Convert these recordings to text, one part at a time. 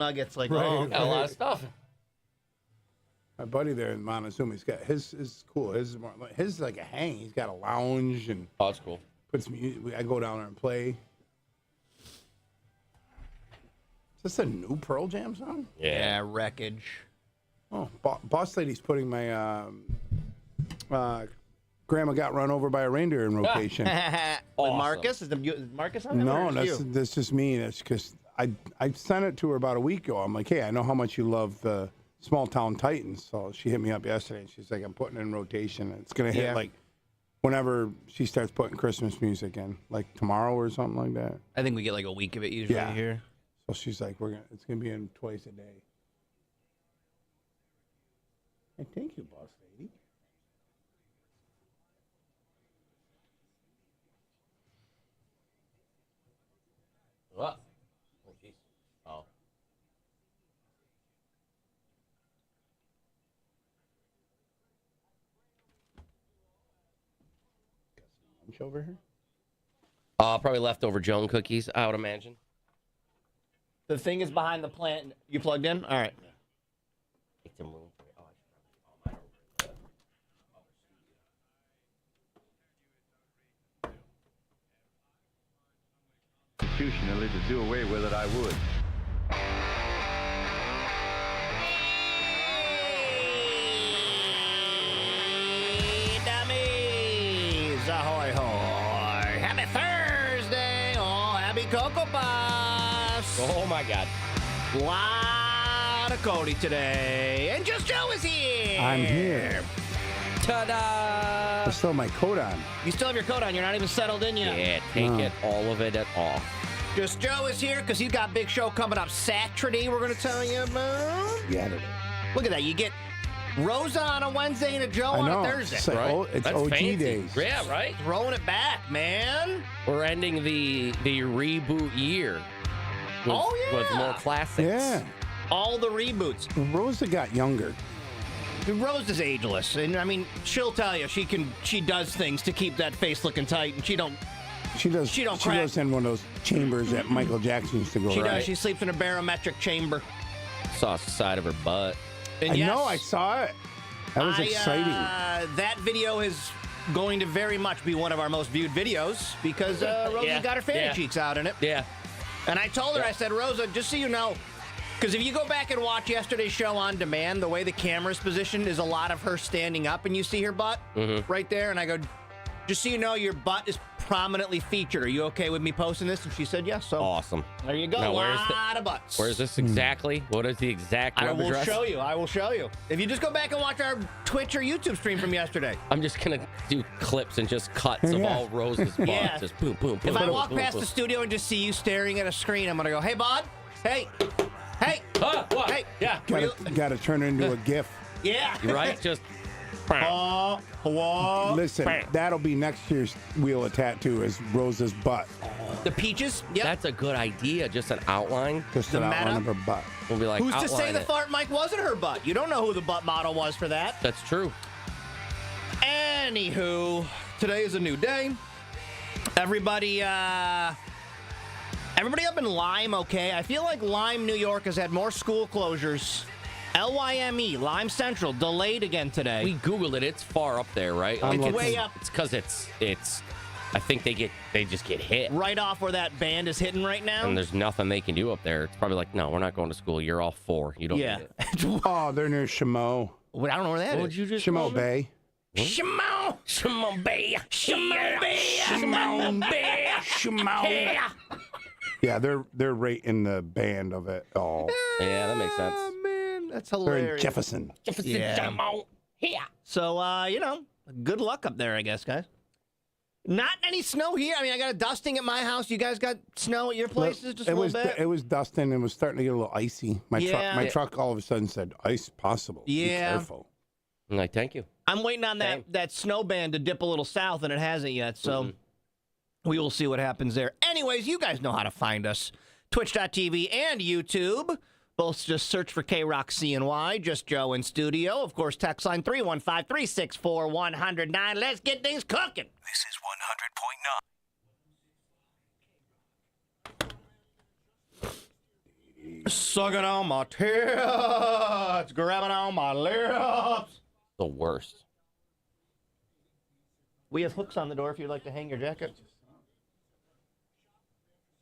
Nuggets, like, Right. oh, Got a lot of stuff. My buddy there in Montezuma's got his is cool. His is like a hang. He's got a lounge and Oh, that's cool. puts music. I go down there and play. Is this a new Pearl Jam song? yeah, wreckage. Oh, Boss Lady's putting my Grandma Got Run Over by a Reindeer in rotation. With Awesome. Marcus? Is Marcus on there? No, or is you? that's just me. That's because I sent it to her about a week ago. I'm like, hey, I know how much you love the Small Town Titans. So she hit me up yesterday, and she's like, I'm putting it in rotation. It's gonna hit like whenever she starts putting Christmas music in, like tomorrow or something like that. I think we get like a week of it usually here. So she's like, it's gonna be in twice a day. Hey, thank you, Boss Lady. What? Oh, jeez. Oh. Lunch over here. Probably leftover Joan cookies, I would imagine. The thing is behind the plant. You plugged in? All right. Make some room for it. Oh, Constitutionally, to do away with it, I would. Dummies! Ahoy, hoy! Happy Thursday! Oh, happy Cocoa Puffs! Oh, my God. Lot of Cody today. And Just Joe is here! I'm here. Ta-da! I still have my coat on. You still have your coat on. You're not even settled in yet. Yeah, take it, all of it at all. Just Joe is here because he's got a big show coming up Saturday we're going to tell you about. Yeah. Look at that. You get Rosa on a Wednesday and a Joe on a Thursday. It's, like, Right? it's That's OG fancy. days. Yeah, right? Throwing it back, man. We're ending the reboot year with, with more classics. Yeah. All the reboots. Rosa got younger. Rose is ageless, and I mean, she'll tell you she does things to keep that face looking tight, and she don't She crack. goes in one of those chambers that Michael Jackson used to go. She right? does. She sleeps in a barometric chamber. Saw the side of her butt. And I yes, know. I saw it. That was exciting. That video is going to very much be one of our most viewed videos because Rosa Yeah, got her fanny yeah. cheeks out in it. Yeah. And I told her, I said, Rosa, just so you know, because if you go back and watch yesterday's show on demand, the way the camera's positioned is a lot of her standing up, and you see her butt right there. And I go, just so you know, your butt is prominently featured. Are you okay with me posting this? And she said yes. So Awesome. there you go. Now, A where's lot of butts. Where's this exactly? What is the exact I web will address? show you. I will show you. If you just go back and watch our Twitch or YouTube stream from yesterday. I'm just going to do clips and just cuts of Yeah. all Rose's butt. Yeah. Just boom, boom, boom. If I boom, walk boom, past boom. the studio and just see you staring at a screen, I'm going to go, hey, bud. Hey. Hey. What? Hey. Yeah. Got to turn it into a GIF. Yeah. You're right? Just... Listen, that'll be next year's Wheel of Tattoo is Rosa's butt. The peaches. Yep. That's a good idea. Just an outline. Just The an outline meta? of her butt. We'll be like, Who's to say outline the it. fart mic wasn't her butt? You don't know who the butt model was for that. That's true. Anywho, today is a new day. Everybody up in Lyme, okay? I feel like Lyme, New York has had more school closures. LYME, Lyme Central, delayed again today. We Googled it. It's far up there, right? It's way up. It's because it's. I think they just get hit, right off where that band is hitting right now. and there's nothing they can do up there. It's probably like, no, we're not going to school. You're all 4. You don't. Yeah. Need it. Oh, they're near Chameau. Well, I don't know where that What is. would you just Chameau call it? Bay. Shimon! Shimon Bay. Shimon Bay! Shimon Bay. Chameau. Yeah, they're right in the band of it all. Yeah, that makes sense. Oh, man, that's They're hilarious. in Jefferson. Yeah. Shimon. Yeah. So, good luck up there, I guess, guys. Not any snow here. I mean, I got a dusting at my house. You guys got snow at your places? Just a little bit? It was dusting and was starting to get a little icy. My Yeah. truck all of a sudden said ice possible. Be Yeah. careful. I'm like, thank you. I'm waiting on Same. that snow band to dip a little south, and it hasn't yet. So we will see what happens there. Anyways, you guys know how to find us. Twitch.tv and YouTube. Both just search for K-Rock CNY, Just Joe in studio. Of course, text line 315-364-109. Let's get things cooking. This is 100.9. Sucking on my tits, grabbing on my lips. The worst. We have hooks on the door if you'd like to hang your jacket.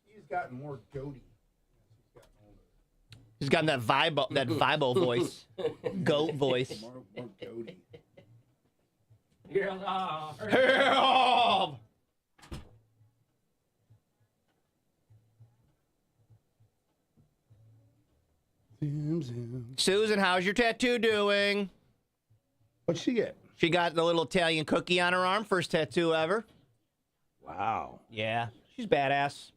He's gotten more goaty. He's gotten that vibo voice, goat voice. More goaty. Help! Zoom, zoom. Susan, how's your tattoo doing? What'd she get? She got the little Italian cookie on her arm. First tattoo ever. Wow. Yeah, she's badass.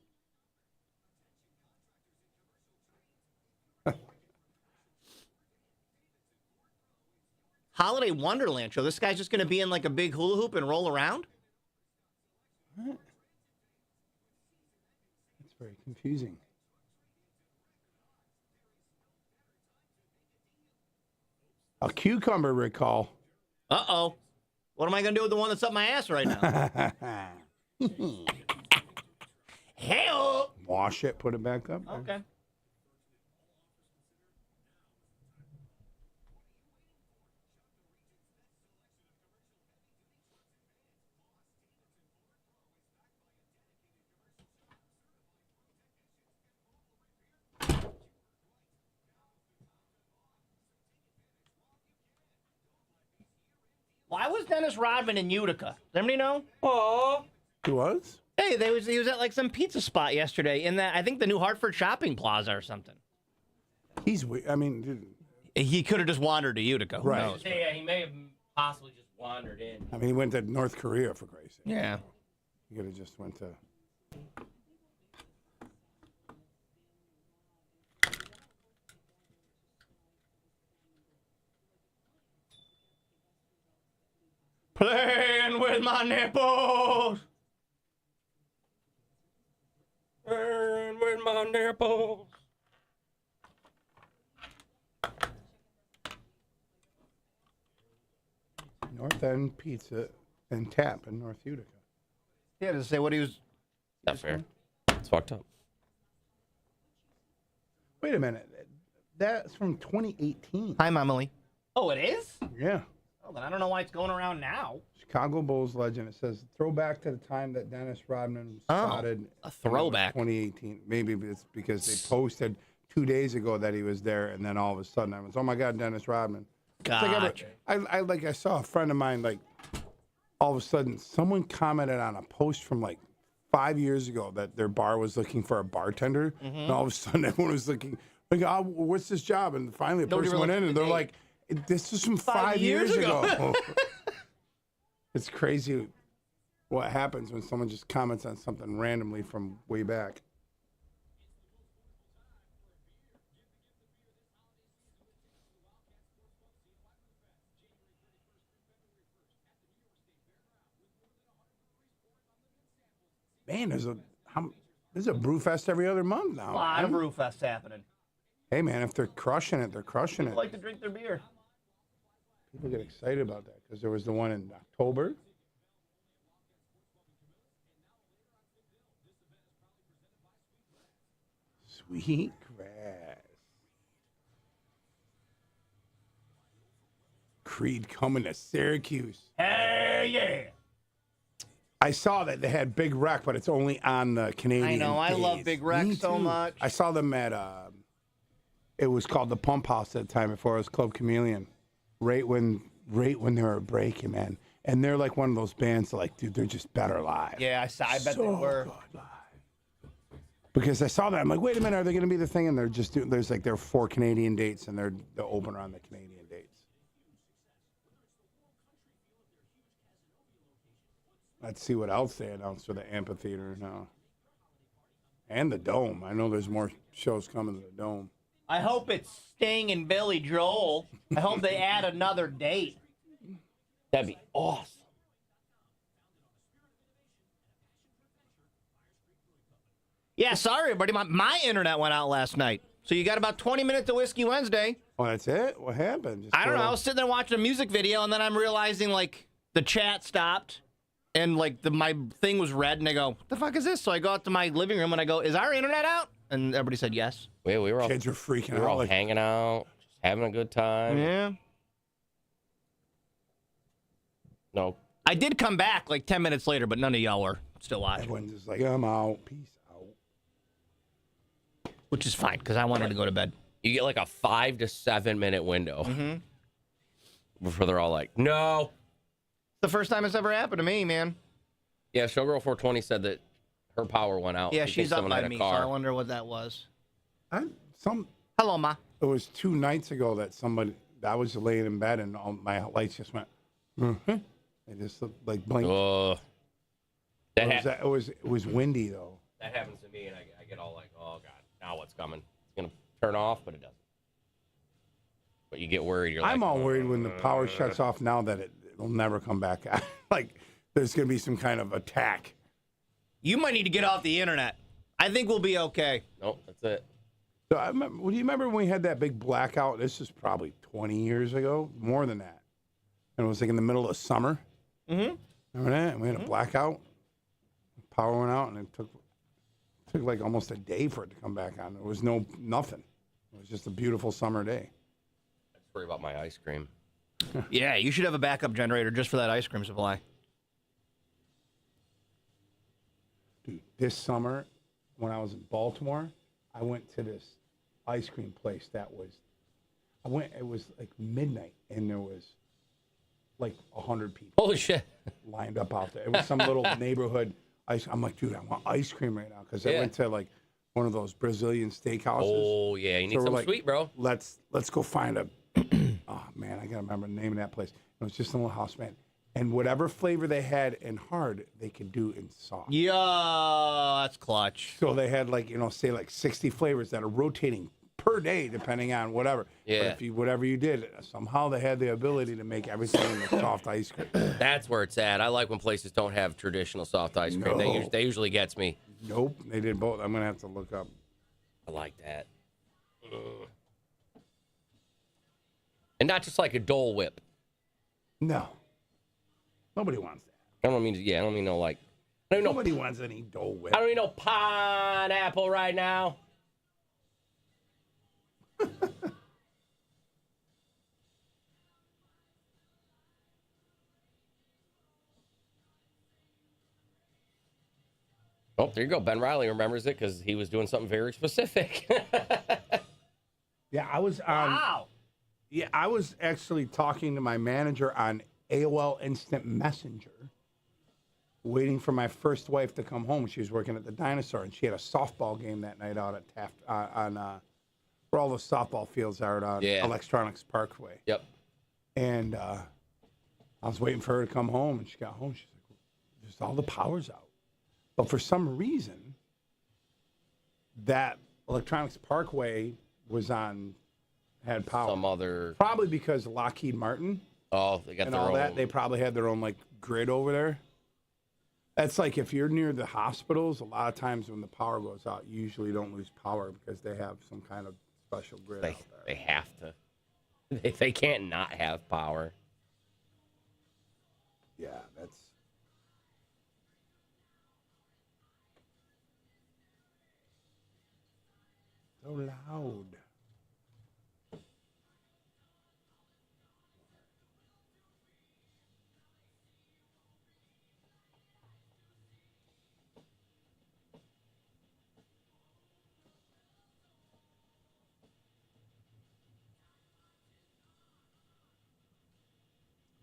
Holiday Wonderland show. This guy's just going to be in like a big hula hoop and roll around? What? That's very confusing. A cucumber recall. Uh-oh. What am I going to do with the one that's up my ass right now? Help! Wash it, put it back up. Okay. Why was Dennis Rodman in Utica? Does anybody know? Oh. He was? Hey, he was at like some pizza spot yesterday in that, I think, the New Hartford Shopping Plaza or something. He's weird. I mean, dude, He could have just wandered to Utica. Who Right. knows? Yeah, he may have possibly just wandered in. I mean, he went to North Korea, for Christ's sake. Yeah. He could have just went to... Playing with my nipples. Playing with my nipples. North End Pizza and Tap in North Utica. Yeah, to say what he was. Not fair. It's fucked up. Wait a minute. That's from 2018. Hi, Emily. Oh, it is? Yeah. Oh, then I don't know why it's going around now. Chicago Bulls legend. It says throwback to the time that Dennis Rodman was Oh, spotted. a throwback. 2018. Maybe it's because they posted 2 days ago that he was there, and then all of a sudden I was, oh my God, Dennis Rodman. It's Gotcha. I saw a friend of mine, like, all of a sudden someone commented on a post from like 5 years ago that their bar was looking for a bartender, and all of a sudden everyone was looking like, oh, what's this job? And finally a Nobody person went really in and looked they're at the like, this is from 5 years ago. It's crazy what happens when someone just comments on something randomly from way back. Man, there's a brew fest every other month now. A lot of man. brew fests happening. Hey, man, if they're crushing it, they're crushing People it. like to drink their beer. People get excited about that because there was the one in October. Sweet grass. Creed coming to Syracuse. Hey, yeah. I saw that they had Big Wreck, but it's only on the Canadian. I know. I love days. Big Wreck Me so too. much. I saw them at, it was called the Pump House at the time before it was Club Chameleon. Right when they were breaking, man. And they're like one of those bands that, like, dude, they're just better live. Yeah, I bet So they were. good live. Because I saw that, I'm like, wait a minute, are they going to be the thing? And they're just doing. There's like their 4 Canadian dates, and they're the opener on the Canadian dates. Let's see what else they announced for the amphitheater now. And the Dome. I know there's more shows coming to the Dome. I hope it's Sting and Billy Joel. I hope they add another date. That'd be awesome. Yeah, sorry, everybody. My internet went out last night. So you got about 20 minutes of Whiskey Wednesday. Oh, that's it? What happened? Just I don't know. go- I was sitting there watching a music video, and then I'm realizing, like, the chat stopped, and, like, my thing was red, and I go, what the fuck is this? So I go out to my living room, and I go, is our internet out? And everybody said yes. We were all Kids were freaking we were out. all Like, hanging out, just having a good time. Yeah. No. I did come back like 10 minutes later, but none of y'all were still watching, everyone's just like, I'm out. Peace out. which is fine because I wanted to go to bed. You get like a 5 to 7 minute window before they're all like, no. It's the first time it's ever happened to me, man. Yeah, Showgirl 420 said that her power went out. Yeah, because she's up someone by had a me, so car. I wonder what that was. It Hello, Ma. was 2 nights ago that I was laying in bed and all my lights just went, They just like blinked. That It was windy though. That happens to me, and I get all like, oh, God, now what's coming? It's going to turn off, but it doesn't. But you get worried. You're I'm like, all worried when the power shuts off now that it'll never come back. Like there's going to be some kind of attack. You might need to get off the internet. I think we'll be okay. Nope, that's it. So I remember, do you remember when we had that big blackout? This is probably 20 years ago, more than that. And it was like in the middle of summer. Mm-hmm. Remember that? And we had a blackout. Power went out, and it took like almost a day for it to come back on. There was nothing. It was just a beautiful summer day. I just worry about my ice cream. Yeah, you should have a backup generator just for that ice cream supply. Dude, this summer, when I was in Baltimore, I went to this ice cream place it was like midnight, and there was like 100 people Holy shit. lined up out there. It was some little neighborhood I'm like, dude, I want ice cream right now because I went to like one of those Brazilian steakhouses. Oh, yeah, you need we're something sweet, bro. Let's go find a. Oh man, I gotta remember the name of that place. It was just a little house, man. And whatever flavor they had in hard, they could do in soft. Yeah, that's clutch. So they had like, say like 60 flavors that are rotating per day, depending on whatever. Yeah. But whatever you did, somehow they had the ability to make everything in the soft ice cream. That's where it's at. I like when places don't have traditional soft ice cream. No. They usually gets me. Nope, they did both. I'm gonna have to look up. I like that. And not just like a Dole Whip. No, nobody wants that. I don't mean no like. I don't even know. Nobody wants any Dole Whip. I don't even know pineapple right now. Oh, there you go. Ben Riley remembers it because he was doing something very specific. Yeah, I was on. Wow. Yeah, I was actually talking to my manager on AOL Instant Messenger, waiting for my first wife to come home. She was working at the Dinosaur, and she had a softball game that night out at Taft where all the softball fields are at Electronics Parkway. Yep. And I was waiting for her to come home, and she got home. She's like, "Just all the power's out." But for some reason, that Electronics Parkway had power. Some other. Probably because Lockheed Martin Oh, they got and their all own. that. They probably had their own like grid over there. That's like if you're near the hospitals, a lot of times when the power goes out, you usually don't lose power because they have some kind of special grid out there. They have to. They can't not have power. Yeah, that's. So loud.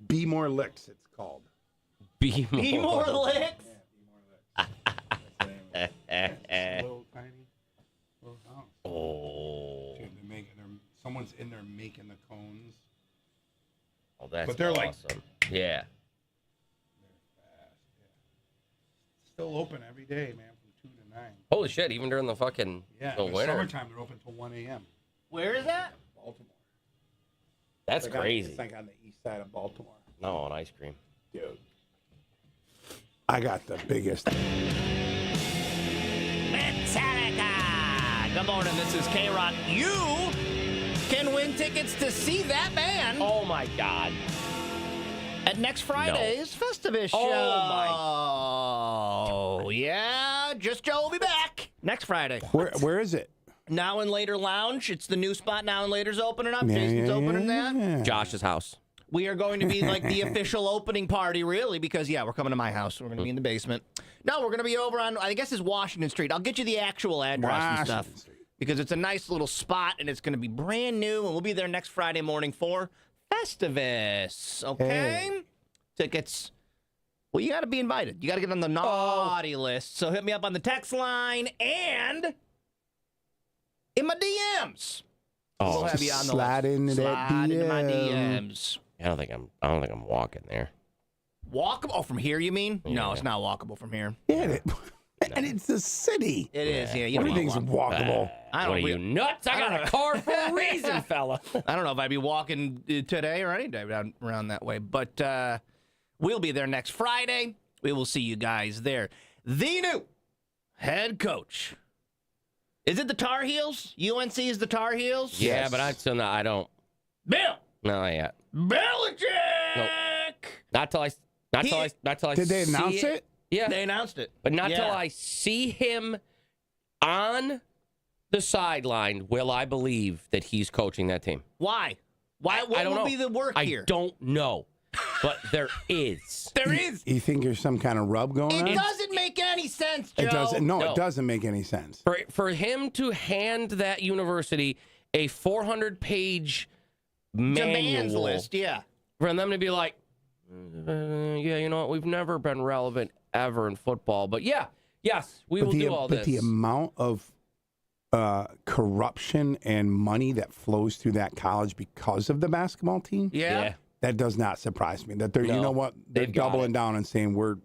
Be More Licks, it's called. Be more licks. Little tiny little house. Oh. Dude, someone's in there making the cones. Oh, that's But they're like- awesome. Yeah. Still open every day, man, from 2 to 9. Holy shit! Even during the fucking Yeah, the in the winter. summertime they're open till 1 a.m. Where is that? Baltimore. That's It's like crazy. it's like on the east side of Baltimore. No, on ice cream. Dude. I got the biggest. Metallica. Good morning. This is K-Rock. You can win tickets to see that band Oh my God. at next Friday's Festivus show. Oh, Oh, yeah. Just Joe will be back next Friday. Where is it? Now and Later Lounge. It's the new spot. Now and Later's opening up. Jason's opening that. Josh's house. We are going to be like the official opening party, really, because, we're coming to my house. We're going to be in the basement. No, we're going to be over on, I guess it's Washington Street. I'll get you the actual address and stuff. Because it's a nice little spot, and it's going to be brand new, and we'll be there next Friday morning for Festivus. Okay? Hey. Tickets. Well, you got to be invited. You got to get on the naughty list. So hit me up on the text line and in my DMs. Oh, we'll have you on the slide list. into that Slide into my DM. DMs. I don't think I'm walking there. Walkable? Oh, from here, you mean? Yeah. No, it's not walkable from here. Yeah, and it's the city. It is, yeah. You don't Everything's walk. walkable. I don't What are re- you nuts? I got a car for a reason, fella. I don't know if I'd be walking today or any day around that way, but we'll be there next Friday. We will see you guys there. The new head coach. Is it the Tar Heels? UNC is the Tar Heels? Yeah, Yes. but I don't. Bill No, not yet. Belichick. Not till I. Did they see announce it? Yeah, They announced it. but not till Yeah. I see him on the sideline will I believe that he's coaching that team. Why? Why? I What don't will know. be the work I here? don't know, but there is. There is. You think there's some kind of rub going on? It doesn't make any sense, Joe. It doesn't. No, No. it doesn't make any sense. For him to hand that university a 400-page Demands manual, list, yeah. for them to be like, yeah, you know what? We've never been relevant ever in football, but yes, we will do all but this. the amount of corruption and money that flows through that college because of the basketball team, Yeah. that does not surprise me. That they're, you No, know what, they're they've got doubling it. down and saying we're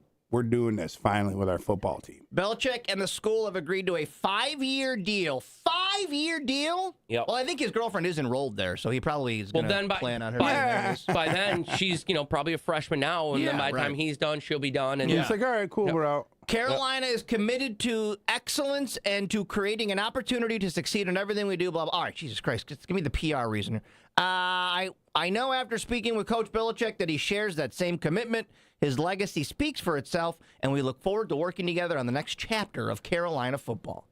doing this finally with our football team. Belichick and the school have agreed to a 5-year deal. 5-year deal? Yep. Well, I think his girlfriend is enrolled there, so he probably is going to plan on her. being there. by then, she's probably a freshman now, and then Yeah, by the time right. he's done, she'll be done. And It's like, all right, cool, we're out. Carolina is committed to excellence and to creating an opportunity to succeed in everything we do. Blah, blah. All right, Jesus Christ, just give me the PR reason. I know after speaking with Coach Belichick that he shares that same commitment. His legacy speaks for itself, and we look forward to working together on the next chapter of Carolina football.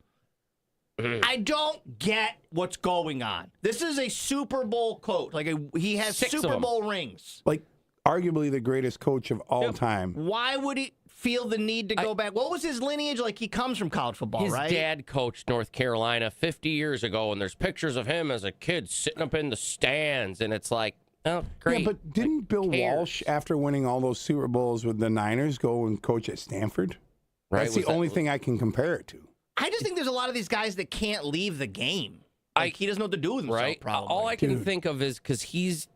I don't get what's going on. This is a Super Bowl coach. He has 6 of Super them. Bowl rings. Like arguably the greatest coach of all time. Why would he feel the need to go back? What was his lineage? Like, he comes from college football, his right? dad coached North Carolina 50 years ago, and there's pictures of him as a kid sitting up in the stands, and it's like, oh, great. Yeah, but didn't Bill cares? Walsh, after winning all those Super Bowls with the Niners, go and coach at Stanford? Right, That's the was that- only thing I can compare it to. I just think there's a lot of these guys that can't leave the game. He doesn't know what to do with himself, right? probably. All I can Dude. think of is because he's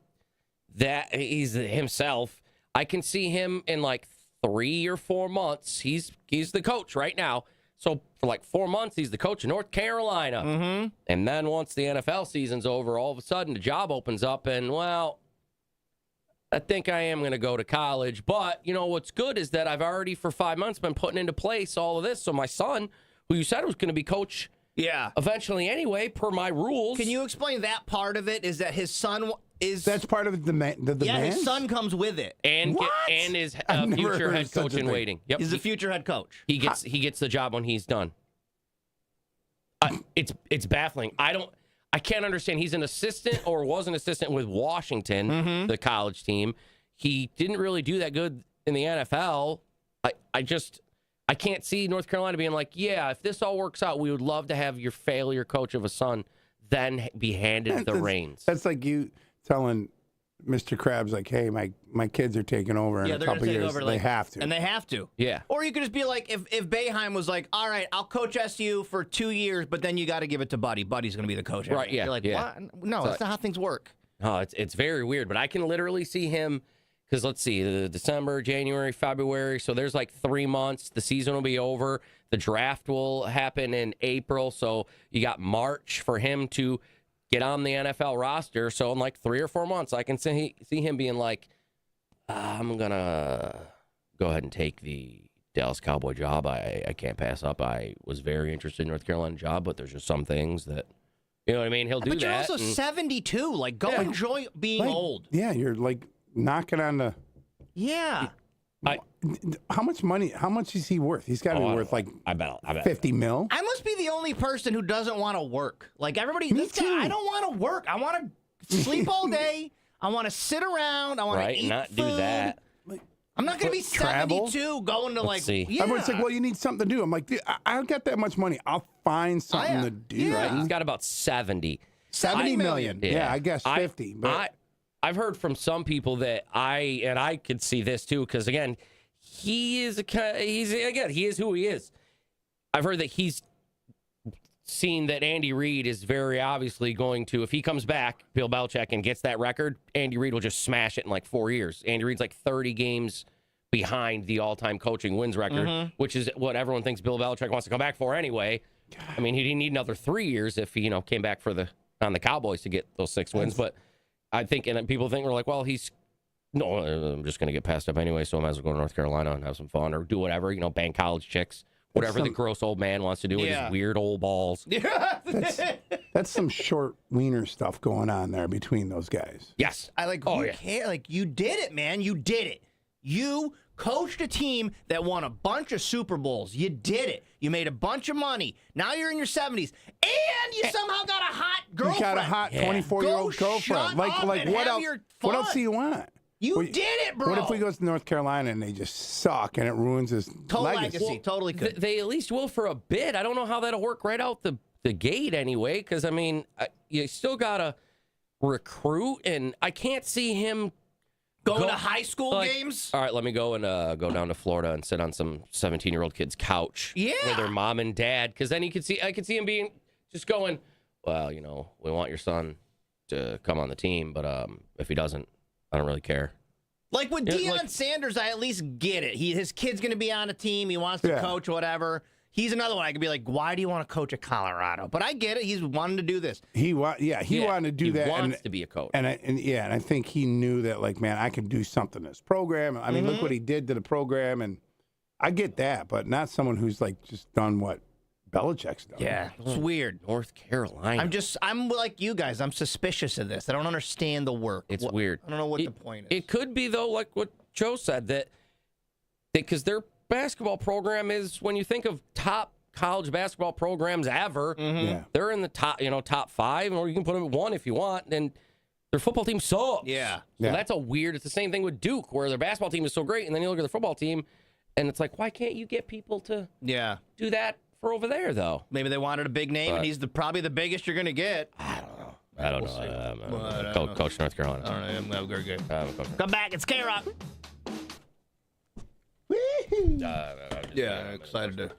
himself. I can see him in like 3 or 4 months. He's the coach right now. So for like 4 months, he's the coach of North Carolina. Mm-hmm. And then once the NFL season's over, all of a sudden the job opens up, and well, I think I am going to go to college. But you know what's good is that I've already for 5 months been putting into place all of this. So my son, who you said was going to be coach Yeah. eventually anyway, per my rules. Can you explain that part of it? Is that his son is... That's part of the yeah, demand? his son comes with it. and What? and is I've never future heard head of such coach a in thing. waiting. Yep, He's the future head coach. he gets the job when he's done. It's baffling. I can't understand. He's an assistant or was an assistant with Washington, the college team. He didn't really do that good in the NFL. I can't see North Carolina being like, yeah, if this all works out, we would love to have your failure coach of a son then be handed the reins. That's like you telling Mr. Krabs, like, hey, my kids are taking over in Yeah, a they're going couple to take years. over. They have to. And they have to. Yeah. Or you could just be like, if Boeheim was like, all right, I'll coach SU for 2 years, but then you got to give it to Buddy. Buddy's going to be the coach. Right, yeah, You're like, yeah. what? No, that's not how things work. Oh, it's very weird, but I can literally see him because let's see, December, January, February. So there's like 3 months. The season will be over. The draft will happen in April. So you got March for him to get on the NFL roster. So in like 3 or 4 months, I can see him being like, I'm going to go ahead and take the Dallas Cowboy job. I can't pass up. I was very interested in North Carolina job, but there's just some things that, you know what I mean? He'll do But you're that. also 72. Like, go enjoy being Like, old. Yeah, you're like knocking on the. Yeah. How much money? How much is he worth? He's got to be worth like I bet 50 mil. I must be the only person who doesn't want to work. Like everybody, Me this guy, too. I don't want to work. I want to sleep all day. I want to sit around. I want to eat not food. do that. I'm not going to be Travel? 72 going to see. Yeah. Everyone's like, well, you need something to do. I'm like, dude, I don't get that much money. I'll find something to do. Yeah. Right? He's got about 70. 70 million. Yeah, I guess 50. But I've heard from some people that I could see this too, because again, he is who he is. I've heard that he's seen that Andy Reid is very obviously going to, if he comes back, Bill Belichick, and gets that record, Andy Reid will just smash it in like 4 years. Andy Reid's like 30 games behind the all-time coaching wins record, which is what everyone thinks Bill Belichick wants to come back for anyway. I mean, he didn't need another 3 years if he, came back on the Cowboys to get those 6 wins. But I think, and people think we're like, well, I'm just going to get passed up anyway, so I might as well go to North Carolina and have some fun or do whatever, bang college chicks. Whatever the gross old man wants to do with his weird old balls. Yeah. that's some short wiener stuff going on there between those guys. Yes. Who cares? Like, you did it, man. You did it. You coached a team that won a bunch of Super Bowls. You did it. You made a bunch of money. Now you're in your 70s. And you somehow got a hot girlfriend. You got a hot 24-year-old Go girlfriend. shut Like up and what have else? your What fun. else do you want? You did it, bro. What if we go to North Carolina and they just suck and it ruins his Total legacy? legacy. Totally could. They at least will for a bit. I don't know how that'll work right out the gate anyway, because, I mean, you still got to recruit, and I can't see him Going to high school games? All right, let me go and go down to Florida and sit on some 17-year-old kid's couch with their mom and dad, because then I could see him being just going, well, we want your son to come on the team, but if he doesn't, I don't really care. Like with Deion Sanders, I at least get it. His kid's going to be on a team. He wants to coach, whatever. He's another one. I could be like, why do you want to coach at Colorado? But I get it. He's wanting to do this. He wanted to do that. He wants to be a coach. And I think he knew that, like, man, I can do something in this program. I mean, look what he did to the program, and I get that, but not someone who's like just done what Belichick's done. Yeah, it's weird. North Carolina. I'm like you guys. I'm suspicious of this. I don't understand the work. It's weird. I don't know what the point is. It could be, though, like what Joe said, that because their basketball program is, when you think of top college basketball programs ever, they're in the top 5, or you can put them at 1 if you want, and their football team sucks. Yeah. So that's it's the same thing with Duke, where their basketball team is so great, and then you look at their football team, and it's like, why can't you get people to do that for over there, though? Maybe they wanted a big name, and he's probably the biggest you're going to get. I don't know. Coach North Carolina. All right, I'm very good. Come back. It's K-Rock. Excited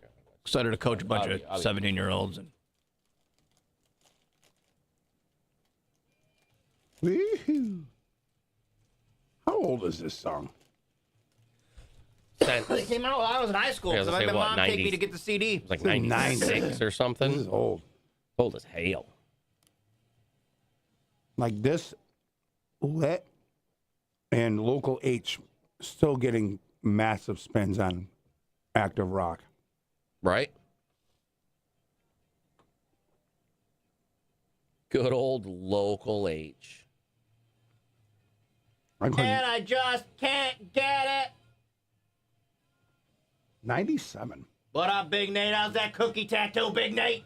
to coach a bunch of 17-year-olds. Woo-hoo. How old is this song? It came out while I was in high school. Yeah, I was So gonna my say, mom what, take me to get the CD. It's like 96 or something. This is old. Old as hell. Like this, Lit and Local H still getting massive spins on active rock. Right? Good old Local H. And I just can't get it. 97. What up, Big Nate? How's that cookie tattoo, Big Nate?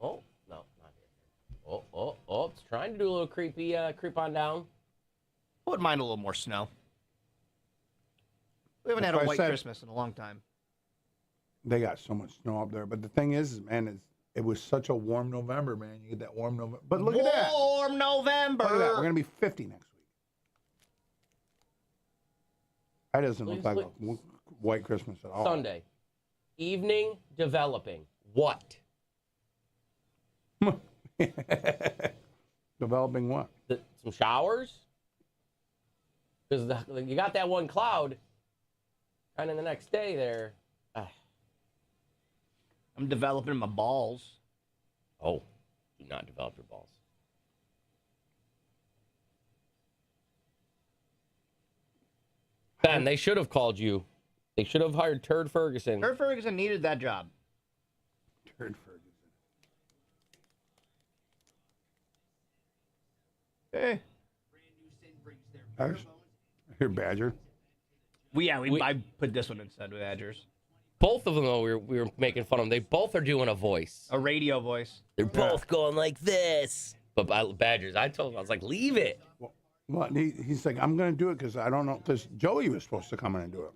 Oh, no, not here. Oh, it's trying to do a little creepy, creep on down. I wouldn't mind a little more snow. We haven't had a white Christmas in a long time. They got so much snow up there. But the thing is, man, it was such a warm November, man. You get that warm November. But look at that. Warm November. Look at that. We're going to be 50 next week. That doesn't look like a white Christmas at all. Sunday. Evening developing. What? Developing what? Some showers? Because you got that one cloud. And then the next day there. I'm developing my balls. Oh, do not develop your balls. Ben, they should have called you. They should have hired Turd Ferguson. Turd Ferguson needed that job. Turd Ferguson. Hey. Here, Badger. I put this one instead with Badgers. Both of them, though, we were making fun of them. They both are doing a voice. A radio voice. They're both going like this. But Badgers, I told him, I was like, leave it. Well, he's like, I'm going to do it because I don't know. Because Joey was supposed to come in and do it.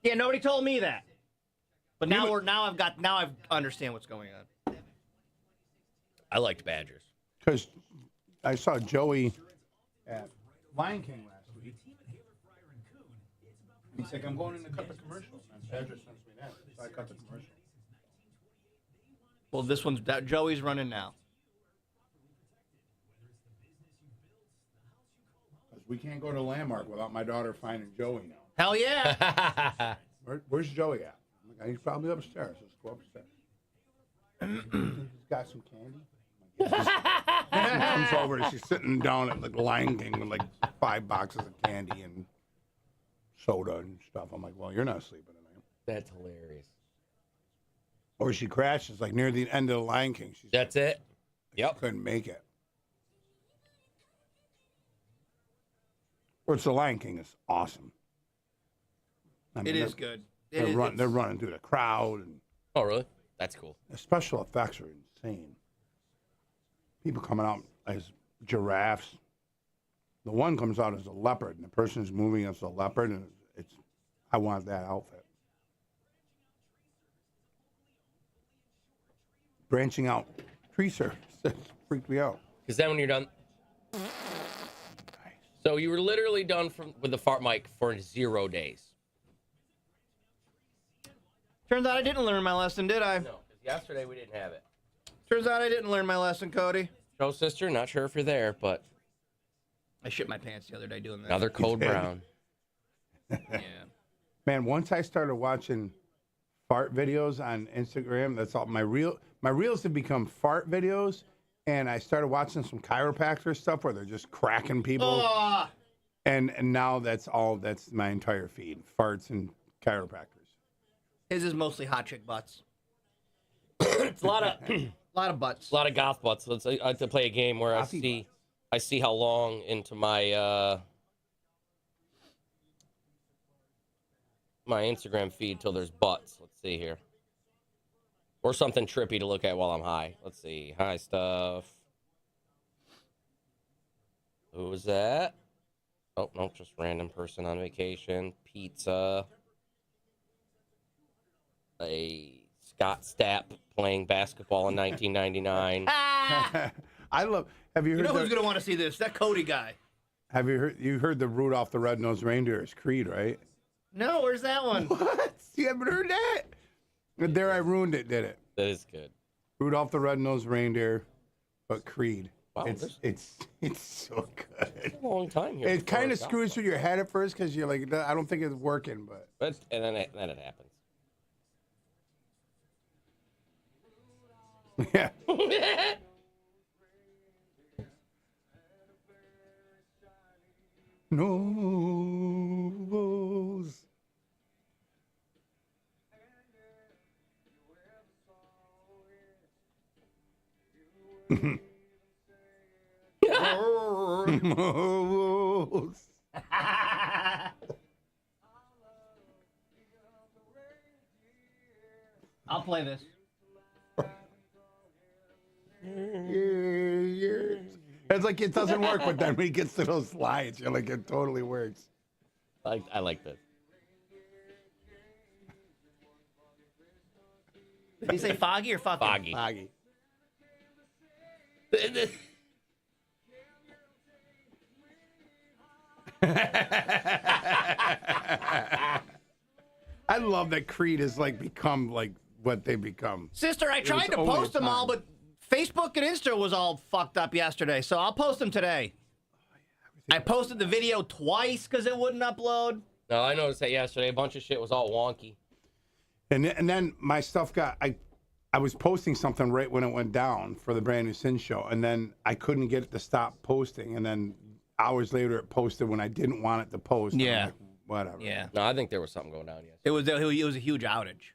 Yeah, nobody told me that. But now I understand what's going on. I liked Badgers. Because I saw Joey at Lion King last week. He's like, I'm going in to cut the commercial. And Badger sends me that. So I cut the commercial. Well, this one's Joey's running now. We can't go to Landmark without my daughter finding Joey now. Hell yeah. Where's Joey at? He's probably upstairs. Let's go upstairs. He's got some candy. She comes over and she's sitting down at the Lion King with like 5 boxes of candy and soda and stuff. I'm like, well, you're not sleeping tonight. That's hilarious. Or she crashes like near the end of the Lion King. That's it. Yep. Couldn't make it. Or it's the Lion King is awesome. I mean, it is good. They're running through the crowd. And oh, really? That's cool. the special effects are insane. People coming out as giraffes. The one comes out as a leopard, and the person's moving as a leopard, and I want that outfit. Branching out tree service freaked me out. Because then when you're done. So you were literally done with the fart mic for 0 days. Turns out I didn't learn my lesson, did I? No, because yesterday we didn't have it. Turns out I didn't learn my lesson, Cody. Show sister, not sure if you're there, but I shit my pants the other day doing that. another Code Brown. Yeah. Man, once I started watching fart videos on Instagram, that's all my reels have become fart videos, and I started watching some chiropractor stuff where they're just cracking people. Oh. And now that's my entire feed. Farts and chiropractors. His is mostly hot chick butts. It's a lot of butts. a lot of goth butts. I like to play a game where I see how long into my my Instagram feed till there's butts. Let's see here. Or something trippy to look at while I'm high. Let's see. High stuff. Who was that? Oh, no, just random person on vacation. Pizza. A Scott Stapp playing basketball in 1999. I love. Have you heard? You know who's gonna want to see this? That Cody guy. Have you heard? You heard the Rudolph the Red-Nosed Reindeer is Creed, right? No, where's that one? What? You haven't heard that? There, I ruined it. Did it? That is good. Rudolph the Red-Nosed Reindeer, but Creed. Wow, it's so good. A long time here. It kind of screws with your head at first because you're like, I don't think it's working, but And then it happens. yeah. Nose. Nose. I'll play this. It's like it doesn't work, but then when he gets to those slides, you're like, it totally works. I like this. Did he say foggy or fucking? Foggy. Foggy. I love that Creed has like become like what they become. Sister, I tried to post them all, but Facebook and Insta was all fucked up yesterday, so I'll post them today. I posted the video twice because it wouldn't upload. No, I noticed that yesterday. A bunch of shit was all wonky. And then my stuff I was posting something right when it went down for the Brand New Sin show, and then I couldn't get it to stop posting, and then hours later it posted when I didn't want it to post. Yeah. Like, whatever. Yeah. No, I think there was something going on yesterday. It was a huge outage.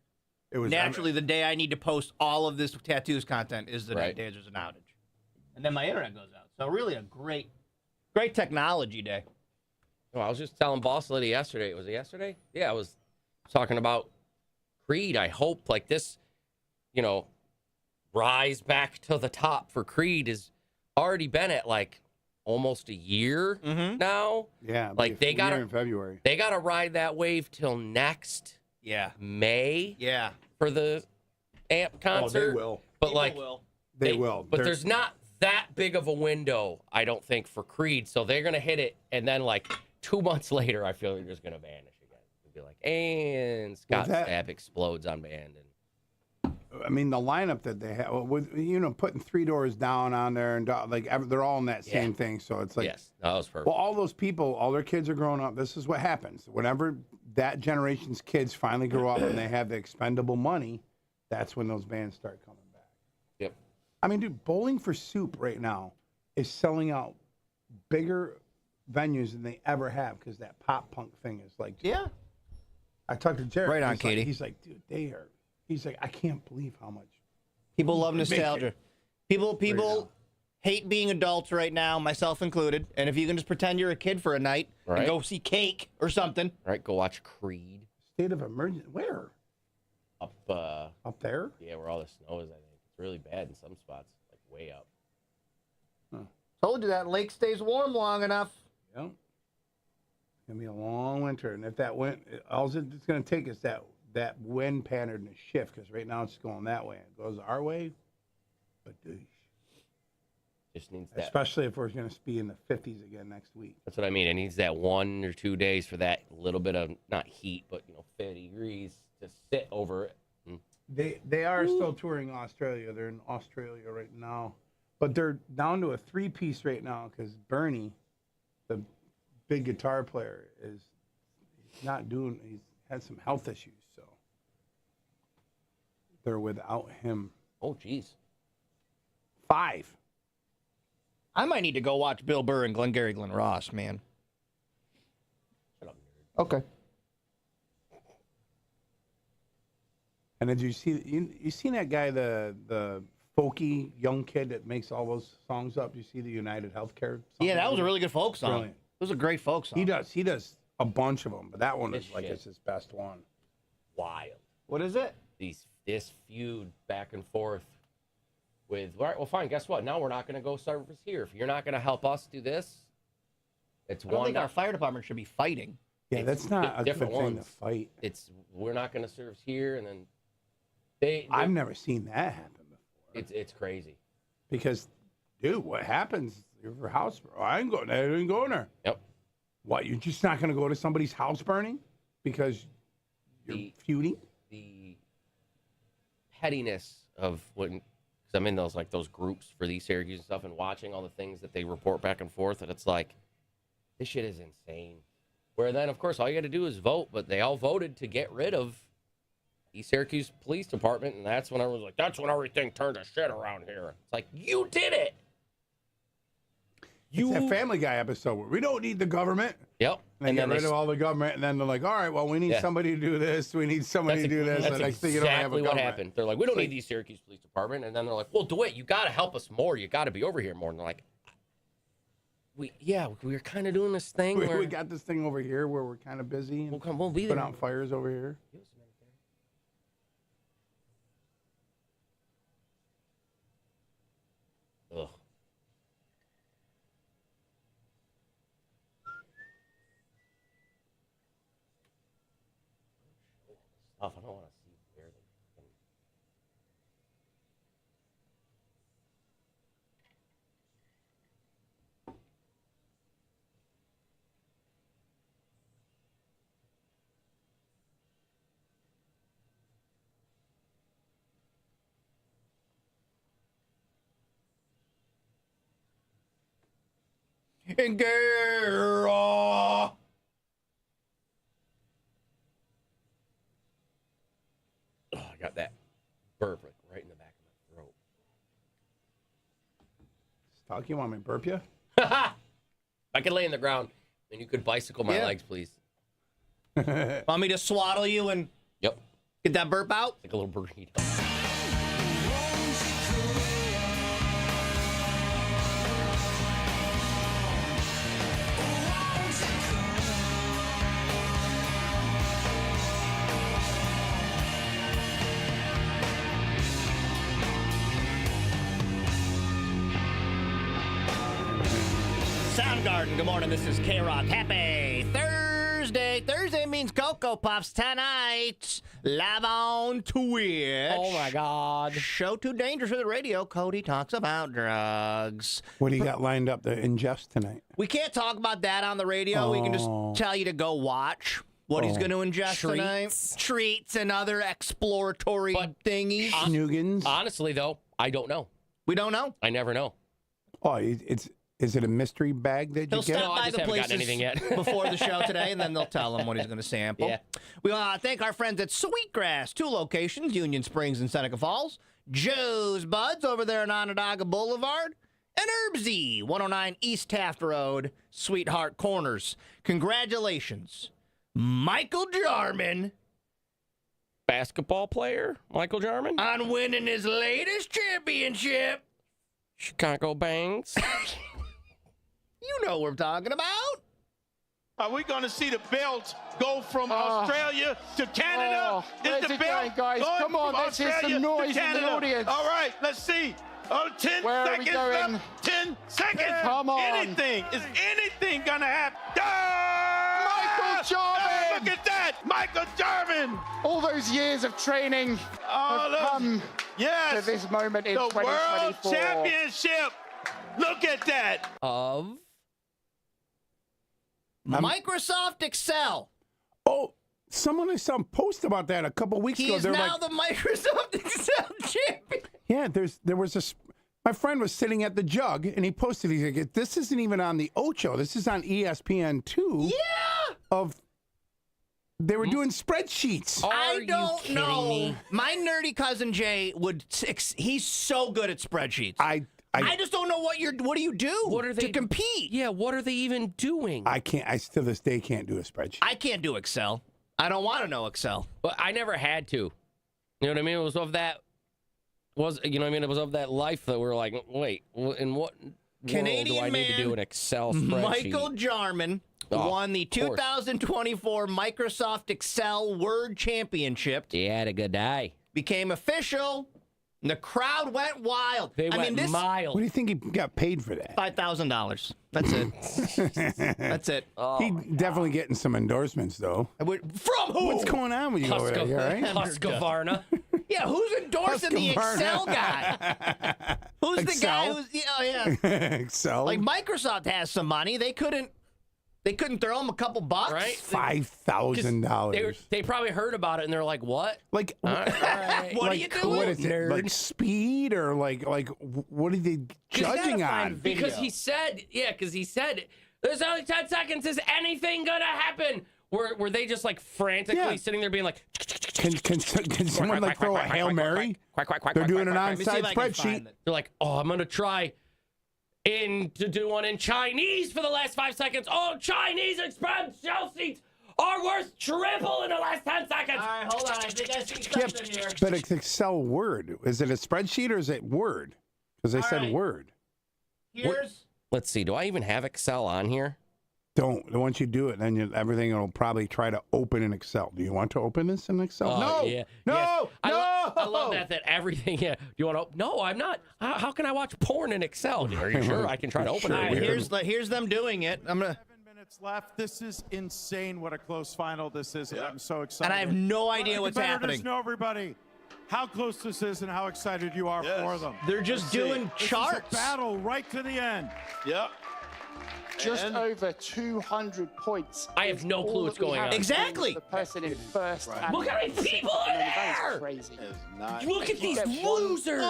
It was Naturally, the day I need to post all of this tattoos content is the Right. day there's an outage. And then my internet goes out. So really a great technology day. Well, I was just telling Boss Lady yesterday. Was it yesterday? Yeah, I was talking about Creed. I hope like this, rise back to the top for Creed has already been at like almost a year now. Yeah, like they got in February. They got to ride that wave till next May. Yeah. For the AMP concert. They will. But People will. They will. But there's not that big of a window, I don't think, for Creed. So they're gonna hit it, and then like 2 months later, I feel they're just gonna vanish again. It'll be like, and Scott Stapp explodes on band. I mean, the lineup that they have, with putting Three Doors Down on there, and like they're all in that same thing. So it's like, yes, that was perfect. Well, all those people, all their kids are growing up. This is what happens. Whenever that generation's kids finally grow up and they have the expendable money, that's when those bands start coming back. Yep. I mean, dude, Bowling for Soup right now is selling out bigger venues than they ever have because that pop punk thing is like. Yeah. I talked to Jared. Right on, Katie. He's like, dude, they are. He's like, I can't believe how much. People love nostalgia. People hate being adults right now, myself included. And if you can just pretend you're a kid for a night and go see Cake or something. Right, go watch Creed. State of emergency. Where? Up there? Yeah, where all the snow is, I think. It's really bad in some spots, like way up. Huh. Told you that lake stays warm long enough. Yeah. It's going to be a long winter. And if that wind, all it's going to take is that wind pattern to shift, because right now it's going that way. It goes our way, but just needs that. Especially if we're going to be in the 50s again next week. That's what I mean. It needs that 1 or 2 days for that little bit of, not heat, but 50 degrees to sit over it. They are still touring Australia. They're in Australia right now, but they're down to a 3-piece right now because Bernie, the big guitar player, is not doing. He's had some health issues, so they're without him. Oh, geez. 5. I might need to go watch Bill Burr and Glengarry Glen Ross, man. Shut up, nerd. Okay. And did you see you seen that guy, the folky young kid that makes all those songs up? You see the United Healthcare song? Yeah, that was a really good folk song. Brilliant. It was a great folk song. He does a bunch of them, but that one is This like shit. it's his best one. Wild. What is it? This feud back and forth with, all right, well, fine, guess what? Now we're not going to go service here. If you're not going to help us do this, it's I don't one. think our fire department should be fighting. Yeah, It's that's not a good different thing to ones. fight. We're not going to service here, and then I've never seen that happen before. it's crazy. Because, dude, what happens? Your house, I ain't going there. I ain't going there. Yep. What? You're just not going to go to somebody's house burning because you're feuding? The pettiness of when, because I'm in those groups for these Syracuse and stuff, and watching all the things that they report back and forth, and it's like, this shit is insane. Where then, of course, all you got to do is vote, but they all voted to get rid of East Syracuse Police Department, and that's when I was like, that's when everything turned to shit around here. It's like, you did it. It's that Family Guy episode where we don't need the government. Yep. And then get rid of all the government, and then they're like, all right, well, we need somebody to do this. We need somebody to do this. That's And next thing you don't have a exactly what government. happened. They're like, we don't need the East Syracuse Police Department. And then they're like, well, DeWitt, you got to help us more. You got to be over here more. And they're like, we're kind of doing this thing where We got this thing over here where we're kind of busy and we'll be put there. out fires over here. Ugh. Stuff I don't want to see where they fucking- And girl. Oh, I got that burp right in the back of my throat. Stock, you want me to burp you? I could lay in the ground and you could bicycle my legs, please. Want me to swaddle you and Yep. get that burp out? Like a little burrito. Soundgarden, good morning. This is K-Rock. Happy Thursday. Thursday means Cocoa Puffs tonight. Live on Twitch. Oh, my God. Show too dangerous for the radio. Cody talks about drugs. What do you got lined up to ingest tonight? We can't talk about that on the radio. We can just tell you to go watch what he's going to ingest tonight. Treats and other exploratory thingies. Snoogans? Honestly, though, I don't know. We don't know. I never know. Oh, is it a mystery bag that you He'll get? stop I by just the haven't gotten places anything yet. before the show today, and then they'll tell him what he's going to sample. Yeah. We want to thank our friends at Sweetgrass, 2 locations, Union Springs and Seneca Falls. Joe's Buds over there on Onondaga Boulevard. And Herbsy, 109 East Taft Road, Sweetheart Corners. Congratulations, Michael Jarman, Basketball player, Michael Jarman. on winning his latest championship. Chicago Bangs. You know what we're talking about. Are we going to see the belt go from Australia to Canada? Where's it going, guys? Come on, let's hear some noise in the audience. All right, let's see. 10 Where are we seconds going? left. 10 seconds. Come on. Anything. Is anything going to happen? Ah! Michael Jarman! Look at that. Michael Jarman. All those years of training have look. come Yes. to this moment in The World 2024. Championship. Look at that. Of Microsoft Excel. Oh, someone I saw post about that a couple weeks ago. He's They're now like, the Microsoft Excel champion. yeah, there was my friend was sitting at the jug and he posted, he's like, this isn't even on the Ocho. This is on ESPN2. Yeah. They were doing spreadsheets. I don't know. me? My nerdy cousin Jay he's so good at spreadsheets. I just don't know what do you do What are they- to compete? Yeah, what are they even doing? I to this day can't do a spreadsheet. I can't do Excel. I don't want to know Excel. Well, I never had to. You know what I mean? It was of that. It was of that life that we were like, wait, in what Canadian world do I need to man, do an Excel spreadsheet? Michael Jarman won the 2024 Microsoft Excel Word Championship. He had a good day. Became official. And the crowd went wild. They went mild. What do you think he got paid for that? $5,000. That's it. That's it. He definitely getting some endorsements though. From who? What's going on with you over there? You all right? Husqvarna. Yeah, who's endorsing the Husqvarna. Excel guy? Who's the guy Excel? who's yeah. Excel. Like Microsoft has some money. They couldn't throw him a couple bucks. Right? $5,000. They probably heard about it and they're like, what? Like, All right. What are like, you doing? what is it? Like speed or like what are they judging on? Because he said, there's only 10 seconds. Is anything going to happen? Were they just like frantically sitting there being like, Can someone like throw a Hail Mary? They're doing an Let me see onside if I can spreadsheet. find it. they're like, oh, I'm going to try to do one in Chinese for the last 5 seconds. Oh, Chinese Express shell seats are worth triple in the last 10 seconds. All right, hold on. I think I see Yeah, something here. but it's Excel Word. Is it a spreadsheet or is it Word? Because they said right. Word. Here's Let's see. Do I even have Excel on here? Don't. Once you do it, then everything will probably try to open in Excel. Do you want to open this in Excel? No. Yeah. No. Yes. No. I love that everything. Yeah. Do you want to? No, I'm not. How can I watch porn in Excel? Are you sure I can try to open Sure, all it? right, we here's them doing it. I'm gonna 7 minutes left. This is insane. What a close final this is. I'm so excited. and I have no idea what's Competitors happening. know everybody how close this is and how excited you are for them. They're just doing This charts. is a battle right to the end. Yep. Just over 200 points. I have is no clue all what's that we going have on. to Exactly. do. The person in first. Right. and Look how many sixth, people and then are that is there! Crazy. Is not Look at these Get one- losers.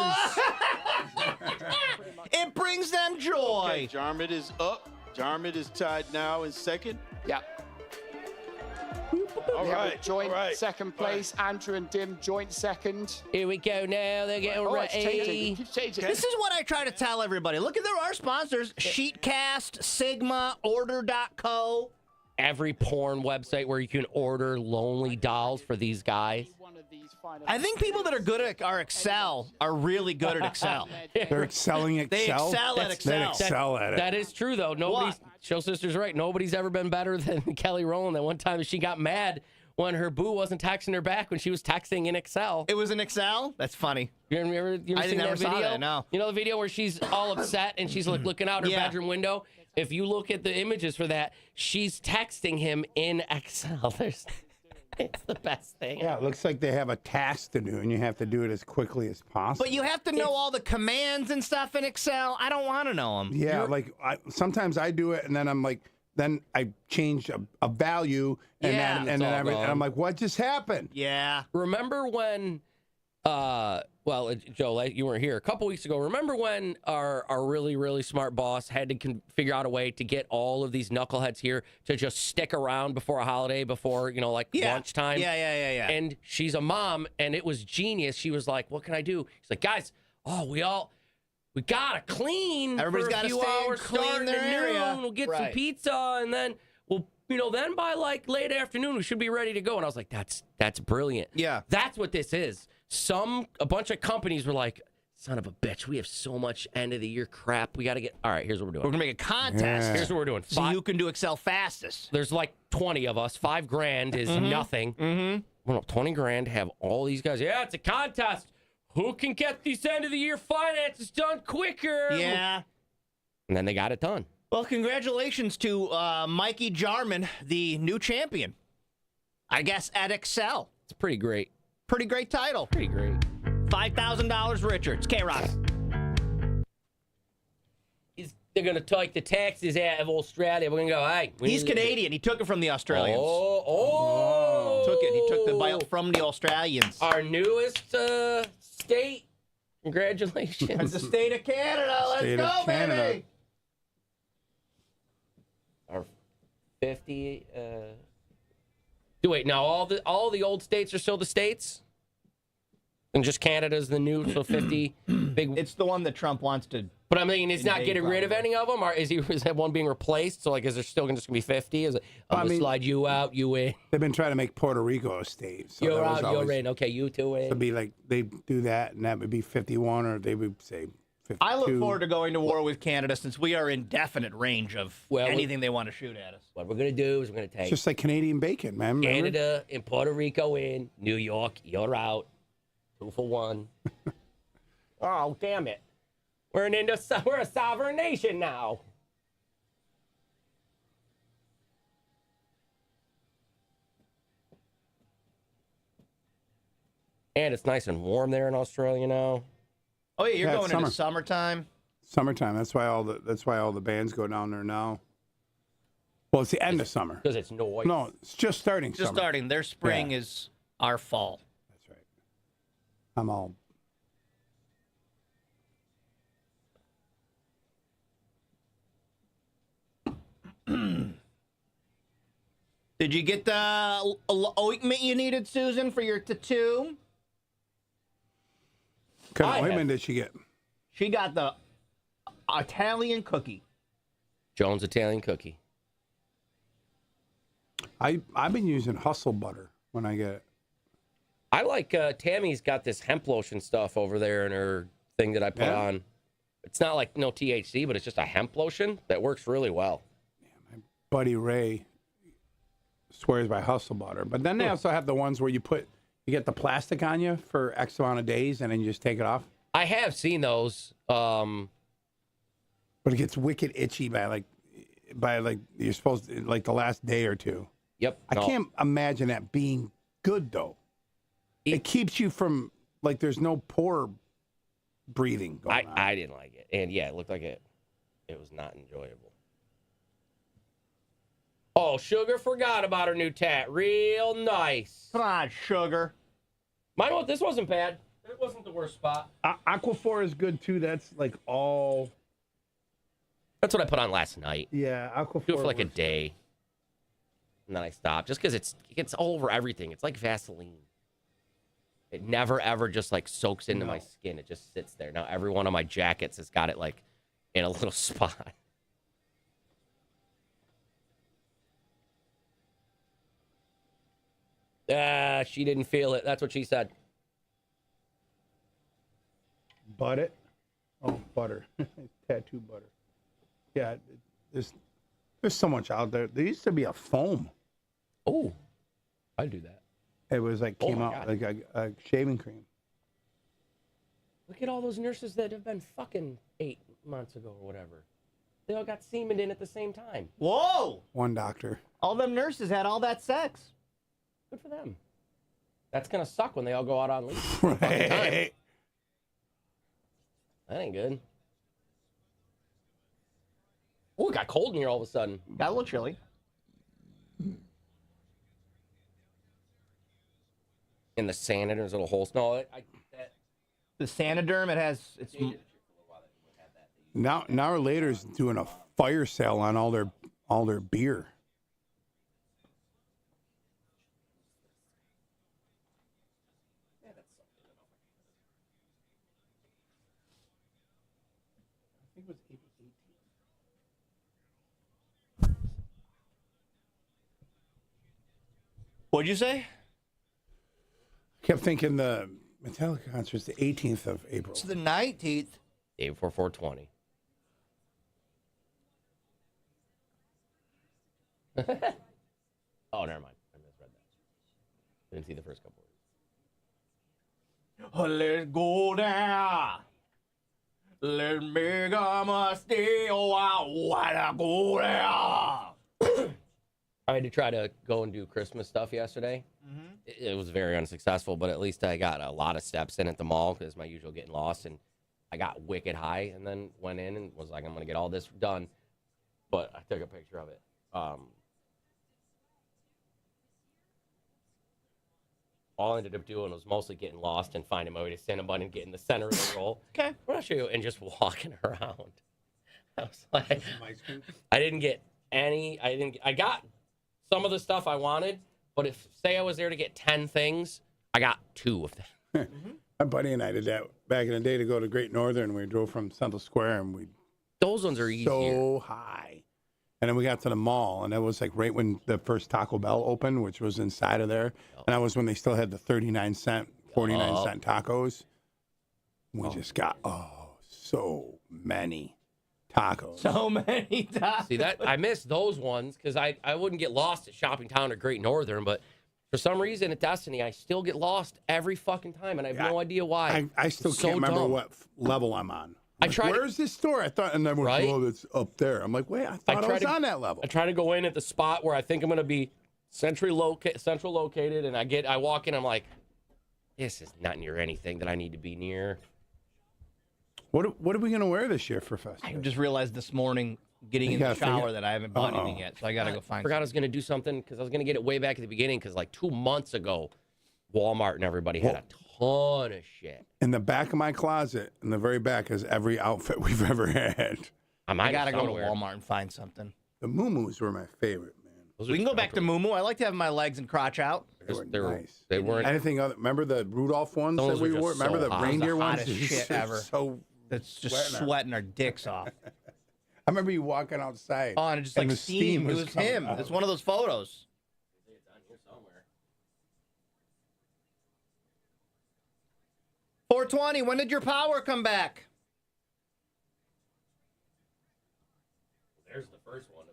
It brings them joy. Okay, Jarman is up. Jarman is tied now in second. Yeah. All We have a right. joint all right. second place. Andrew and Dim joint second. Here we go now. They're getting Oh, it's changing. It ready. keeps changing. This is what I try to tell everybody. Look at our sponsors: Sheetcast, Sigma, Order.co. Every porn website where you can order lonely dolls for these guys. One of these final I think people that are good at our Excel are really good at Excel. They're excelling Excel. They excel at They Excel. excel at it. That is true, though. Nobody's, Show Sister's right. Nobody's ever been better than Kelly Rowland. That one time she got mad when her boo wasn't texting her back when she was texting in Excel. It was in Excel? That's funny. You ever I seen never that saw video? that, no. You know the video where she's all upset and she's like looking out her Yeah. bedroom window If you look at the images for that, she's texting him in Excel. It's the best thing. Yeah, it looks like they have a task to do, and you have to do it as quickly as possible. But you have to know all the commands and stuff in Excel. I don't want to know them. Yeah, sometimes I do it, and then I'm like, then I change a value, and then I'm like, what just happened? Yeah. Remember when, Joe, you weren't here a couple weeks ago. Remember when our really, really smart boss had to figure out a way to get all of these knuckleheads here to just stick around before a holiday, before, lunchtime? Yeah. And she's a mom, and it was genius. She was like, what can I do? She's like, guys, we gotta clean. Everybody's got to stay and clean their area. We'll get some pizza, and then then by like late afternoon, we should be ready to go. And I was like, that's brilliant. Yeah. That's what this is. A bunch of companies were like, son of a bitch, we have so much end of the year crap. We got to get, all right, here's what we're doing. We're going to make a contest. Here's what we're doing. See who can do Excel fastest. There's like 20 of us. $5,000 is nothing. Mm-hmm. Well, 20 grand, have all these guys. Yeah, it's a contest. Who can get these end of the year finances done quicker? Yeah. And then they got it done. Well, congratulations to Mikey Jarman, the new champion. I guess at Excel. It's pretty great. Pretty great title. Pretty great. $5,000 richer. It's K-Rock. They're going to take the taxes out of Australia. We're going to go, hey. He's Canadian. He took it from the Australians. Oh. He took the bite from the Australians. Our newest state. Congratulations. It's the state of Canada. Let's go, baby. Our 50. Wait, now all the old states are still the states? And just Canada's the new, so 50 big. It's the one that Trump wants to. But I mean, he's not getting rid of any of them, or is that one being replaced? So like, is there still just gonna be 50? Is it? I'm gonna slide you out, you in. They've been trying to make Puerto Rico a state. So you're out, you're in. Okay, you two in. It'd be like they do that, and that would be 51, or they would say 52. I look forward to going to war with Canada since we are in definite range of anything they want to shoot at us. What we're gonna do is we're gonna take it's just like Canadian bacon, man. Remember? Canada and Puerto Rico in. New York, you're out. 2 for 1. Oh, damn it. We're a sovereign nation now. And it's nice and warm there in Australia now. Oh yeah, you're going into summertime. Summertime. That's why all the bands go down there now. Well, it's the end of summer. Because it's noise. No, it's just starting. Just starting. Their spring is our fall. That's right. I'm all. Did you get the ointment you needed, Susan, for your tattoo? What kind of ointment did she get? She got the Italian cookie. Jones Italian cookie. I've been using Hustle butter when I get it. I like Tammy's got this hemp lotion stuff over there in her thing that I put on. It's not like no THC, but it's just a hemp lotion that works really well. Yeah, my buddy Ray swears by Hustle butter, but then they also have the ones where you get the plastic on you for X amount of days and then you just take it off. I have seen those. But it gets wicked itchy by you're supposed to, like the last day or two. Yep. I can't imagine that being good though. It keeps you from there's no pore breathing going on. I didn't like it. And yeah, it looked like it was not enjoyable. Oh, Sugar forgot about her new tat. Real nice. Come on, Sugar. This wasn't bad. It wasn't the worst spot. Aquaphor is good too. That's all. That's what I put on last night. Yeah, Aquaphor. Do it for a day. And then I stopped. Just because it gets all over everything. It's like Vaseline. It never, ever just soaks into my skin. It just sits there. Now every one of my jackets has got it in a little spot. She didn't feel it. That's what she said. Butter. Oh, butter. Tattoo butter. Yeah, there's so much out there. There used to be a foam. Oh, I'd do that. It was came out like a shaving cream. Look at all those nurses that have been fucking 8 months ago or whatever. They all got semen in at the same time. Whoa! One doctor. All them nurses had all that sex. Good for them. That's going to suck when they all go out on leave. Right. That ain't good. Oh, it got cold in here all of a sudden. Got a little chilly. In the sand, and there's little holes. No, The Sanoderm, it's Now or later's doing a fire sale on all their beer. What'd you say? Kept thinking the Metallica concert's the 18th of April. It's the 19th. day before 420. Oh, never mind. I misread that. Didn't see the first couple words. Let's go down. Let's make a mistake. Oh, I wanna go down. I had to try to go and do Christmas stuff yesterday. Mm-hmm. It was very unsuccessful, but at least I got a lot of steps in at the mall because my usual getting lost, and I got wicked high, and then went in and was like, I'm gonna get all this done. But I took a picture of it. All I ended up doing was mostly getting lost and finding my way to Cinnabon and get in the center of the roll. Okay. I'm gonna show you, and just walking around. I was like, I didn't get any. I got some of the stuff I wanted, but if say I was there to get 10 things, I got 2 of them. My buddy and I did that back in the day to go to Great Northern. We drove from Central Square and we Those ones are easier. so high. And then we got to the mall, and it was like right when the first Taco Bell opened, which was inside of there. And that was when they still had the 39-cent, 49-cent tacos. We just got, so many tacos. So many times. See that I missed those ones because I wouldn't get lost at Shopping Town or Great Northern, but for some reason at Destiny I still get lost every fucking time, and I have no idea why. I still It's can't so remember dumb. what level I'm on. I Like, tried- where's this store? I thought, and then we're Right? oh, it's up there. I'm like, wait, I thought I was on that level. I try to go in at the spot where I think I'm going to be central located, and I walk in, I'm like, this is not near anything that I need to be near. What are we gonna wear this year for I festival? just realized this morning getting in the gotta figure- shower that I haven't bought anything yet, so I gotta go I find forgot I was going to do something because I was going to get it way back at the beginning because like 2 months ago, Walmart and everybody had a ton of shit. In the back of my closet, in the very back, is every outfit we've ever had. I gotta go to Walmart and find something. The muumuus were my favorite, man. We can go back to Moo. I like to have my legs and crotch out. They were nice. They weren't. Anything other? Remember the Rudolph ones Those that we were just wore? Remember so the hot. reindeer The ones? hottest It's shit just ever. So That's just Sweating. sweating our dicks off. I remember you walking outside. Oh, and it just like the steam. It was coming him. out. It's one of those photos. It's on here somewhere. 420. When did your power come back? There's the first one.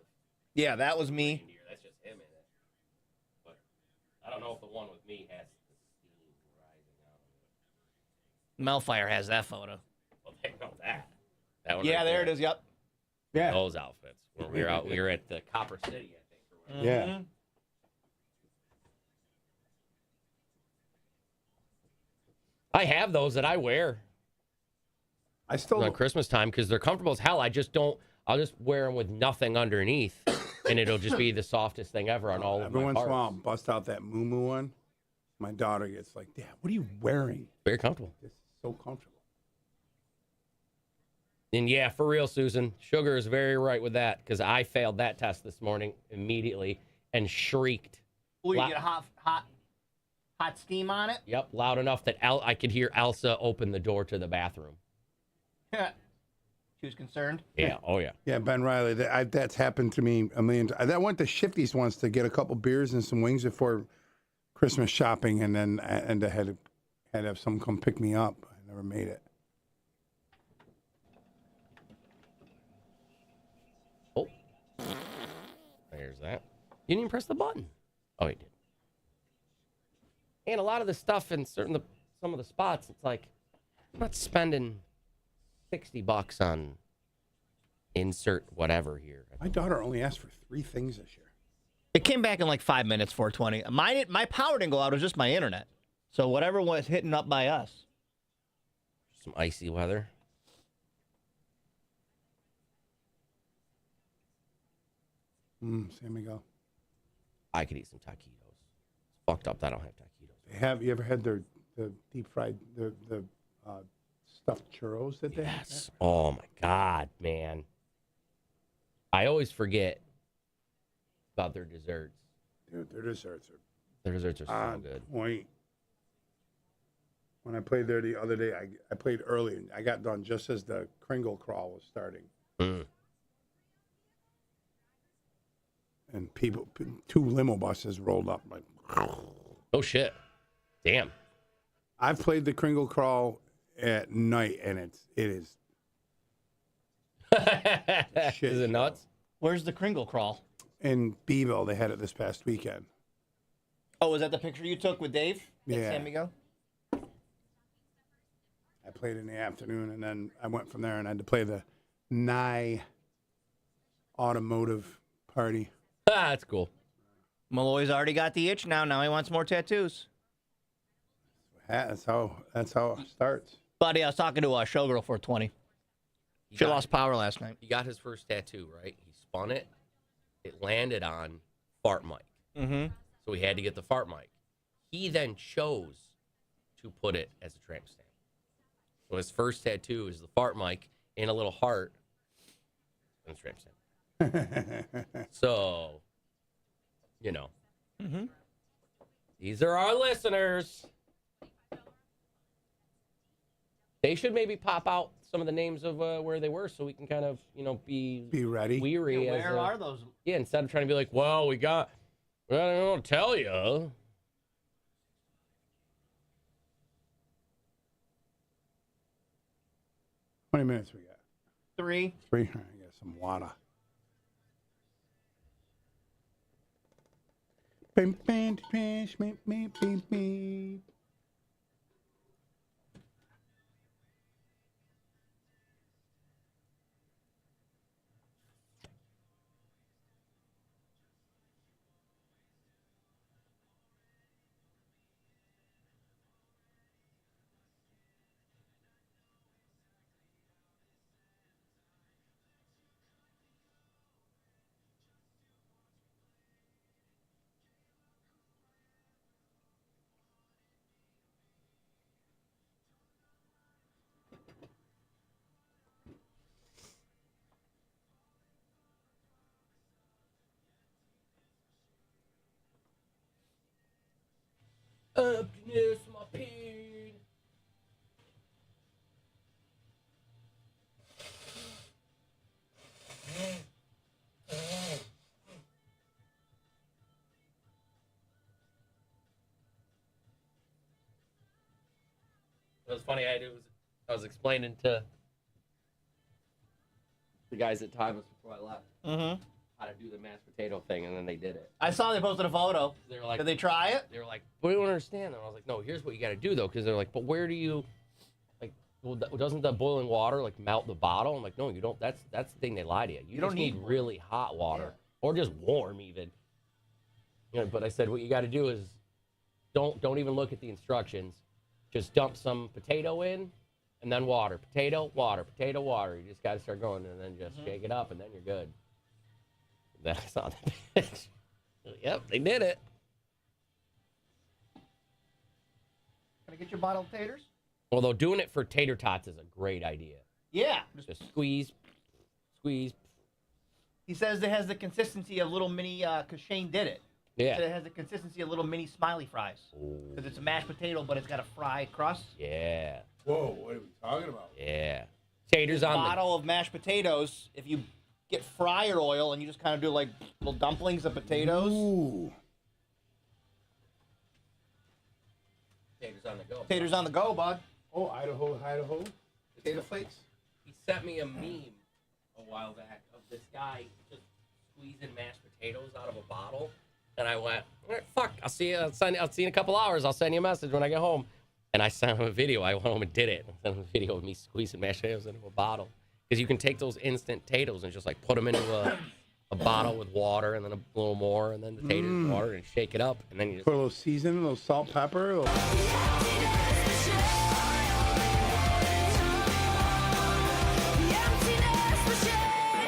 Yeah, that was me. Reindeer. That's just him in it. But I don't know if the one with me has the steam rising out of it. Melfire has that photo. Well, they know that. That one Yeah, right there it is. Yep. Yeah. Those outfits. When we were at the Copper City, I think. Or whatever. Yeah. I have those that I wear I still on Christmas time because they're comfortable as hell. I just don't. I'll just wear them with nothing underneath, and it'll just be the softest thing ever on all of every my once in a parts. while I'll bust out that muumuu one. My daughter gets like, Dad, what are you wearing? Very comfortable. It's so comfortable. And yeah, for real, Susan, Sugar is very right with that because I failed that test this morning immediately and shrieked. Will you La- get hot steam on it? Yep, loud enough that I could hear Elsa open the door to the bathroom. She was concerned. Yeah, oh yeah. Yeah, Ben Riley, that's happened to me a million times. I went to Shifty's once to get a couple beers and some wings before Christmas shopping, and then I had to have someone come pick me up. I never made it. Oh, there's that. You didn't even press the button. Oh, you did. And a lot of the stuff in some of the spots, it's like I'm not spending $60 on Insert whatever here. My daughter only asked for 3 things this year. It came back in like 5 minutes, 420. My power didn't go out. It was just my internet. So whatever was hitting up by us. Some icy weather. San Miguel. I could eat some taquitos. It's fucked up that I don't have taquitos. Have you ever had the deep fried the stuffed churros that they have? Yes. Oh my God, man. I always forget about their desserts. Dude, their desserts are so on good. point. When I played there the other day, I played early and I got done just as the Kringle crawl was starting. And 2 limo buses rolled up. Like, oh shit! Damn. I've played the Kringle crawl at night, and it is. Shit. Is it nuts? Where's the Kringle crawl? In Beeville, they had it this past weekend. Oh, was that the picture you took with Dave? Yeah. At San Miguel? I played in the afternoon, and then I went from there and I had to play the Nye Automotive Party. Ah, that's cool. Malloy's already got the itch now. Now he wants more tattoos. That's how it starts. Buddy, I was talking to a showgirl for 20. She lost power last night. He got his first tattoo, right? He spun it. It landed on fart mic. Mm-hmm. So he had to get the fart mic. He then chose to put it as a tramp stamp. So his first tattoo is the fart mic in a little heart and a tramp stamp. So, you know. Mm-hmm. These are our listeners. They should maybe pop out some of the names of where they were so we can kind of, be ready. Weary. Yeah, where are those? Yeah, instead of trying to be like, well, I don't tell you. 20 minutes we got. 3. 3. I got some water. Bing, bing, bing, bing, bing, bing, bing. Emptiness, my pain. It was funny. I was explaining to the guys at Timeless before I left how to do the mashed potato thing, and then they did it. I saw they posted a photo. They were like, did they try it? They were like, we don't understand. And I was like, no, here's what you got to do though, because they're like, but where do you, well, doesn't the boiling water like melt the bottle? I'm like, no, you don't. That's the thing they lie to you. You don't need really hot water or just warm even. But I said what you got to do is don't even look at the instructions. Just dump some potato in, and then water, potato, water, potato, water. You just got to start going, and then just shake it up, and then you're good. Then I saw the pitch. Yep, they did it. Can I get your bottle of taters? Although doing it for tater tots is a great idea. Yeah. Just squeeze. He says it has the consistency of little mini, because Shane did it. Yeah. It has the consistency of little mini smiley fries. Because it's a mashed potato, but it's got a fried crust. Yeah. Whoa, what are we talking about? Yeah. Taters on bottle of mashed potatoes, if you get fryer oil and you just kind of do like little dumplings of potatoes. Ooh. Taters on the go. Taters on the go, bud. Oh, Idaho. Potato flakes. He sent me a meme a while back of this guy just squeezing mashed potatoes out of a bottle. And I went, all right, fuck, I'll see you in a couple hours. I'll send you a message when I get home. And I sent him a video. I went home and did it. I sent him a video of me squeezing mashed potatoes into a bottle. Because you can take those instant potatoes and just like put them into a bottle with water and then a little more and then the taters and water and shake it up and then you just Put a little seasoning, a little salt, pepper.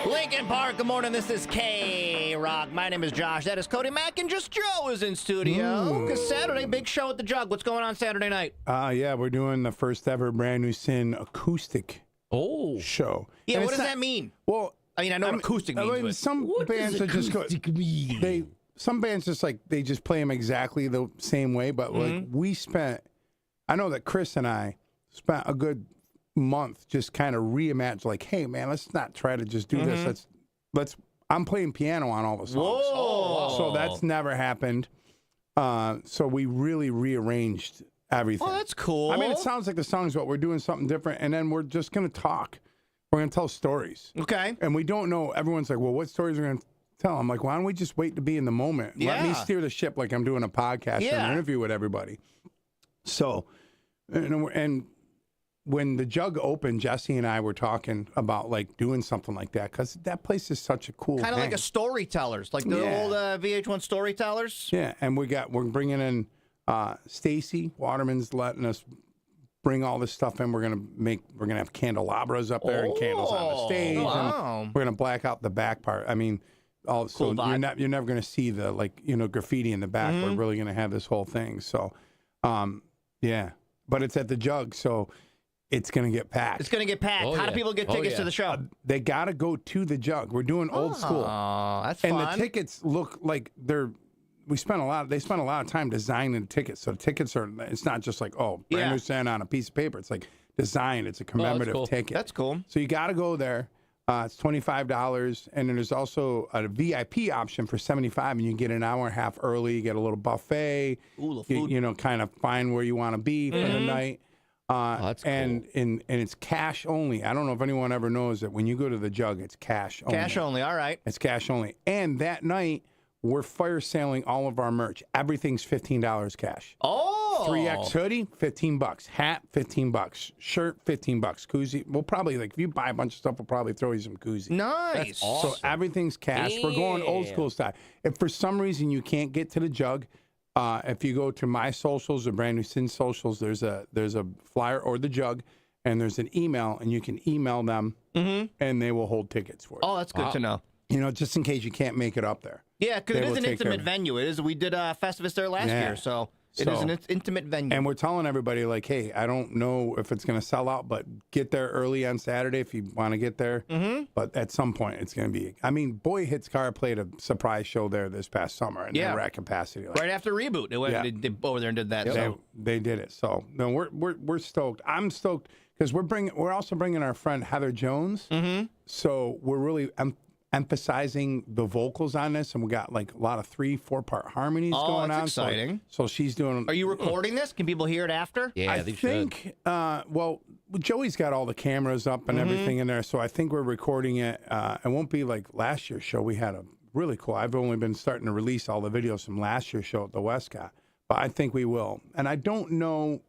Lincoln Park, good morning. This is K-Rock. My name is Josh. That is Cody Mack, and just Joe is in studio. Because Saturday, big show at the Jug. What's going on Saturday night? Yeah, we're doing the first ever Brand New Sin acoustic show. Yeah, And what it's does not- that mean? Well, I mean, I know what acoustic means. But some bands are just some bands just like they just play them exactly the same way. But like I know that Chris and I spent a good month just kind of reimagine. Like, hey man, let's not try to just do this. Let's. I'm playing piano on all the songs. Whoa. So that's never happened. So we really rearranged everything. Oh, that's cool. I mean, it sounds like the songs, but we're doing something different, and then we're just gonna talk. We're gonna tell stories. Okay. And we don't know. Everyone's like, well, what stories are we gonna tell? I'm like, why don't we just wait to be in the moment? Let me steer the ship like I'm doing a podcast or an interview with everybody. So, and when the Jug opened, Jesse and I were talking about like doing something like that because that place is such a cool Kind of like a storytellers, like the old VH1 storytellers. Yeah, and we're bringing in Stacy Waterman's letting us bring all this stuff in. We're gonna have candelabras up there and candles on the stage. Wow. And we're gonna black out the back part. I mean, so you're never gonna see the graffiti in the back. We're really gonna have this whole thing. So, yeah, but it's at the Jug, so it's gonna get packed. It's going to get packed. How do people get tickets to the show? They gotta go to the Jug. We're doing old school. Oh, that's fun. And the tickets look like they spent a lot of time designing the tickets. So the tickets it's not just like, brand new Sin on a piece of paper. It's like designed. It's a commemorative ticket. That's cool. So you got to go there. It's $25. And then there's also a VIP option for $75. And you get an hour and a half early. You get a little buffet. Ooh, the food. You kind of find where you want to be for the night. That's and it's cash only. I don't know if anyone ever knows that when you go to the Jug, it's cash only. Cash only. All right. It's cash only. And that night, we're fire selling all of our merch. Everything's $15 cash. Oh. 3X hoodie, $15. Hat, $15. Shirt, $15. Koozie. We'll probably, if you buy a bunch of stuff, we'll probably throw you some koozie. Nice. That's awesome. So everything's cash. We're going old school style. If for some reason you can't get to the Jug, if you go to my socials or Brand New Sin socials, there's a flyer or the Jug, and there's an email, and you can email them, and they will hold tickets for you. Oh, that's good to know. Just in case you can't make it up there. Yeah, because They it is will an take care intimate of it. venue. It is. We did Festivus there last year, so it is an intimate venue. And we're telling everybody, like, hey, I don't know if it's going to sell out, but get there early on Saturday if you want to get there. But at some point, it's going to be. I mean, Boy Hits Car played a surprise show there this past summer, and they were at capacity. Right after Reboot, they went they over there and did that. So. They did it. So no, we're stoked. I'm stoked because we're also bringing our friend Heather Jones. So we're really emphasizing the vocals on this, and we got like a lot of 3-4 part harmonies going on. Exciting. So she's doing. Are you recording this? Can people hear it after? Yeah, I they think. should. Well, Joey's got all the cameras up and everything in there, so I think we're recording it. It won't be like last year's show. We had a really cool. I've only been starting to release all the videos from last year's show at the Westcott, but I think we will. And I don't know.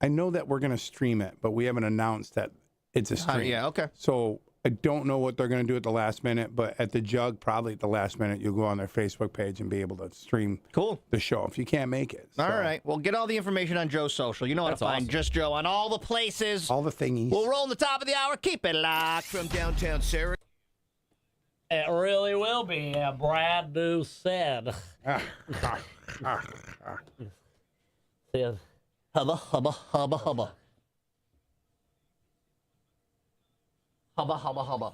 I know that we're going to stream it, but we haven't announced that it's a stream. Yeah, okay. So I don't know what they're going to do at the last minute, but at the Jug, probably at the last minute, you'll go on their Facebook page and be able to stream the show if you can't make it. All right. Well, get all the information on Joe's social. You know how to find Just Joe on all the places. All the thingies. We'll roll in the top of the hour. Keep it locked from downtown Sarah. It really will be a brand new Sin. Sin. Hubba, hubba, hubba, hubba. Hubba, hubba, hubba.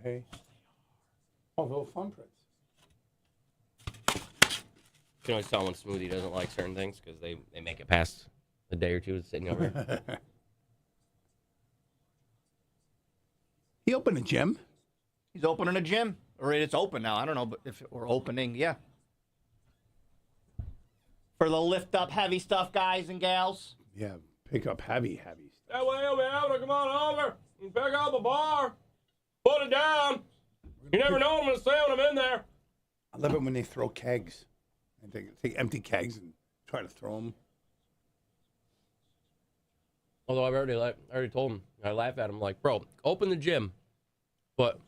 Hey. Oh, little thumbprints. You can always tell when Smoothie doesn't like certain things because they make it past a day or two of sitting over here. He opened a gym. He's opening a gym. Or it's open now. I don't know, but if we're opening, yeah. For the lift up heavy stuff, guys and gals. Yeah, pick up heavy stuff. That way you'll be able to come on over and pick up a bar. Put it down. You never know what I'm going to say when I'm in there. I love it when they throw kegs. And take empty kegs and try to throw them. Although I already told him, I laugh at him like, bro, open the gym, but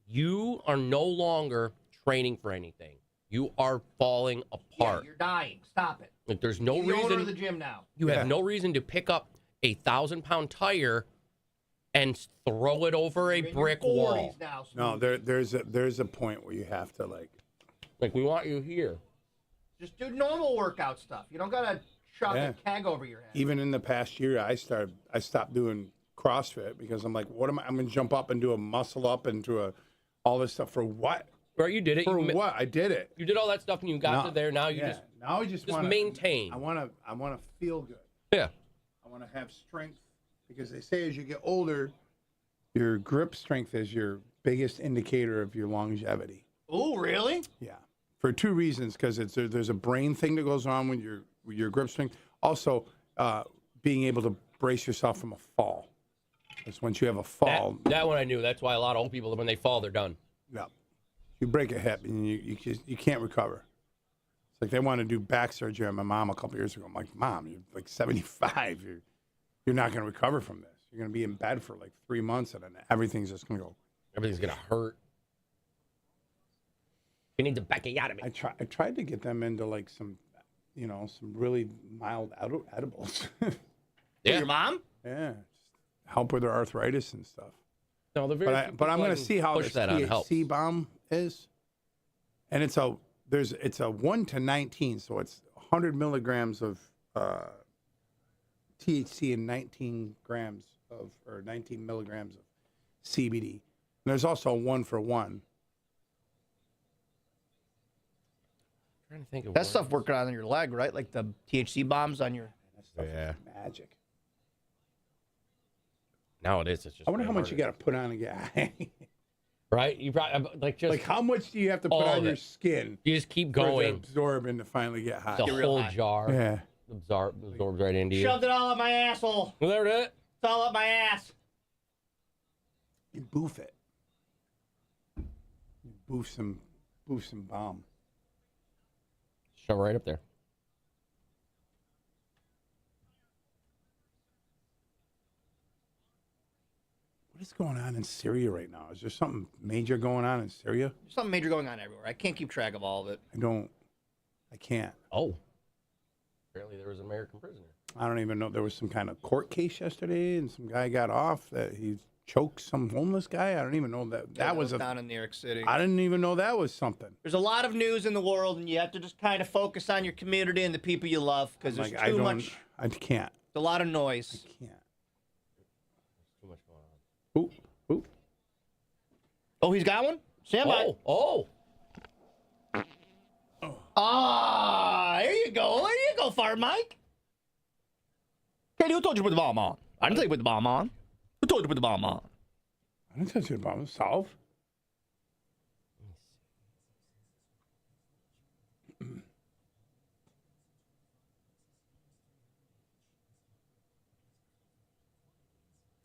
you are no longer training for anything. You are falling apart. Yeah, you're dying. Stop it. Like, there's no The owner reason. of the gym now. You have no reason to pick up a 1,000-pound tire and throw it over a You're in brick your 40s wall. now, No, there's a point where you have to like. Like, we want you here. Just do normal workout stuff. You don't gotta shove Yeah. a keg over your head. Even in the past year, I stopped doing CrossFit because I'm like, what am I? I'm gonna jump up and do a muscle up and do all this stuff for what? Right, you did it. For what? I did it. You did all that stuff and you got to there. Now you now I just wanna, maintain. I wanna feel good. Yeah. I wanna have strength because they say as you get older, your grip strength is your biggest indicator of your longevity. Oh, really? Yeah, for two reasons. Because there's a brain thing that goes on with your grip strength. Also, being able to brace yourself from a fall. Because once you have a fall, That one I knew. That's why a lot of old people, when they fall, they're done. yeah, you break a hip and you can't recover. It's like they want to do back surgery on my mom a couple years ago. I'm like, Mom, you're like 75. You're not going to recover from this. You're going to be in bed for like 3 months, and then everything's just going to go. Everything's going to hurt. You need to back it out of me. I tried to get them into like some really mild edibles. Yeah. Your mom? Yeah, just help with their arthritis and stuff. No, But I'm going to see how push this that on help. THC bomb is, and it's a 1 to 19, so it's 100 milligrams of THC and 19 milligrams of CBD. And there's also a 1 for 1. Trying to think of That stuff working on your leg, right? Like the THC bombs on your. That stuff is magic. Nowadays, it's just. I wonder how much you got to put on to get high. Right? You probably like how much do you have to put all on of your it. skin You just keep for it to going. absorb and to finally get high? The whole high. jar Yeah. absorbs right into you. Shoved it all up my asshole. Well, there it is. It's all up my ass. You boof it. You boof some bomb. Shove it right up there. What is going on in Syria right now? Is there something major going on in Syria? There's something major going on everywhere. I can't keep track of all of it. I can't. Oh. Apparently there was an American prisoner. I don't even know. There was some kind of court case yesterday, and some guy got off that he choked some homeless guy. I don't even know that was down in New York City. I didn't even know that was something. There's a lot of news in the world, and you have to just kind of focus on your community and the people you love because there's too much. I can't. A lot of noise. I can't. Too much going on. Ooh. Oh, he's got one? Stand by. Oh. Ah, there you go. There you go, Fire Mike. Katie, who told you to put the bomb on? I didn't tell you to put the bomb on. Who told you to put the bomb on? I didn't touch your bomb. Solve.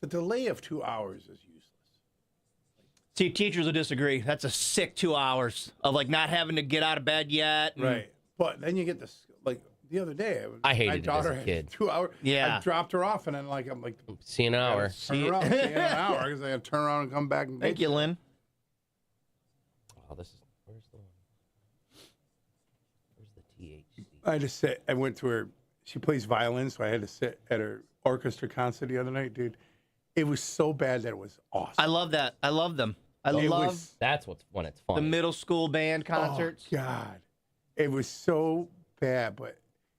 The delay of 2 hours is useless. See, teachers will disagree. That's a sick 2 hours of like not having to get out of bed yet. and- Right. But then you get this, like the other day, I hated my it as daughter a had kid. 2 hours. Yeah. I dropped her off, and then I'm like, See you an hour. turn around, see you in an hour, because I got to turn around and come back and Thank get you, Lynn. Oh, where's the THC? I had to sit. I went to her. She plays violin, so I had to sit at her orchestra concert the other night, dude. It was so bad that it was awesome. I love that. I love them. I It love was- That's when it's fun. the middle school band concerts. Oh, God. It was so bad,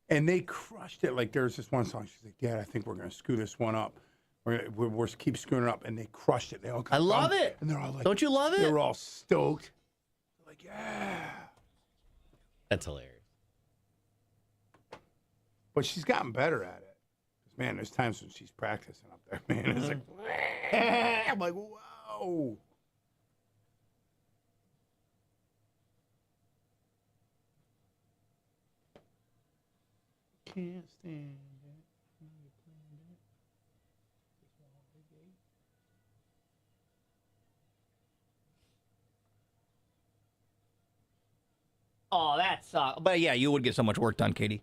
and they crushed it. Like, there was this one song. She's like, Dad, I think we're going to screw this one up. We're keep screwing it up. And they crushed it. They all I love it. And they're all like, Don't you love they it? were all stoked. Like, yeah. That's hilarious. But she's gotten better at it. 'Cause, man, there's times when she's practicing up there, man. It's like, I'm like, whoa. Can't stand it. Oh, that sucks. But yeah, you would get so much work done, Katie.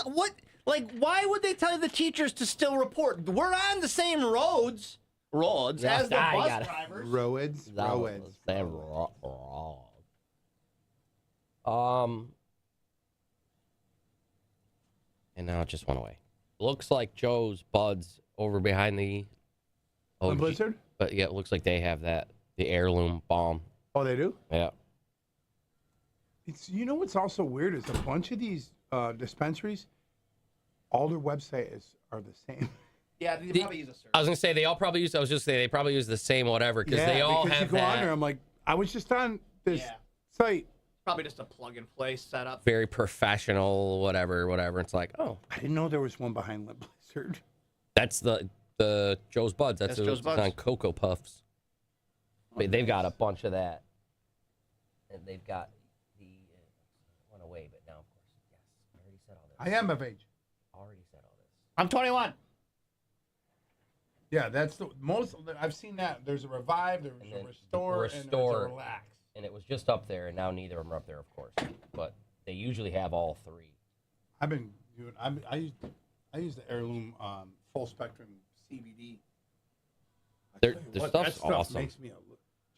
What? Like, why would they tell the teachers to still report? We're on the same roads as the bus drivers. Roads. And now it just went away. Looks like Joe's Buds over behind the Blizzard? But yeah, it looks like they have the heirloom bomb. Oh, they do? Yeah. It's what's also weird is a bunch of these dispensaries, all their websites are the same. Yeah, they probably use a service. I was gonna say they all probably use. I was just saying they probably use the same whatever because they all because have you go on that there. I'm like, I was just on this site. Probably just a plug-and-play setup. very professional whatever. It's like, oh, I didn't know there was one behind Blizzard. that's the Joe's Buds. That's Joe's Buds. on Cocoa Puffs. But they've got a bunch of that, and they've got the went away. But now, of course, yes, I already said all this. I am of age. Already said all this. I'm 21. Yeah, that's the most. I've seen that. There's a Revive, there's And a then Restore, and there's a Relax. And it was just up there, and now neither of them are up there, of course. But they usually have all three. I've been doing. I use the Heirloom full spectrum CBD. Their That stuff's stuff awesome. makes me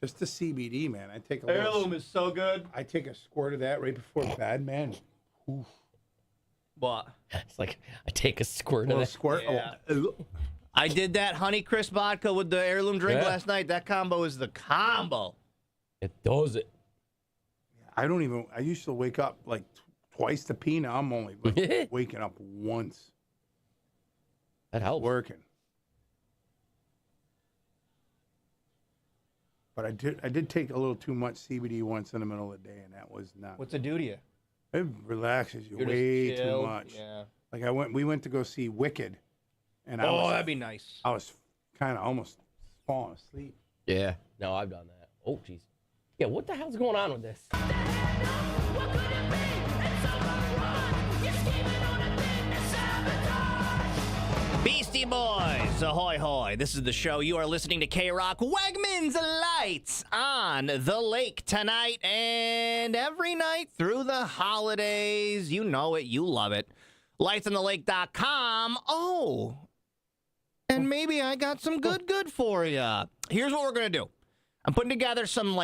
just the CBD, man. I take a Heirloom is so good. I take a squirt of that right before bed, man. Oof. What? It's like I take a squirt A of little that. squirt. Yeah. Oh. I did that Honey Crisp vodka with the Heirloom drink Yeah. last night. That combo is the combo. It does it. I don't even. I used to wake up like twice the pee. Now I'm only like, waking up once. That helps. Working. But I did take a little too much CBD once in the middle of the day, and that was not. What's it do to you? It relaxes you You're just way too chilled. much. Yeah. Like we went to go see Wicked, and that'd be nice. I was kind of almost falling asleep. Yeah. No, I've done that. Oh, jeez. Yeah, what the hell's going on with this? Beastie Boys, ahoy hoy. This is the show. You are listening to K-Rock. Wegmans Lights on the lake tonight and every night through the holidays. You know it. You love it. LightsOnTheLake.com. Oh, and maybe I got some good for you. Here's what we're going to do. I'm putting together some,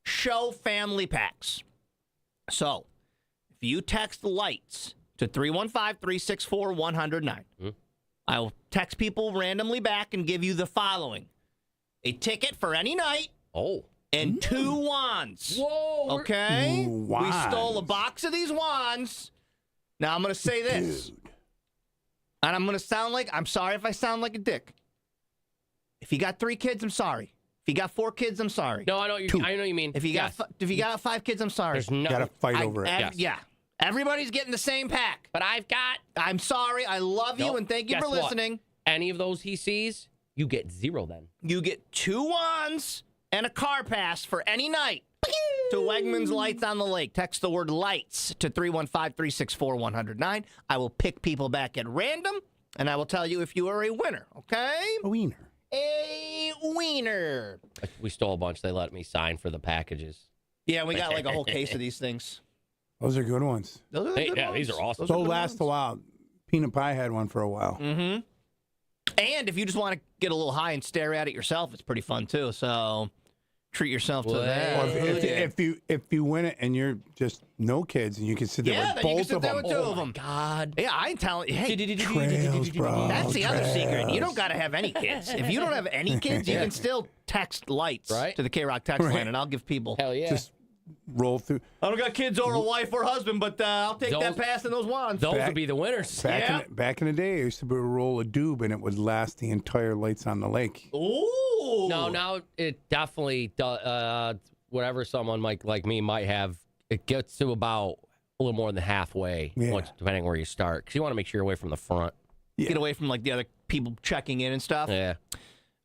show family packs. So, if you text lights to 315-364-109, I will text people randomly back and give you the following: a ticket for any night. Oh. And 2 wands. Whoa. Okay? Ooh, We stole a wands. box of these wands. Now I'm going to say this. Dude. And I'm going to sound like, I'm sorry if I sound like a dick. If you got 3 kids, I'm sorry. If you got 4 kids, I'm sorry. No, I know what you mean. If you got if you got 5 kids, I'm sorry. There's no. Gotta fight over it. Yes. Yeah. Everybody's getting the same pack. But I've got. I'm sorry. I love you Nope. and thank you Guess for what? listening. Any of those he sees, you get 0 then. You get 2 wands and a car pass for any night to Wegmans Lights on the Lake. Text the word lights to 315-364-109. I will pick people back at random, and I will tell you if you are a winner, okay? A wiener. A wiener. We stole a bunch. They let me sign for the packages. Yeah, we got like a whole case of these things. Those are good ones. Those are the Hey, good yeah, ones. these are awesome. They'll last a while. Peanut Pie had one for a while. Mm-hmm. And if you just want to get a little high and stare at it yourself, it's pretty fun too. So treat yourself to that. Or if you win it and you're just no kids and you can sit there Yeah, with then you can both sit of there them. with 2 of them. God. Yeah, I ain't telling you. Hey, Trails, bro. that's the other secret. You trails. don't got to have any kids. If you don't have any kids, you can still text lights Right. to the K-Rock text line, Right. and I'll give people. Hell yeah. Just roll through. I don't got kids or a wife or husband, but I'll take that Those- pass and those wands. Those Back- would be the winners. Back in the day, I used to be able to roll a doob and it would last the entire Lights on the Lake. Ooh. No, now it definitely does. Whatever someone like me might have, it gets to about a little more than halfway, Yeah. depending where you start. Because you want to make sure you're away from the front. Get away from the other people checking in and stuff. Yeah.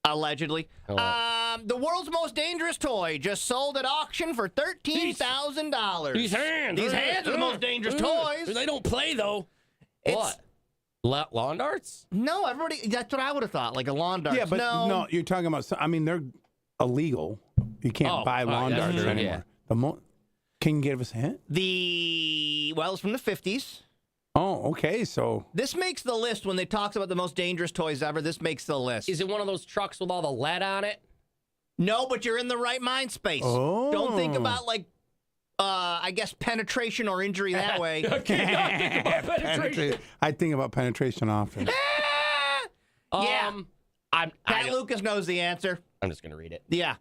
Allegedly. The world's most dangerous toy just sold at auction for $13,000. These hands. These hands are the most dangerous toys. They don't play, though. It's- What? Lawn darts? No, everybody. That's what I would have thought. Like a lawn dart. Yeah, but no, you're talking about. I mean, they're illegal. You can't buy lawn that's darts true, anymore. Can you give us a hint? It's from the 50s. Oh, okay. So This makes the list when they talk about the most dangerous toys ever. This makes the list. Is it one of those trucks with all the lead on it? No, but you're in the right mind space. Oh. Don't think about I guess penetration or injury that way. Okay, not think about penetration. I think about penetration often. Yeah. Pat I- Lucas knows the answer. I'm just gonna read it. Yeah.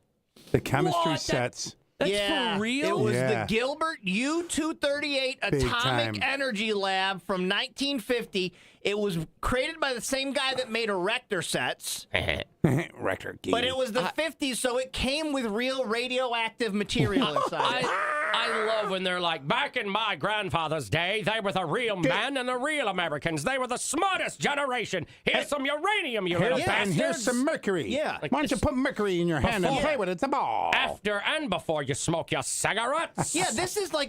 The chemistry What? sets. That's yeah. for real? It was Yeah. the Gilbert U-238 Big Atomic time. Energy Lab from 1950. It was created by the same guy that made Erector sets, Rector. but it was the 50s, so it came with real radioactive material inside. I love when they're like, back in my grandfather's day, they were the real men and the real Americans. They were the smartest generation. Here's some uranium, you little And bastards. here's some mercury. Yeah. Why don't you put mercury in your hand and play with it? It's a ball. After and before you smoke your cigarettes. Yeah, this is why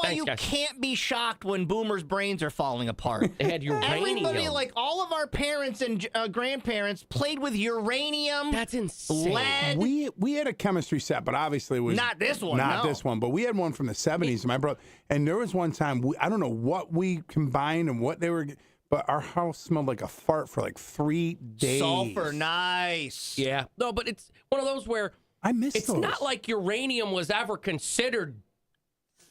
Thanks, you guys. can't be shocked when boomers' brains are falling apart. They had uranium. Everybody, like all of our parents and grandparents, played with uranium. That's insane. lead. We had a chemistry set, but obviously it was Not this one, Not no. this one, but we had one from the 70s. My brother, and there was one time I don't know what we combined and what they were, but our house smelled like a fart for like 3 days. Sulfur, nice. Yeah. No, but it's one of those where I miss it's those. not like uranium was ever considered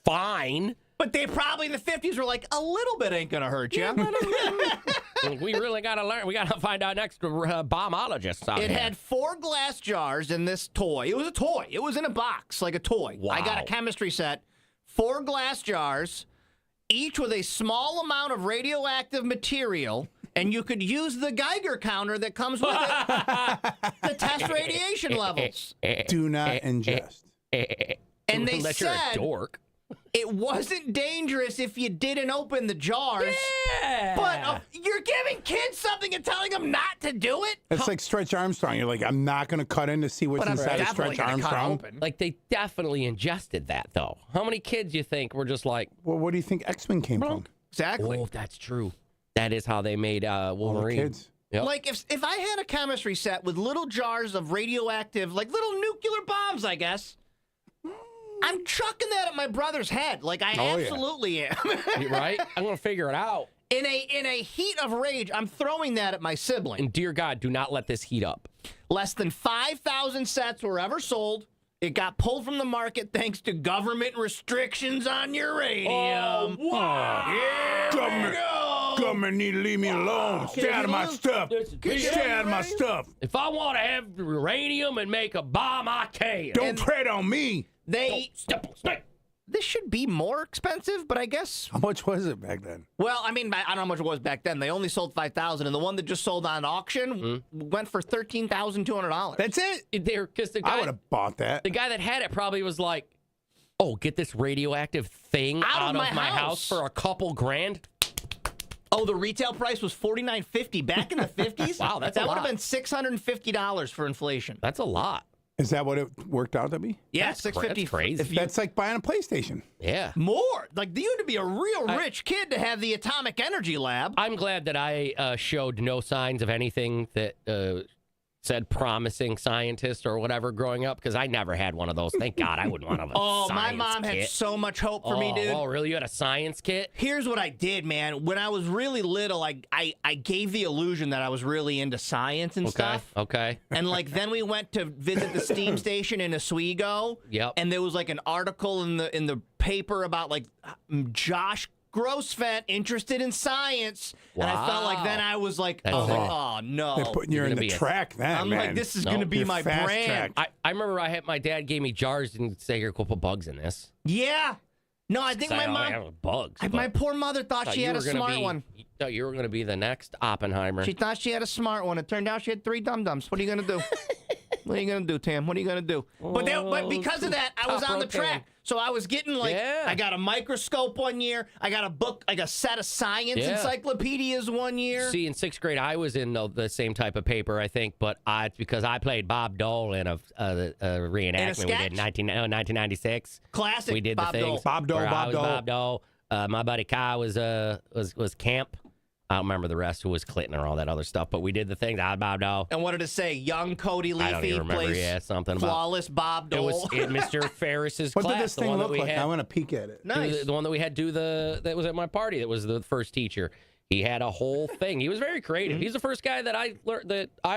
fine. But they probably in the 50s were like, a little bit ain't gonna hurt you. We really got to learn. We got to find out next bombologists out It here. had 4 glass jars in this toy. It was a toy. It was in a box, like a toy. Wow. I got a chemistry set, 4 glass jars, each with a small amount of radioactive material, and you could use the Geiger counter that comes with it to test radiation levels. Do not ingest. And they Unless you're a said dork. it wasn't dangerous if you didn't open the jars. Yeah. But you're giving kids something and telling them not to do it? It's like Stretch Armstrong. You're like, I'm not going to cut in to see what's But I'm inside of definitely Stretch gonna cut Armstrong. open. Like, they definitely ingested that, though. How many kids you think were just like, Well, what do you think X-Men came from? Exactly. oh, that's true. That is how they made All the Wolverine. kids. Yep. Like if I had a chemistry set with little jars of radioactive, like little nuclear bombs, I guess, I'm chucking that at my brother's head. Like I Oh, yeah. absolutely am. Right? I'm going to figure it out. In a heat of rage, I'm throwing that at my sibling. And dear God, do not let this heat up. Less than 5,000 sets were ever sold. It got pulled from the market thanks to government restrictions on uranium. Government need to leave me alone. Stay out of my stuff. Stay out of my stuff. If I want to have uranium and make a bomb, I can. Don't tread on me. Step on snake. This should be more expensive, but I guess. How much was it back then? Well, I mean, I don't know how much it was back then. They only sold 5,000, and the one that just sold on auction went for $13,200. That's it. There, because the I would guy, have bought that. the guy that had it probably was like, "Oh, get this radioactive thing Out out of of my my house. house for a couple grand." Oh, the retail price was $49.50 back in the 50s. Wow, that's that a would have lot. been $650 for inflation. That's a lot. Is that what it worked out to be? Yeah, That's $650. crazy. If you, That's like buying a PlayStation. Yeah. more. Like you had to be a real rich kid to have the Atomic Energy Lab. I'm glad that I showed no signs of anything that said promising scientist or whatever growing up, because I never had one of those. Thank God I wouldn't want to have a Oh, my science mom had kit. so much hope for me, dude. Oh, really? You had a science kit? Here's what I did, man. When I was really little, I gave the illusion that I was really into science and stuff. Okay. And like then we went to visit the steam station in Oswego. Yep. And there was like an article in the paper about like Josh Grossfent interested in science. And I felt like then I was like, That's oh, it. oh, no. They're putting you You're in gonna the be a- track then, I'm man. like, this is No, going to be you're my fast brand. tracked. I remember my dad gave me jars and say, "Here, go put bugs in this." Yeah. No, I think my mom, bugs. my poor mother thought she had a smart one. You thought you were going to be the next Oppenheimer. She thought she had a smart one. It turned out she had 3 dum-dums. What are you going to do? What are you going to do, Tam? What are you going to do? But because of that, I was Top on the rotate. track. So I was getting like, Yeah. I got a microscope one year. I got a book, like a set of science Yeah. encyclopedias one year. See, in 6th grade, I was in the same type of paper, I think, but it's because I played Bob Dole in a reenactment we sketch? did in 1996. Classic We did Bob the things. Dole. Bob Dole, where I Bob was Dole. Bob Dole. My buddy Kai was Camp. I don't remember the rest who was Clinton or all that other stuff, but we did the thing. No. And what did it say? Young Cody Leafy I don't even remember. plays Yeah, something about flawless Bob it Dole. was in Mr. Ferris's What class. did this the thing one that look we like? had. I want to peek at it. Nice. The one that we had that was at my party. That was the first teacher. He had a whole thing. He was very creative. He's the first guy that I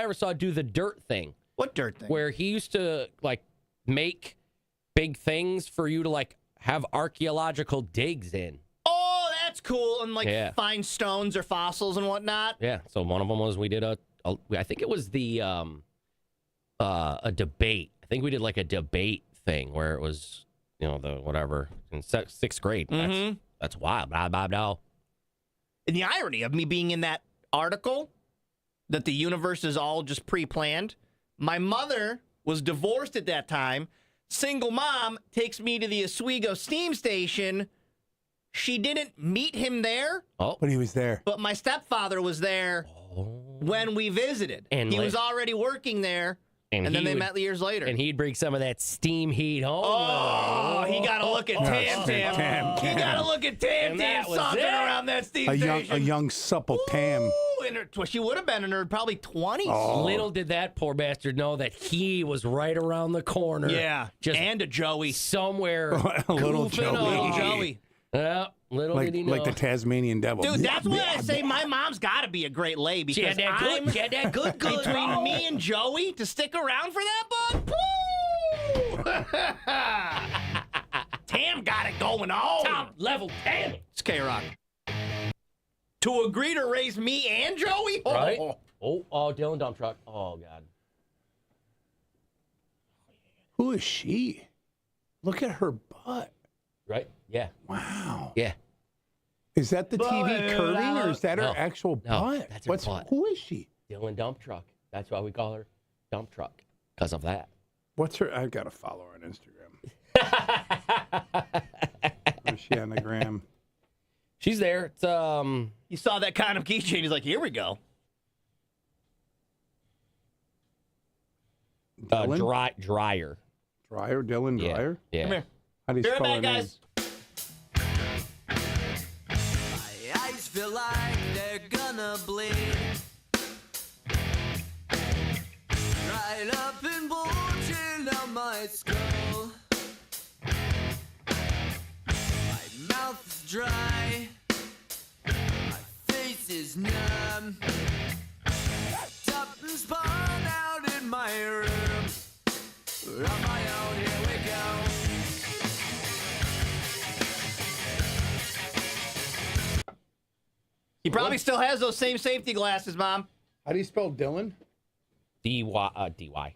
ever saw do the dirt thing. What dirt thing? Where he used to like make big things for you to like have archaeological digs in. Oh, that's cool. And like find stones or fossils and whatnot. Yeah. So one of them was we did I think it was the a debate. I think we did like a debate thing where it was the whatever in sixth grade. That's wild. No. And the irony of me being in that article that the universe is all just pre-planned. My mother was divorced at that time. Single mom takes me to the Oswego steam station. She didn't meet him there. Oh. But he was there. But my stepfather was there when we visited. And he was already working there. And then they met years later. And he'd bring some of that steam heat home. Oh, he got to look at Tam. He got to look at Tam sauntering around that steam station. A young supple Tam. She would have been in her probably 20s. Oh. Little did that poor bastard know that he was right around the corner. Yeah, and a Joey. Somewhere. A little Joey. Yeah, little did he know. Like the Tasmanian devil. Dude, that's why I say my mom's got to be a great lay because she had that good between me and Joey to stick around for that, bud. Tam got it going on. Top level Tam. It's K-Rock. To agree to raise me and Joey? Right? Oh, Dylan Dump Truck. Oh, God. Who is she? Look at her butt. Right? Yeah. Wow. Yeah. Is that the TV curving or is that her actual butt? That's her butt. Who is she? Dylan Dump Truck. That's why we call her Dump Truck, because of that. What's her? I've got to follow her on Instagram. Where's she on the gram? She's there. It's You saw that kind of keychain. He's like, here we go. Dylan? Dryer. Dryer? Dylan Dryer? Yeah. Come here. How do you spell her name? Guys. My eyes feel like they're gonna bleed. Right up and bulging down my skull. My mouth is dry. My face is numb. Up and spun out in my room. On my own, here we go. He probably still has those same safety glasses, Mom. How do you spell Dylan? D-Y.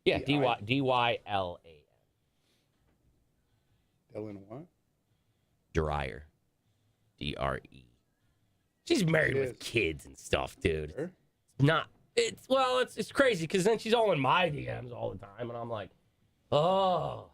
Yeah, D-Y-L-A-N. Dylan what? Dryer. D-R-E. She's married with kids and stuff, dude. Sure. It's crazy because then she's all in my DMs all the time, and I'm like, oh.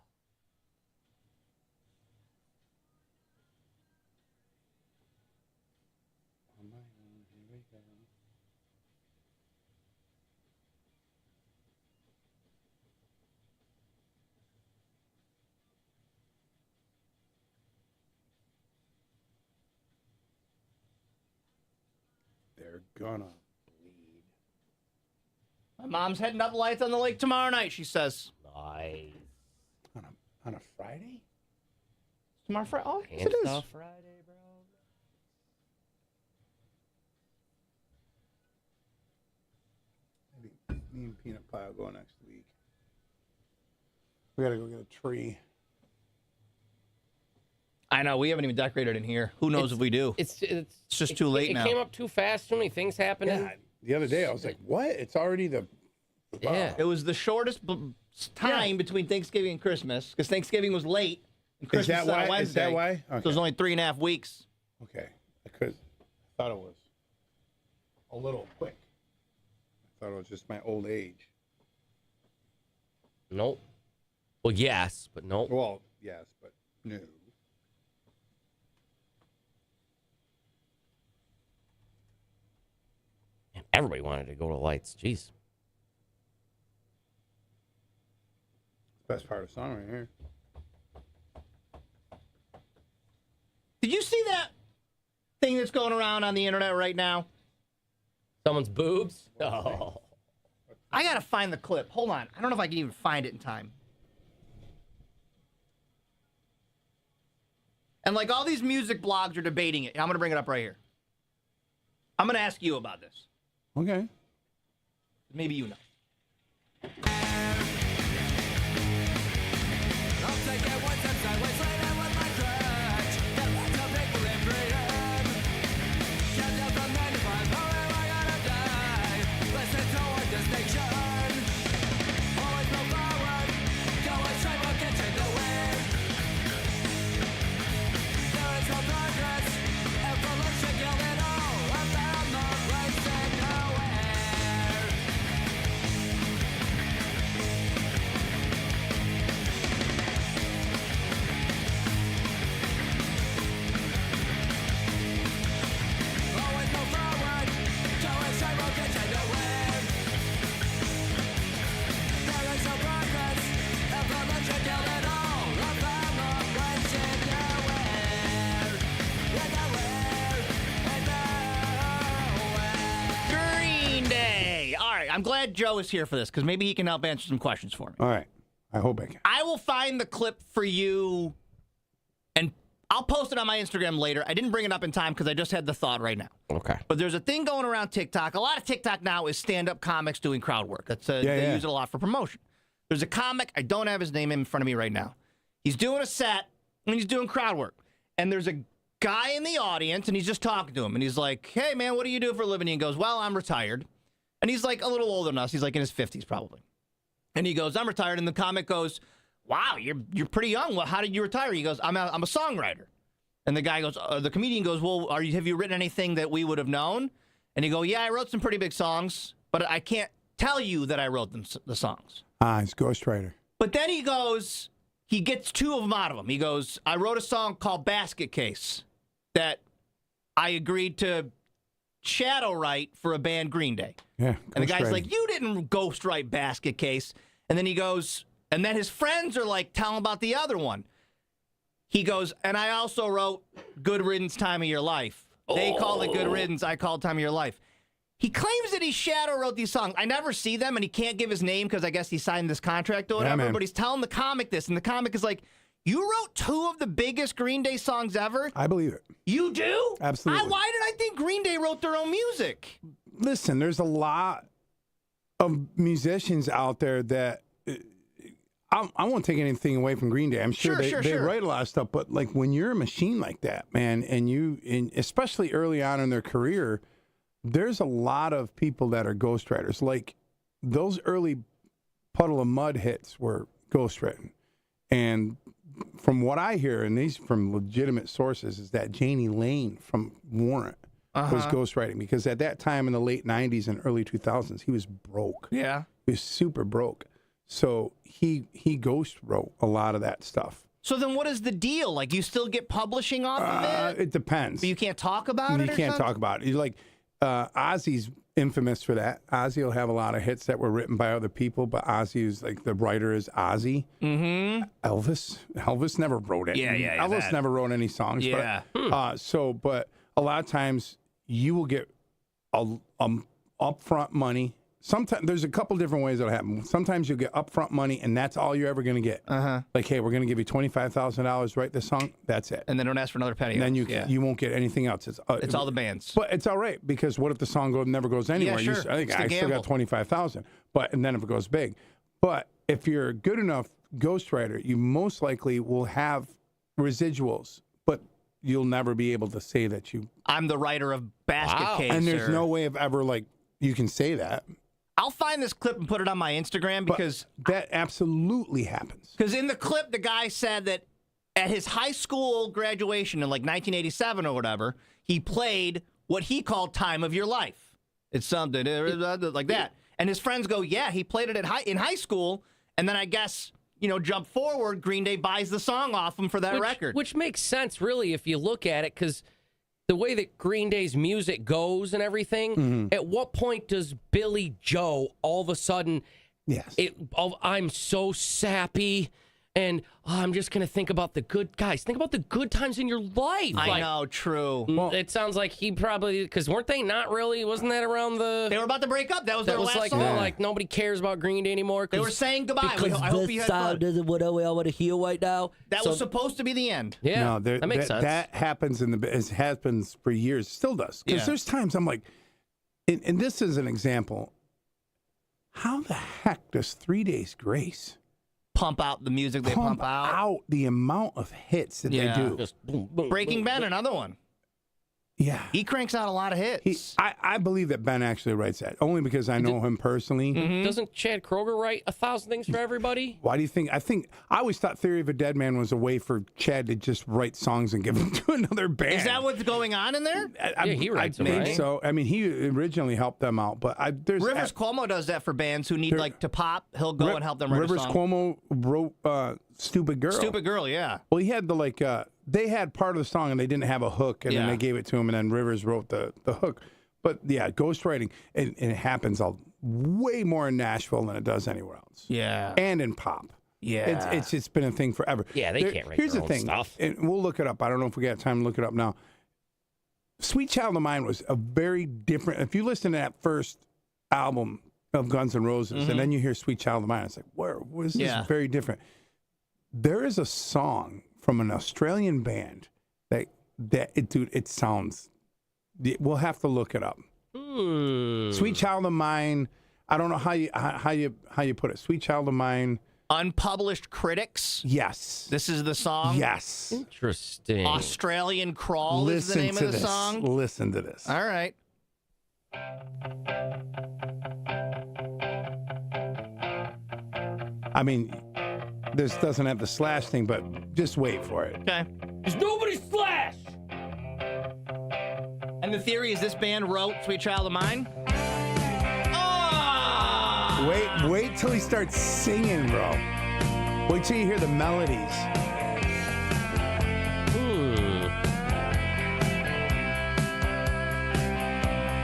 They're gonna. My mom's heading up lights on the lake tomorrow night, she says. Nice. On a Friday? Tomorrow Friday? Oh, yes, And it is. stuff Friday, bro. Me and Peanut Pie will go next week. We gotta go get a tree. I know, we haven't even decorated in here. Who knows if we do? It's just too late now. It came up too fast. Too many things happening. Yeah. The other day I was like, what? It's already the. Yeah. It was the shortest time between Thanksgiving and Christmas because Thanksgiving was late and Christmas Is that why? on a Wednesday. Is that why? Okay. So it was only 3.5 weeks. Okay. I thought it was a little quick. I thought it was just my old age. Nope. Well, yes, but nope. Well, yes, but no. Man, everybody wanted to go to lights. Jeez. Best part of the song right here. Did you see that thing that's going around on the internet right now? Someone's boobs? Oh. I got to find the clip. Hold on. I don't know if I can even find it in time. And like all these music blogs are debating it. I'm going to bring it up right here. I'm going to ask you about this. Okay. Maybe you know. I'll take it one step sideways later with my crutch. That's a people in freedom. Count down from 95, oh, am I gonna die? Listen toward distinction. Always move forward. Going straight will get you nowhere. There is no progress. Evolution killed it all. I found the place in nowhere. Always move forward. Going straight will get you nowhere. There is no progress. Evolution killed it all. I found the place in nowhere. In nowhere. Green Day. All right. I'm glad Joe is here for this because maybe he can help answer some questions for me. All right. I hope I can. I will find the clip for you, and I'll post it on my Instagram later. I didn't bring it up in time because I just had the thought right now. Okay. But there's a thing going around TikTok. A lot of TikTok now is stand-up comics doing crowd work. They use it a lot for promotion. There's a comic. I don't have his name in front of me right now. He's doing a set, and he's doing crowd work. And there's a guy in the audience, and he's just talking to him. And he's like, hey, man, what do you do for a living? And he goes, well, I'm retired. And he's like a little older than us. He's like in his 50s probably. And he goes, I'm retired. And the comic goes, wow, you're pretty young. Well, how did you retire? He goes, I'm a songwriter. And the guy goes, the comedian goes, well, have you written anything that we would have known? And he go, yeah, I wrote some pretty big songs, but I can't tell you that I wrote the songs. He's ghostwriter. But then he goes, he gets two of them out of him. He goes, I wrote a song called Basket Case that I agreed to shadow write for a band Green Day. Yeah. And the guy's ghostwriting. like, you didn't ghostwrite Basket Case. And then he goes, and then his friends are like, tell him about the other one. He goes, and I also wrote Good Riddance, Time of Your Life. They called it Good Riddance. I called Time of Your Life. He claims that he shadow wrote these songs. I never see them, and he can't give his name because I guess he signed this contract or whatever. man. But he's telling the comic this, and the comic is like, you wrote two of the biggest Green Day songs ever? I believe it. You do? Absolutely. Why did I think Green Day wrote their own music? Listen, there's a lot of musicians out there that I won't take anything away from Green Day. I'm sure they write a lot of stuff, but like when you're a machine like that, man, and especially early on in their career, there's a lot of people that are ghostwriters. Like those early Puddle of Mud hits were ghostwritten. And from what I hear, and these from legitimate sources, is that Janie Lane from Warrant was ghostwriting because at that time in the late 90s and early 2000s, he was broke. Yeah. He was super broke. So he ghost wrote a lot of that stuff. So then what is the deal? Like, you still get publishing off of it? It depends. But you can't talk about it? You can't talk about it. You like Ozzy's infamous for that. Ozzy will have a lot of hits that were written by other people, but Ozzy is like the writer is Ozzy. Mm-hmm. Elvis never wrote it. Yeah, Elvis never wrote any songs. Yeah. But but a lot of times you will get upfront money. Sometimes there's a couple different ways that'll happen. Sometimes you'll get upfront money, and that's all you're ever going to get. Like, hey, we're going to give you $25,000, write this song. That's it. And then don't ask for another penny. And then you won't get anything else. It's all the bands. But it's all right because what if the song never goes anywhere? Yeah, sure. I think It's the I still got $25,000. And then if it goes big, but if you're a good enough ghostwriter, you most likely will have residuals, but you'll never be able to say that I'm the writer of Basket Case. And there's no way of ever you can say that. I'll find this clip and put it on my Instagram because that absolutely happens. Because in the clip, the guy said that at his high school graduation in like 1987 or whatever, he played what he called Time of Your Life. It's something like that. And his friends go, yeah, he played it in high school. And then I guess, jump forward, Green Day buys the song off him for that record. Which makes sense, really, if you look at it, because the way that Green Day's music goes and everything, at what point does Billy Joe all of a sudden, yes, I'm so sappy and I'm just going to think about the good guys. Think about the good times in your life. I know, true. It sounds like he probably, because weren't they not really, wasn't that around the... They were about to break up. That was their last like, song. Like nobody cares about Green Day anymore. They were saying goodbye. I hope you had fun. Isn't what I want to hear right now. That was supposed to be the end. Yeah, No, that makes sense. That happens it happens for years. Still does. Because there's times I'm like, and this is an example. How the heck does 3 Days Grace Pump out the music they pump out. The amount of hits that they do? Just boom, boom, Breaking boom, Ben, boom. another one. Yeah. He cranks out a lot of hits. I believe that Ben actually writes that, only because I know him personally. Doesn't Chad Kroger write 1,000 things for everybody? Why do you think? I always thought Theory of a Dead Man was a way for Chad to just write songs and give them to another band. Is that what's going on in there? He writes them, I think right? so. I mean, he originally helped them out, but there's Rivers Cuomo does that for bands who need to pop. He'll go and help them write Rivers a song. Cuomo wrote "Stupid Girl." Stupid Girl, yeah. Well, he had they had part of the song and they didn't have a hook, and then they gave it to him, and then Rivers wrote the hook. But yeah, ghostwriting, and it happens way more in Nashville than it does anywhere else. Yeah. And in pop. Yeah. It's been a thing forever. Yeah, they can't write Here's their the own thing, stuff. and we'll look it up. I don't know if we got time to look it up now. Sweet Child of Mine was a very different. If you listen to that first album of Guns N' Roses, and then you hear Sweet Child of Mine, it's like, this is very different. There is a song from an Australian band it sounds. We'll have to look it up. Sweet Child of Mine. I don't know how you put it. Sweet Child of Mine. Unpublished Critics. Yes. This is the song. Yes. Interesting. Australian Crawl is the name of the song. Listen to this. All right. I mean, this doesn't have the slash thing, but just wait for it. Okay. There's nobody Slash! And the theory is this band wrote Sweet Child of Mine? Wait till he starts singing, bro. Wait till you hear the melodies.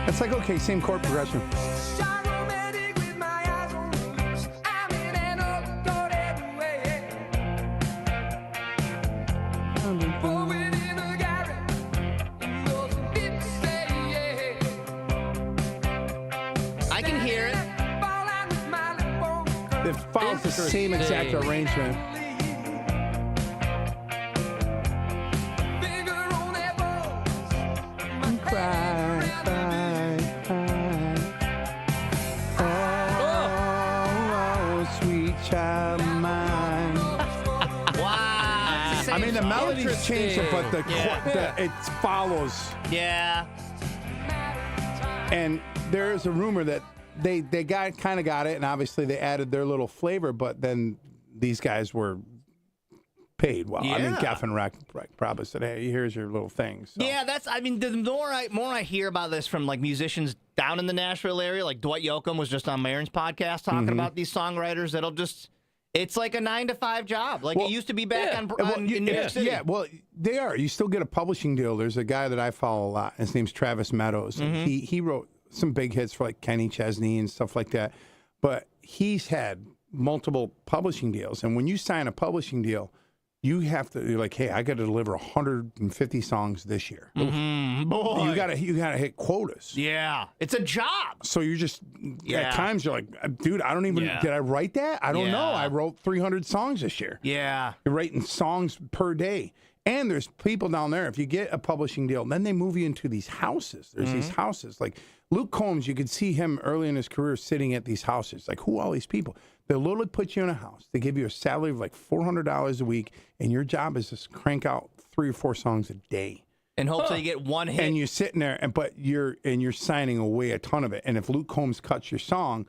It's like, okay, same chord progression. I can hear it. It follows the same exact arrangement. Sweet child of mine. Wow. I mean, the melodies change it, but it follows. Yeah. And there is a rumor that they kind of got it, and obviously they added their little flavor, but then these guys were paid well. I mean, Geffen Reck probably said, hey, here's your little thing. So. Yeah, the more I hear about this from like musicians down in the Nashville area, like Dwight Yoakam was just on Maron's podcast talking about these songwriters that'll just, it's like a 9-to-5 job. Like it used to be back in New York City. Yeah, well, they are. You still get a publishing deal. There's a guy that I follow a lot. His name's Travis Meadows. And he wrote some big hits for like Kenny Chesney and stuff like that. But he's had multiple publishing deals. And when you sign a publishing deal, you have to, you're like, hey, I got to deliver 150 songs this year. Boy. You gotta hit quotas. Yeah, it's a job. So you're just at times you're like, dude, I don't even did I write that? I don't know. I wrote 300 songs this year. Yeah, you're writing songs per day. And there's people down there. If you get a publishing deal, then they move you into these houses. There's these houses like Luke Combs. You could see him early in his career sitting at these houses. Like, who are all these people? They'll literally put you in a house. They give you a salary of like $400 a week, and your job is to crank out 3 or 4 songs a day. And hopefully you get one hit. And you're sitting there, but you're signing away a ton of it. And if Luke Combs cuts your song,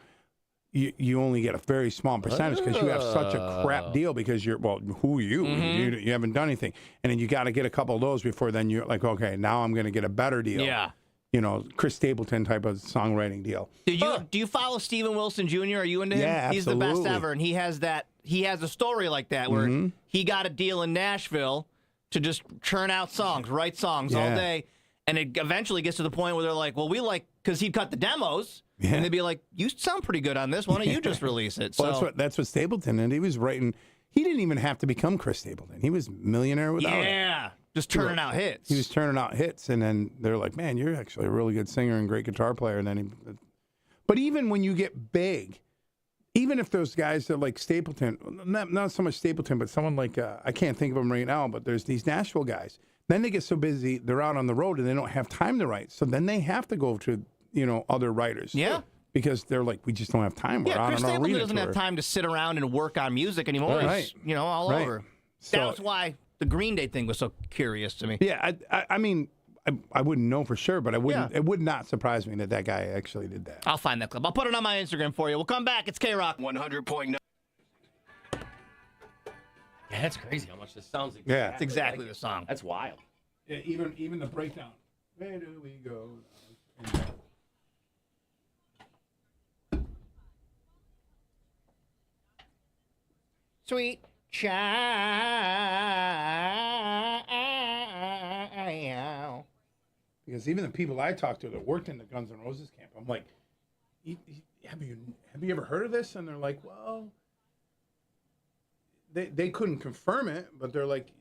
you only get a very small percentage because you have such a crap deal because who are you? You haven't done anything. And then you got to get a couple of those before then you're like, okay, now I'm going to get a better deal. Yeah. You know, Chris Stapleton type of songwriting deal. Do you follow Steven Wilson Jr.? Are you into him? Yeah, He's the best absolutely. ever, and he has a story like that where he got a deal in Nashville to just churn out songs, write songs all day, and it eventually gets to the point where they're like, well, because he'd cut the demos, and they'd be like, you sound pretty good on this. Why don't you just release it? Well, that's what Stapleton did. He was writing. he didn't even have to become Chris Stapleton. He was a millionaire without it. Yeah, just turning out hits. He was turning out hits, and then they're like, man, you're actually a really good singer and great guitar player. And then but even when you get big, even if those guys are like Stapleton, not so much Stapleton, but someone like, I can't think of them right now, but there's these Nashville guys. Then they get so busy, they're out on the road, and they don't have time to write. So then they have to go to, other writers. Yeah. Because they're like, we just don't have time. We're out Chris on our Stapleton arena doesn't tour. have time to sit around and work on music anymore. Right. He's, all Right. over. So- That's why the Green Day thing was so curious to me. Yeah, I mean, I wouldn't know for sure, but I wouldn't. It would not surprise me that guy actually did that. I'll find that clip. I'll put it on my Instagram for you. We'll come back. It's K-Rock. 100.9. Yeah, that's crazy how much this sounds like. Yeah. It's exactly the song. That's wild. Yeah, even the breakdown. Where do we go? Sweet child. Because even the people I talked to that worked in the Guns N' Roses camp, I'm like, have you ever heard of this? And they're like, well, they couldn't confirm it, but they're like,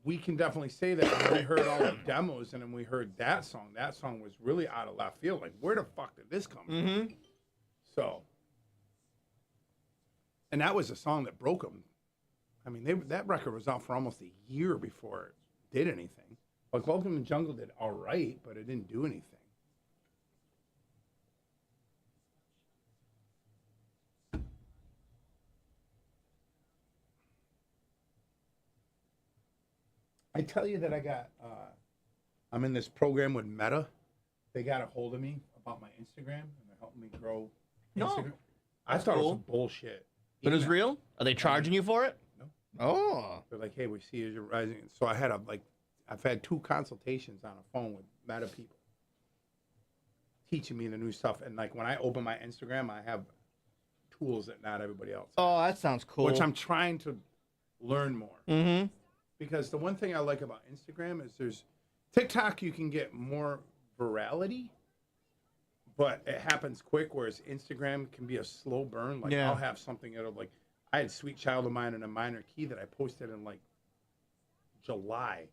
we can definitely say that when we heard all the demos and then we heard that song was really out of left field. Like, where the fuck did this come from? So, and that was a song that broke them. I mean, that record was out for almost a year before it did anything. Like, Welcome to the Jungle did all right, but it didn't do anything. I tell you that I'm in this program with Meta. They got a hold of me about my Instagram, and they're helping me grow Instagram. I thought it was some bullshit. But it's real? Are they charging you for it? No. Oh. They're like, hey, we see you're rising. So I've had 2 consultations on a phone with Meta people teaching me the new stuff. And like when I open my Instagram, I have tools that not everybody else has, Oh, that sounds cool. which I'm trying to learn more. Mm-hmm. Because the one thing I like about Instagram is there's TikTok, you can get more virality, but it happens quick, whereas Instagram can be a slow burn. Like I'll have something that'll like, I had Sweet Child of Mine in a minor key that I posted in like July,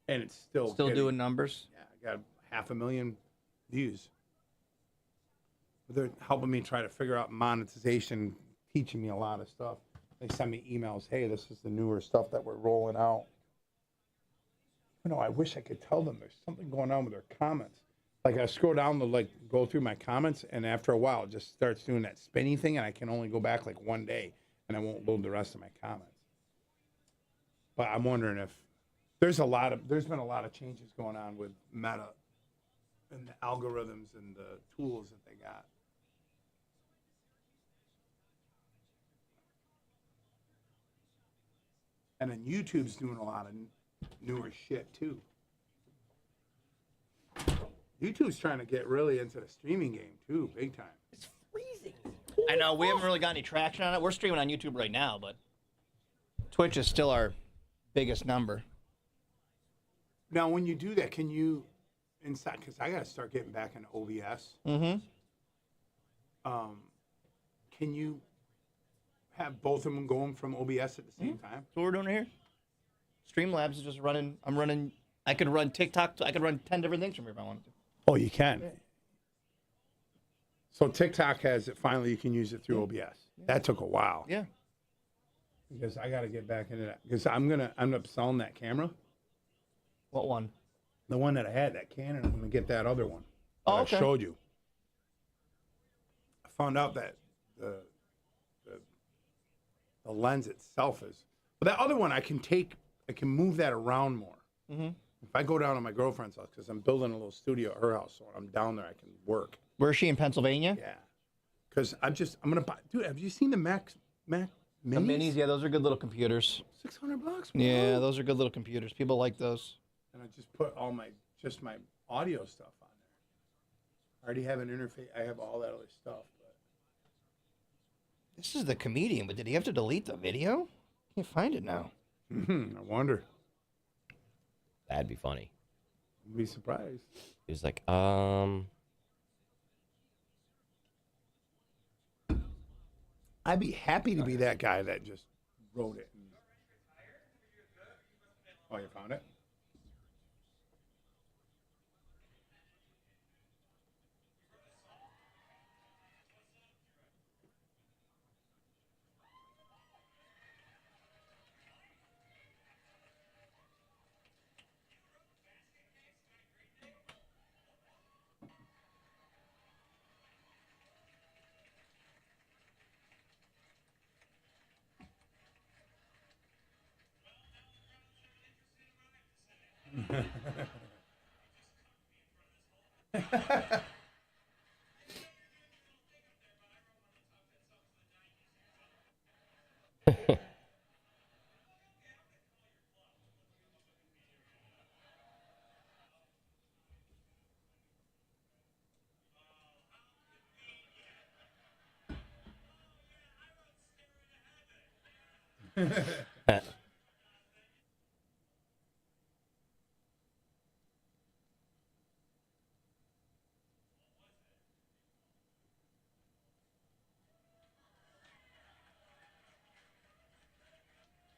and it's still doing numbers. Yeah, I got 500,000 views. But they're helping me try to figure out monetization, teaching me a lot of stuff. They send me emails, hey, this is the newer stuff that we're rolling out. I wish I could tell them there's something going on with their comments. Like I scroll down to go through my comments, and after a while it just starts doing that spinny thing, and I can only go back like one day, and I won't load the rest of my comments. But I'm wondering if there's been a lot of changes going on with Meta and the algorithms and the tools that they got. And then YouTube's doing a lot of newer shit too. YouTube's trying to get really into the streaming game too, big time. It's freezing. I know, we haven't really got any traction on it. We're streaming on YouTube right now, but Twitch is still our biggest number. Now, when you do that, can you, inside, because I got to start getting back into OBS. Mm-hmm. Can you have both of them going from OBS at the same time? That's what we're doing here. Streamlabs is just running. I could run TikTok. I could run 10 different things from here if I wanted to. Oh, you can. Yeah. So TikTok has it. Finally, you can use it through OBS. Yeah. That took a while. Yeah. Because I got to get back into that. Because I'm going to end up selling that camera. What one? The one that I had, that Canon. I'm going to get that other one that okay. I showed you. I found out that the lens itself is. But that other one, I can move that around more. Mm-hmm. If I go down to my girlfriend's house, because I'm building a little studio at her house, so when I'm down there, I can work. Where is she, in Pennsylvania? Yeah. Because I'm going to buy. Dude, have you seen the Mac Minis? The Minis, yeah, those are good little computers. $600. Yeah, those are good little computers. People like those. And I just put all my audio stuff on there. I already have an interface. I have all that other stuff. But this is the comedian, but did he have to delete the video? Can't find it now. I wonder. That'd be funny. I'd be surprised. He was like, I'd be happy to be that guy that just wrote it. Oh, you found it?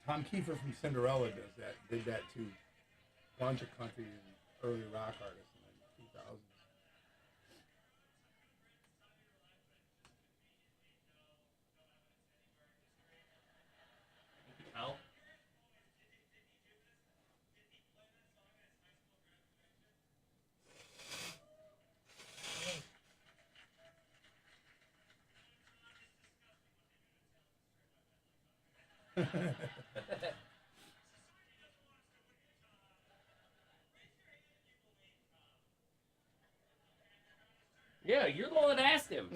Tom Kiefer from Cinderella did that to a bunch of country and early rock artists in the 2000s. Yeah, you're the one that asked him.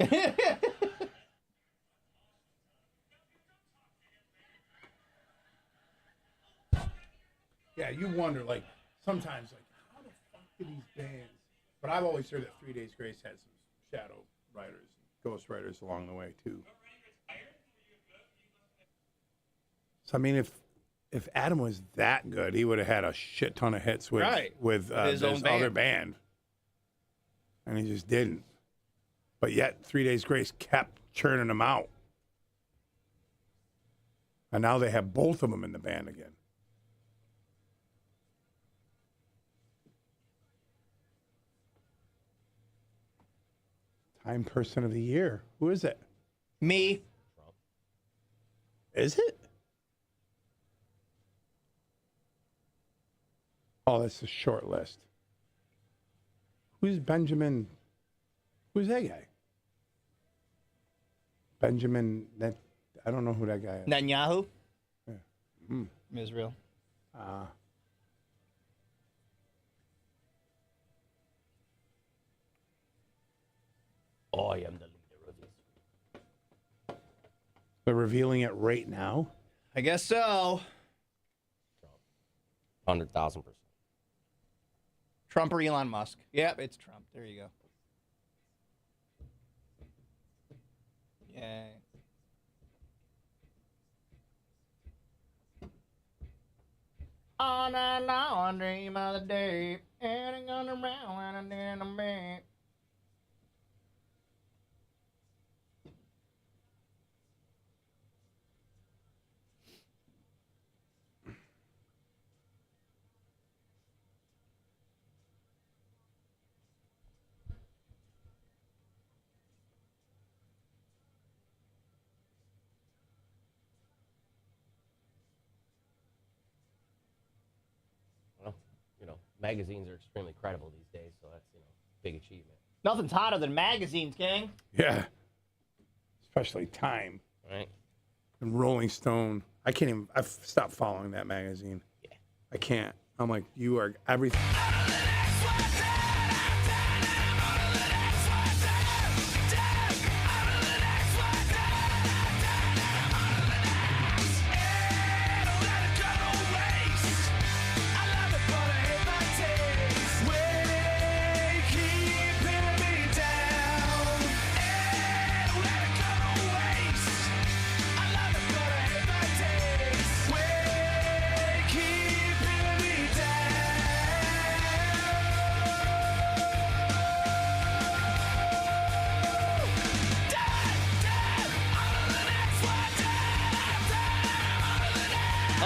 Yeah, you wonder, like, sometimes, like, how the fuck do these bands... But I've always heard that 3 Days Grace had some shadow writers, ghost writers along the way, too. So, I mean, if Adam was that good, he would have had a shit ton of hits with his own other band. And he just didn't. But yet, 3 Days Grace kept churning them out. And now they have both of them in the band again. Time Person of the Year. Who is it? Me. Is it? Oh, that's a short list. Who's Benjamin? Who's that guy? Benjamin, I don't know who that guy is. Netanyahu. Yeah. Mm. Israel. I am the leader of this. They're revealing it right now? I guess so. 100,000%. Trump or Elon Musk? Yep, it's Trump. There you go. Yay. All night long, I dream of the day, and I'm gonna round and then I'm back. Well, magazines are extremely credible these days, so that's, big achievement. Nothing's hotter than magazines, gang. Yeah. Especially Time. Right? And Rolling Stone. I've stopped following that magazine. Yeah. I can't. I'm like, you are everything.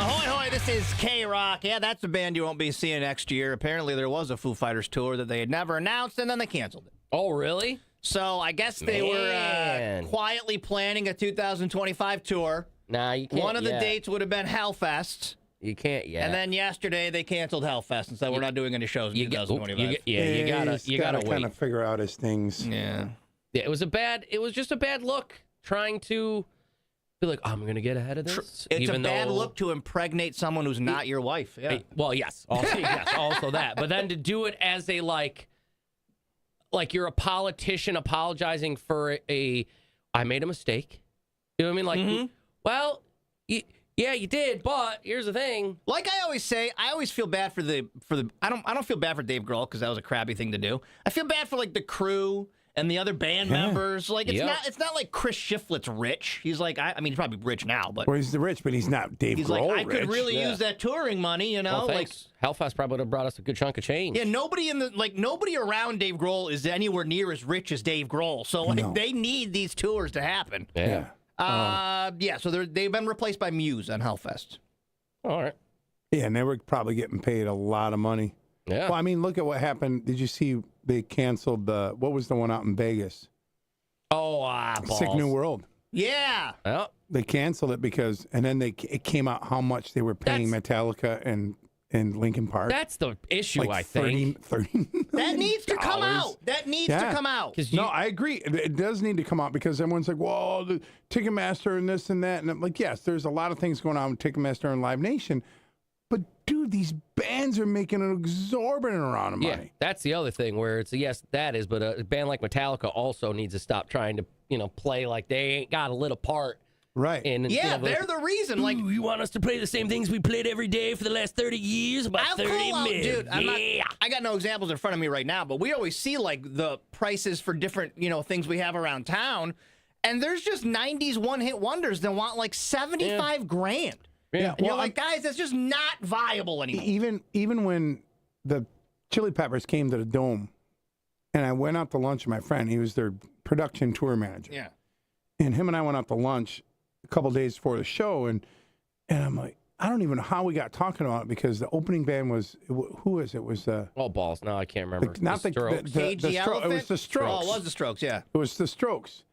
Ahoy, hoy, this is K-Rock. Yeah, that's a band you won't be seeing next year. Apparently, there was a Foo Fighters tour that they had never announced, and then they canceled it. Oh, really? So I guess they were quietly planning a 2025 tour. Nah, you can't. One of the dates would have been Hellfest. You can't yet. And then yesterday they canceled Hellfest and said we're not doing any shows in 2025. You gotta wait. Kind of figure out his things. Yeah. Yeah, it was just a bad look trying to be like, I'm going to get ahead of this. It's a bad look to impregnate someone who's not your wife. Yeah. Well, yes. Also that. But then to do it as a, like you're a politician apologizing for I made a mistake. You know what I mean? Like, well, yeah, you did, but here's the thing. Like I always say, I always feel bad for the I don't feel bad for Dave Grohl because that was a crappy thing to do. I feel bad for like the crew and the other band members. Like it's not like Chris Shiflett's rich. He's like I mean he's probably rich now, but he's rich, but he's not Dave he's Grohl like I rich. could really use that touring money, you know. Well, like Hellfest probably would have brought us a good chunk of change. Yeah, nobody around Dave Grohl is anywhere near as rich as Dave Grohl. So they need these tours to happen. Yeah. So they've been replaced by Muse on Hellfest. All right. Yeah, and they were probably getting paid a lot of money. Yeah. Well, I mean, look at what happened. Did you see they canceled what was the one out in Vegas? Oh, Sick New World. Yeah. Well, they canceled it because, and then it came out how much they were paying Metallica and Linkin Park. That's the issue, like I think. 30 that needs to come out. That needs to come out. No, I agree. It does need to come out because everyone's like, well, the Ticketmaster and this and that. And I'm like, yes, there's a lot of things going on with Ticketmaster and Live Nation. But, dude, these bands are making an exorbitant amount of money. Yeah, that's the other thing where it's, yes, that is, but a band like Metallica also needs to stop trying to, play like they ain't got a little part. Right. In, they're the reason. Like, you want us to play the same things we played every day for the last 30 years? About 30 minutes. Dude, I got no examples in front of me right now, but we always see, like, the prices for different, things we have around town, and there's just 90s one-hit wonders that want, like, 75 grand. Yeah. And you're like, guys, that's just not viable anymore. Even when the Chili Peppers came to the Dome, and I went out to lunch with my friend, he was their production tour manager. Yeah. And him and I went out to lunch a couple days before the show, and I'm like, I don't even know how we got talking about it because the opening band was, who was it? It was oh, balls. No, I can't remember. Cage the Elephant? It was the Strokes. Oh, it was the Strokes, yeah. It was the Strokes.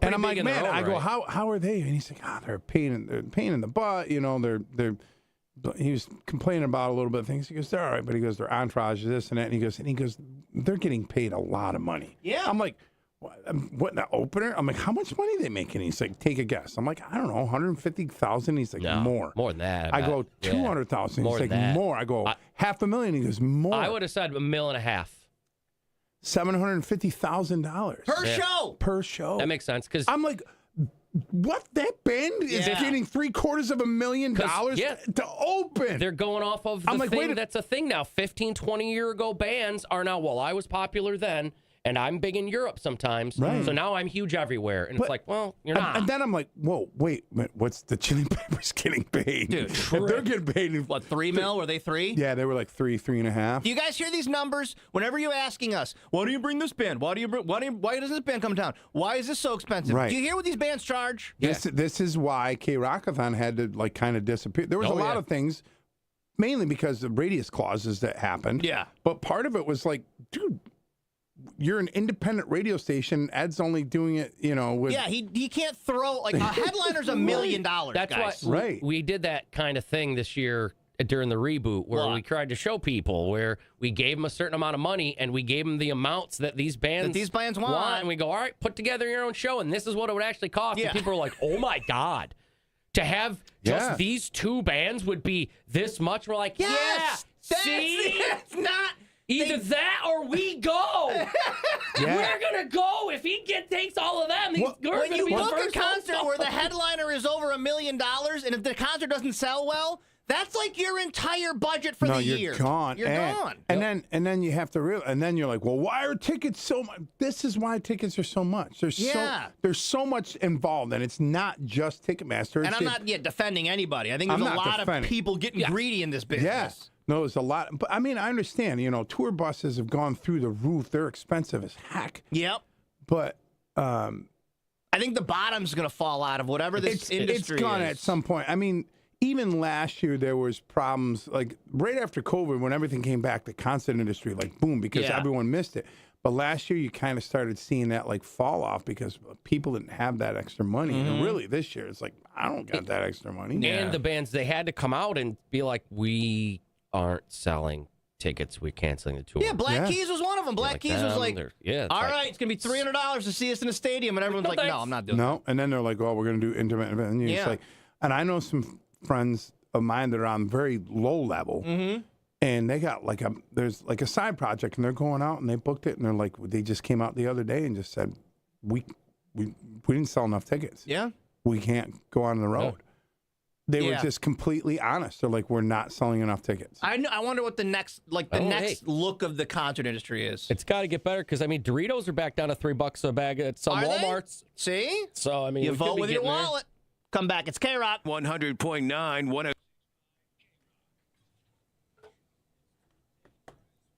And I'm like, man, I go, how are they? And he's like, they're pain in the butt. He was complaining about a little bit of things. He goes, they're all right, but he goes, their entourage is this and that. And he goes, they're getting paid a lot of money. Yeah. I'm like, what the opener? I'm like, how much money are they making? He's like, take a guess. I'm like, I don't know, 150,000. He's like, no, more than that. I go 200,000. He's like, more. I go, $500,000. He goes, more. I would have said $1.5 million. $750,000 per show. That makes sense because I'm like, what? That band is getting $750,000 to open. They're going off of the thing that's a thing now. 15, 20 year ago bands are now, well, I was popular then, and I'm big in Europe sometimes. Right. So now I'm huge everywhere. And it's like, well, you're not. And then I'm like, whoa, wait, what's the Chili Peppers getting paid? Dude, they're getting paid. What, 3 mil? Were they 3? Yeah, they were like 3.5. Do you guys hear these numbers? Whenever you're asking us, why do you bring this band? Why does this band come down? Why is this so expensive? Right. Do you hear what these bands charge? This is why K-Rockathon had to like kind of disappear. There was a lot of things, mainly because of radius clauses that happened. Yeah. But part of it was like, dude, you're an independent radio station. Ed's only doing it, with... Yeah, he can't throw... Like, a headliner's $1 million, That's guys. why we did that kind of thing this year during the reboot where we tried to show people where we gave them a certain amount of money and we gave them the amounts that these bands want. And we go, all right, put together your own show, and this is what it would actually cost. Yeah. And people are like, oh, my God. To have just these two bands would be this much? We're like, see? That's not... Either that or we go. We're going to go. If he takes all of them, when you book a concert where the headliner is over $1 million, and if the concert doesn't sell well, that's like your entire budget for the year. You're gone. You're gone. And then you have to realize, and then you're like, well, why are tickets so much? This is why tickets are so much. There's so much involved, and it's not just Ticketmaster. And I'm not defending anybody. I think there's a lot of people getting greedy in this business. Yes. No, there's a lot. But I mean, I understand, tour buses have gone through the roof. They're expensive as heck. Yep. But I think the bottom's going to fall out of whatever this industry It's gone is. at some point. I mean, even last year there was problems, like right after COVID when everything came back, the concert industry, like boom, because everyone missed it. But last year you kind of started seeing that like fall off because people didn't have that extra money. And really this year it's like, I don't got that extra money. And the bands, they had to come out and be like, we aren't selling tickets. We're canceling the tour. Yeah, Black Keys was one of them. Black Keys was like, all like, right, it's going to be $300 to see us in a stadium. And everyone's like, no, I'm not doing No, and then they're like, oh, we're going to do intermittent events. And you're just like, and I know some friends of mine that are on very low level. And they got like there's like a side project, and they're going out and they booked it, and they're like, they just came out the other day and just said, we didn't sell enough tickets. Yeah, we can't go on the road. They were just completely honest. They're like, we're not selling enough tickets. I wonder what the next look of the concert industry is. It's got to get better because I mean, Doritos are back down to $3 a bag at some Walmarts. See? So I mean, you vote with your wallet. Come back. It's K-Rock 100.9.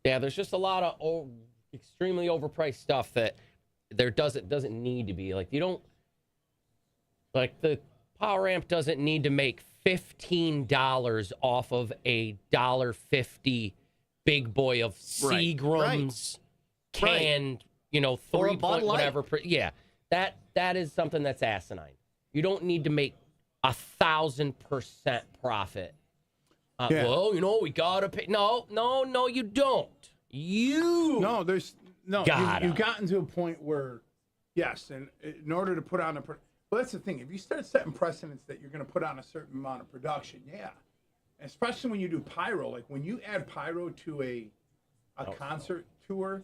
Yeah, there's just a lot of extremely overpriced stuff that there doesn't need to be. Like you don't like the power amp doesn't need to make $15 off of a $1.50 big boy of Seagram's canned, you know, 3 point whatever. Yeah, that is something that's asinine. You don't need to make 1,000% profit. Well, you know, we gotta pay. No, you don't. No, there's no. You've gotten to a point where, yes, and in order to put on well, that's the thing. If you start setting precedents that you're going to put on a certain amount of production, especially when you do pyro, like when you add pyro to a concert tour,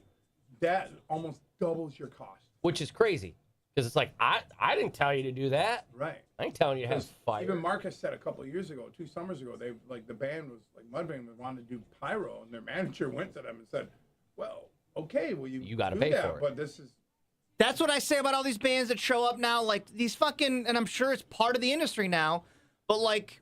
that almost doubles your cost. Which is crazy. Because it's like, I didn't tell you to do that. Right. I ain't telling you to have fire. Even Marcus said a couple of years ago, 2 summers ago, they like the band was like Mudvayne wanted to do pyro, and their manager went to them and said, well, okay, well you got to do pay that, for it. But this is. That's what I say about all these bands that show up now, like these fucking, and I'm sure it's part of the industry now, but like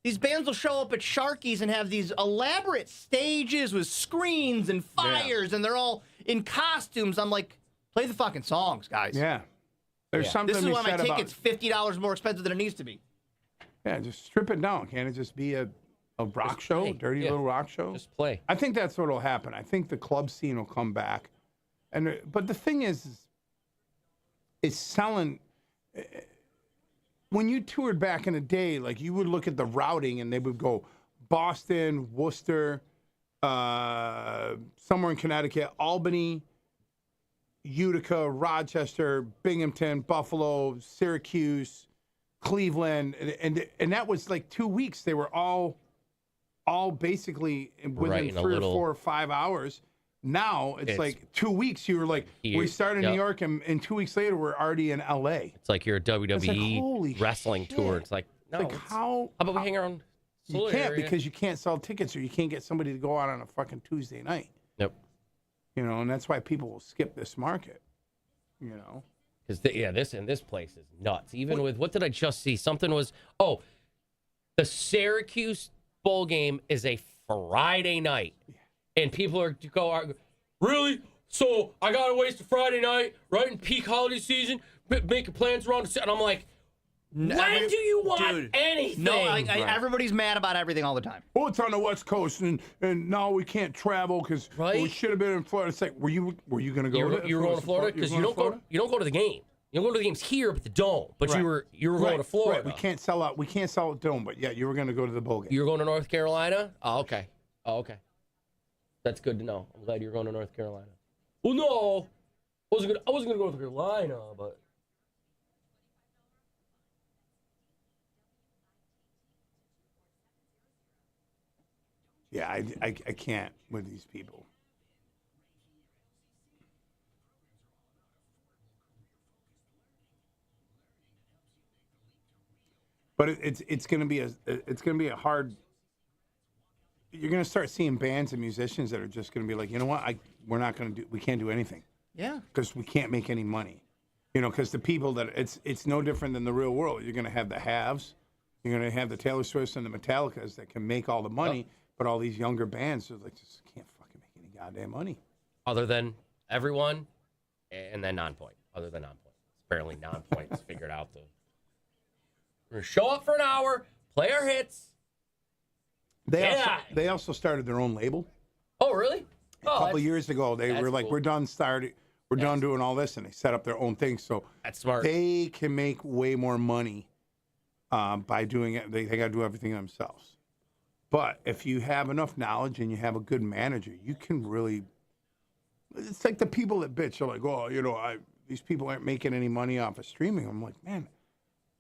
these bands will show up at Sharky's and have these elaborate stages with screens and fires, and they're all in costumes. I'm like, play the fucking songs, guys. Yeah. There's something This is why my said ticket's $50 more expensive than it needs to be. Yeah, just strip it down. Can't it just be a rock show, dirty little rock show? Just play. I think that's what will happen. I think the club scene will come back, but the thing is it's selling. When you toured back in the day, like you would look at the routing and they would go Boston, Worcester, somewhere in Connecticut, Albany, Utica, Rochester, Binghamton, Buffalo, Syracuse, Cleveland, and that was like 2 weeks. They were all basically within 3 or 4 or 5 hours. Now it's like 2 weeks. You were like, we started in New York, and 2 weeks later we're already in LA. It's like you're a WWE like, wrestling tour. It's like, no, it's like how about we hang around? You can't because you can't sell tickets, or you can't get somebody to go out on a fucking Tuesday night. Nope. You know, and that's why people will skip this market. You know, because this place is nuts. Even with what did I just see? Something was the Syracuse bowl game is a Friday night, and people are really. So I gotta waste a Friday night right in peak holiday season, making plans around the and I'm like. When do you want anything? No, everybody's mad about everything all the time. Oh, it's on the West Coast, and now we can't travel because we should have been in Florida. It's like, were you going to go? You were going to Florida because you don't go to the game. You don't go to the games here, but the Dome. But you were going to Florida. Right. We can't sell out. We can't sell at Dome, but you were going to go to the bowl game. You were going to North Carolina. Oh, okay. That's good to know. I'm glad you're going to North Carolina. Well, no, I wasn't going to go to North Carolina, but. Yeah, I can't with these people. But it's going to be a hard. You're going to start seeing bands and musicians that are just going to be like, you know what, we can't do anything. Yeah. Because we can't make any money. You know, because the people that it's no different than the real world. You're going to have the haves. You're going to have the Taylor Swifts and the Metallicas that can make all the money. Oh. But all these younger bands are like, just can't fucking make any goddamn money. Other than everyone, and then Non-Point. Other than Non-Point. Apparently Non-Point's figured out we're going to show up for an hour, Player hits. They also started their own label. Oh, really? A couple years ago, they were like, cool. we're done doing all this, and they set up their own thing. So that's smart. They can make way more money by doing it. They got to do everything themselves. But if you have enough knowledge and you have a good manager, you can really. It's like the people that bitch are like, oh, these people aren't making any money off of streaming. I'm like, man,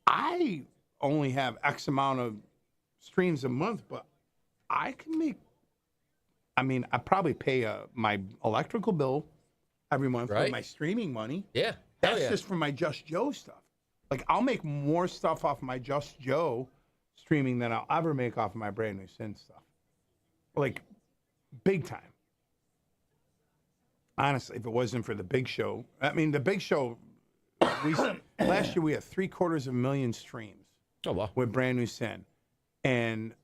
I only have X amount of streams a month, but I can make. I mean, I probably pay my electrical bill every month for my streaming money. Yeah. That's just for my Just Joe stuff. Like, I'll make more stuff off my Just Joe streaming than I'll ever make off of my Brand New Sin stuff. Like, big time. Honestly, if it wasn't for the Big Show. I mean, the Big Show, last year we had 750,000 streams. Oh, wow. With Brand New Sin. And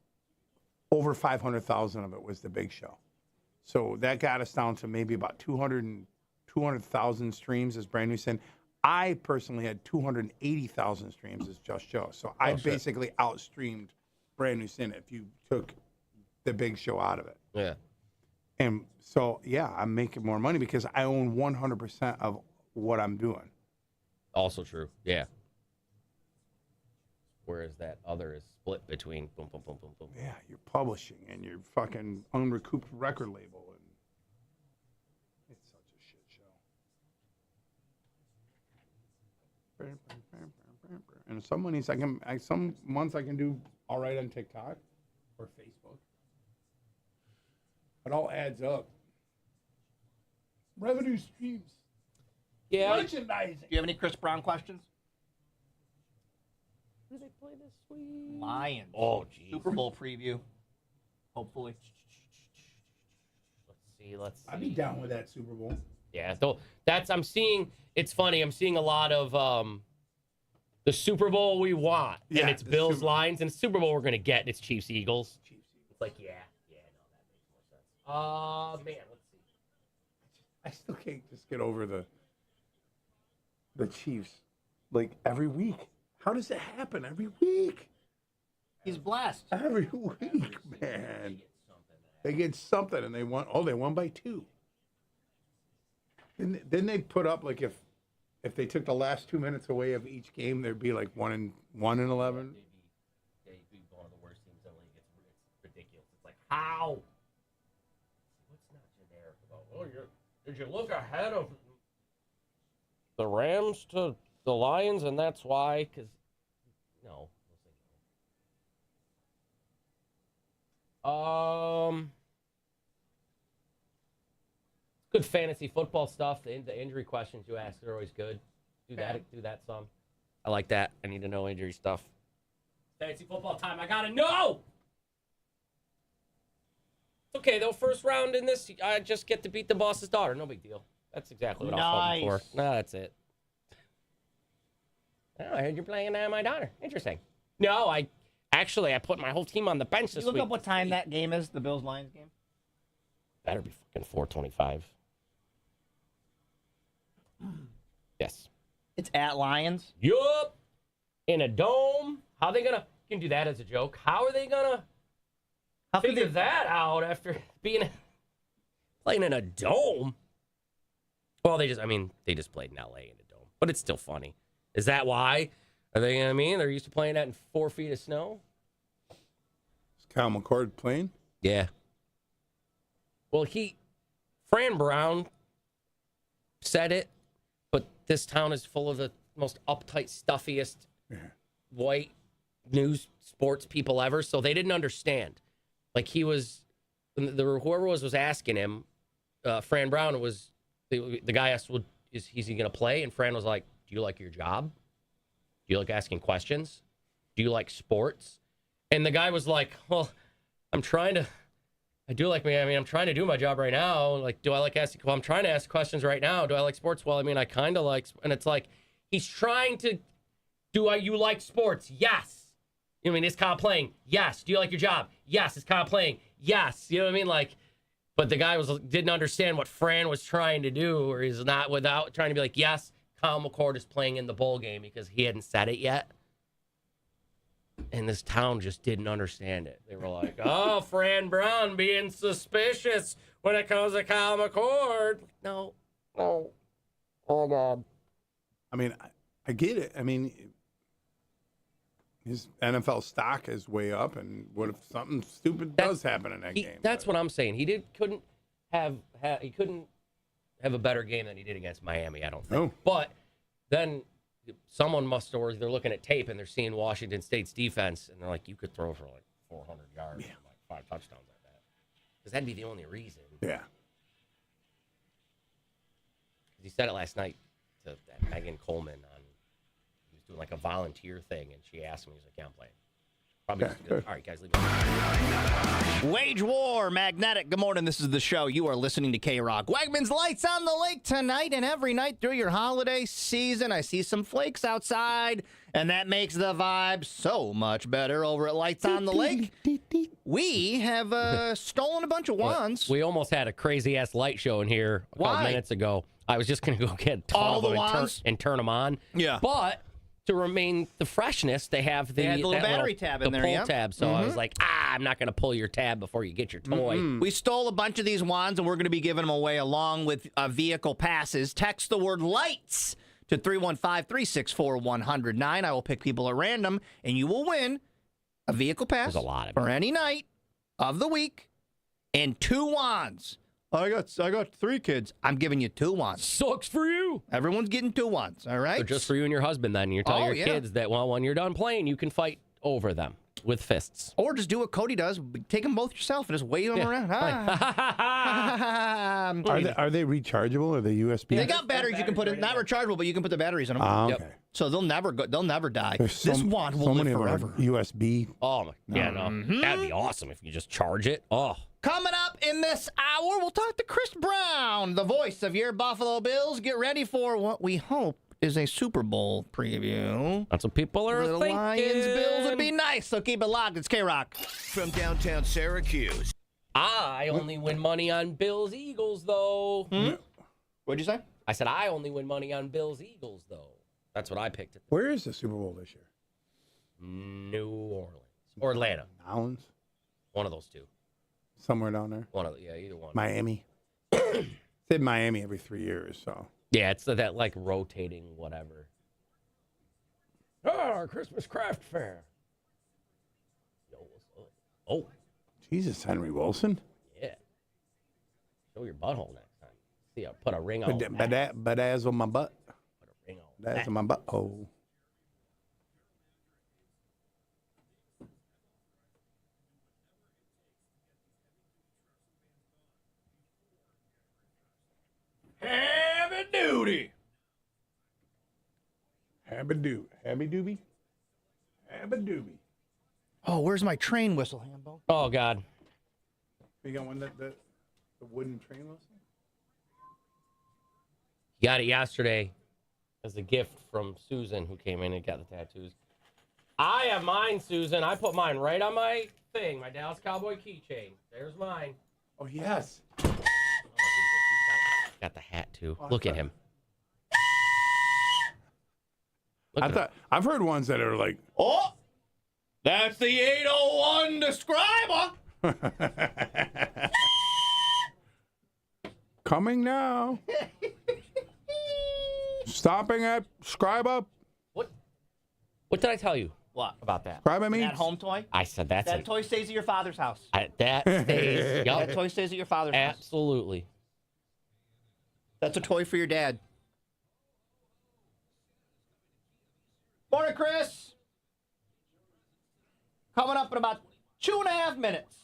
over 500,000 of it was the Big Show. So that got us down to maybe about 200,000 streams as Brand New Sin. I personally had 280,000 streams as Just Joe. So I basically outstreamed Brand New Sin if you took the Big Show out of it. Yeah. And so, yeah, I'm making more money because I own 100% of what I'm doing. Also true. Yeah. Whereas that other is split between boom, boom, boom, boom, boom. Yeah, you're publishing and you're fucking unrecouped record label. And it's such a shit show. And some months I can do all right on TikTok or Facebook. It all adds up. Revenue streams. Yeah. Merchandising. Do you have any Chris Brown questions? Who do they play this week? Lions. Oh, geez. Super Bowl preview. Hopefully. Let's see. I'd be down with that Super Bowl. Yeah, so I'm seeing, it's funny, I'm seeing a lot of the Super Bowl we want. Yeah, and it's Bills Lions, and Super Bowl we're going to get, and it's Chiefs Eagles. It's like, no, that makes more sense. Man, let's see. I still can't just get over the Chiefs. Like, every week. How does it happen every week? He's blessed. Every week, man. They get something, and they won. Oh, they won by 2. And then they put up, like, if they took the last 2 minutes away of each game, there'd be like 1 and 11. They'd be one of the worst teams in the league. It's ridiculous. It's like, how? What's not generic about? Did you look ahead of the Rams to the Lions, and that's why? Because no. Good fantasy football stuff. The injury questions you ask are always good. Do that some. I like that. I need to know injury stuff. Fantasy football time. I gotta know. It's okay though. First round in this, I just get to beat the boss's daughter. No big deal. That's exactly what I was hoping for. No, that's it. Oh, I heard you're playing my daughter. Interesting. No, I put my whole team on the bench this week. Look up what time that game is, the Bills-Lions game. Better be fucking 4:25. Yes. It's at Lions? Yup. In a dome. How are they gonna? You can do that as a joke. How are they gonna figure that out after playing in a dome? Well, they just played in LA in a dome, but it's still funny. Is that why? Are they? They're used to playing that in 4 feet of snow. Is Kyle McCord playing? Yeah. Well, Fran Brown said it, but this town is full of the most uptight, stuffiest white news sports people ever, so they didn't understand. Like whoever was asking him, Fran Brown was, the guy asked, well, is he going to play? And Fran was like, do you like your job? Do you like asking questions? Do you like sports? And the guy was like, well, I'm trying to do my job right now. Like, do I like asking? Well, I'm trying to ask questions right now. Do I like sports? Well, I kind of like, and it's like, he's trying to, you like sports? Yes. Is Kyle playing? Yes. Do you like your job? Yes. Is Kyle playing? Yes. You know what I mean? Like, but the guy didn't understand what Fran was trying to do, or he's not, without trying to be like, yes, Kyle McCord is playing in the bowl game, because he hadn't said it yet. and this town just didn't understand it. They were like, "Oh, Fran Brown being suspicious when it comes to Kyle McCord." No. Oh God. I mean, I get it. I mean, his NFL stock is way up, and what if something stupid does happen in that game? That's what I'm saying. He couldn't have a better game than he did against Miami, I don't think. No. But then someone must have, or they're looking at tape and they're seeing Washington State's defense, and they're like, you could throw for like 400 yards and like 5 touchdowns like that. Because that'd be the only reason. Yeah. He said it last night to that Megan Coleman he was doing like a volunteer thing, and she asked him, he's like, yeah, I'm playing. Probably just good. All right, guys, leave me. Wage War, Magnetic. Good morning. This is the show. You are listening to K-Rock. Wegmans Lights on the Lake tonight and every night through your holiday season. I see some flakes outside, and that makes the vibe so much better over at Lights on the Lake. We have stolen a bunch of wands. We almost had a crazy-ass light show in here a couple minutes ago. I was just going to go get all the them wands and turn them on. Yeah. But to remain the freshness, they have the little battery tab in there, pull yeah. tab. So I was like, I'm not going to pull your tab before you get your toy. We stole a bunch of these wands, and we're going to be giving them away along with vehicle passes. Text the word lights to 315-364-109. I will pick people at random, and you will win a vehicle pass There's a lot of for any night of the week and 2 wands. I got 3 kids. I'm giving you 2 wands. Sucks for you. Everyone's getting 2 wands, all right? So just for you and your husband, then. You tell your kids that, well, when you're done playing, you can fight over them with fists. Or just do what Cody does. Take them both yourself and just wave them around. Are they rechargeable? Are they USB? They got batteries you can put in. Not rechargeable, but you can put the batteries in them. Okay. Yep. So they'll never die. There's This wand will live forever. USB. Oh, my. Yeah, no. That'd be awesome if you just charge it. Oh. Coming up in this hour, we'll talk to Chris Brown, the voice of your Buffalo Bills. Get ready for what we hope is a Super Bowl preview. That's what people are Little thinking. Lions Bills would be nice, so keep it locked. It's K-Rock. From downtown Syracuse. I only win money on Bills Eagles, though. What'd you say? I said I only win money on Bills Eagles, though. That's what I picked it. Where is the Super Bowl this year? New Orleans or Atlanta. Nowlands? One of those two. Somewhere down there. Either one. Miami. Said Miami every 3 years, so. Yeah, it's that like rotating whatever. Our Christmas craft fair. Yo, what's up? Oh, Jesus, Henry Wilson. yeah. Show your butthole next time. See, I put a ring on. Bedazzle my butt. Put a ring on. That's my butt. Oh. Heavy duty. Habba-doo. Habby-dooby? Habba-dooby. Oh, where's my train whistle, Hambo? Oh God. You got one the wooden train whistle? Got it yesterday as a gift from Susan, who came in and got the tattoos. I have mine, Susan. I put mine right on my thing, my Dallas Cowboy keychain. There's mine. Oh, yes. Oh, Jesus, he's got the hat too. Look at him. I've heard ones that are like, Oh, that's the 801 describer. coming now. Stopping at Scribe Up. What did I tell you? What about that? Scribe Up means that home toy? I said that's that toy stays at your father's house. That stays. Yep. That toy stays at your father's house. Absolutely. That's a toy for your dad. Morning, Chris. Coming up in about 2.5 minutes.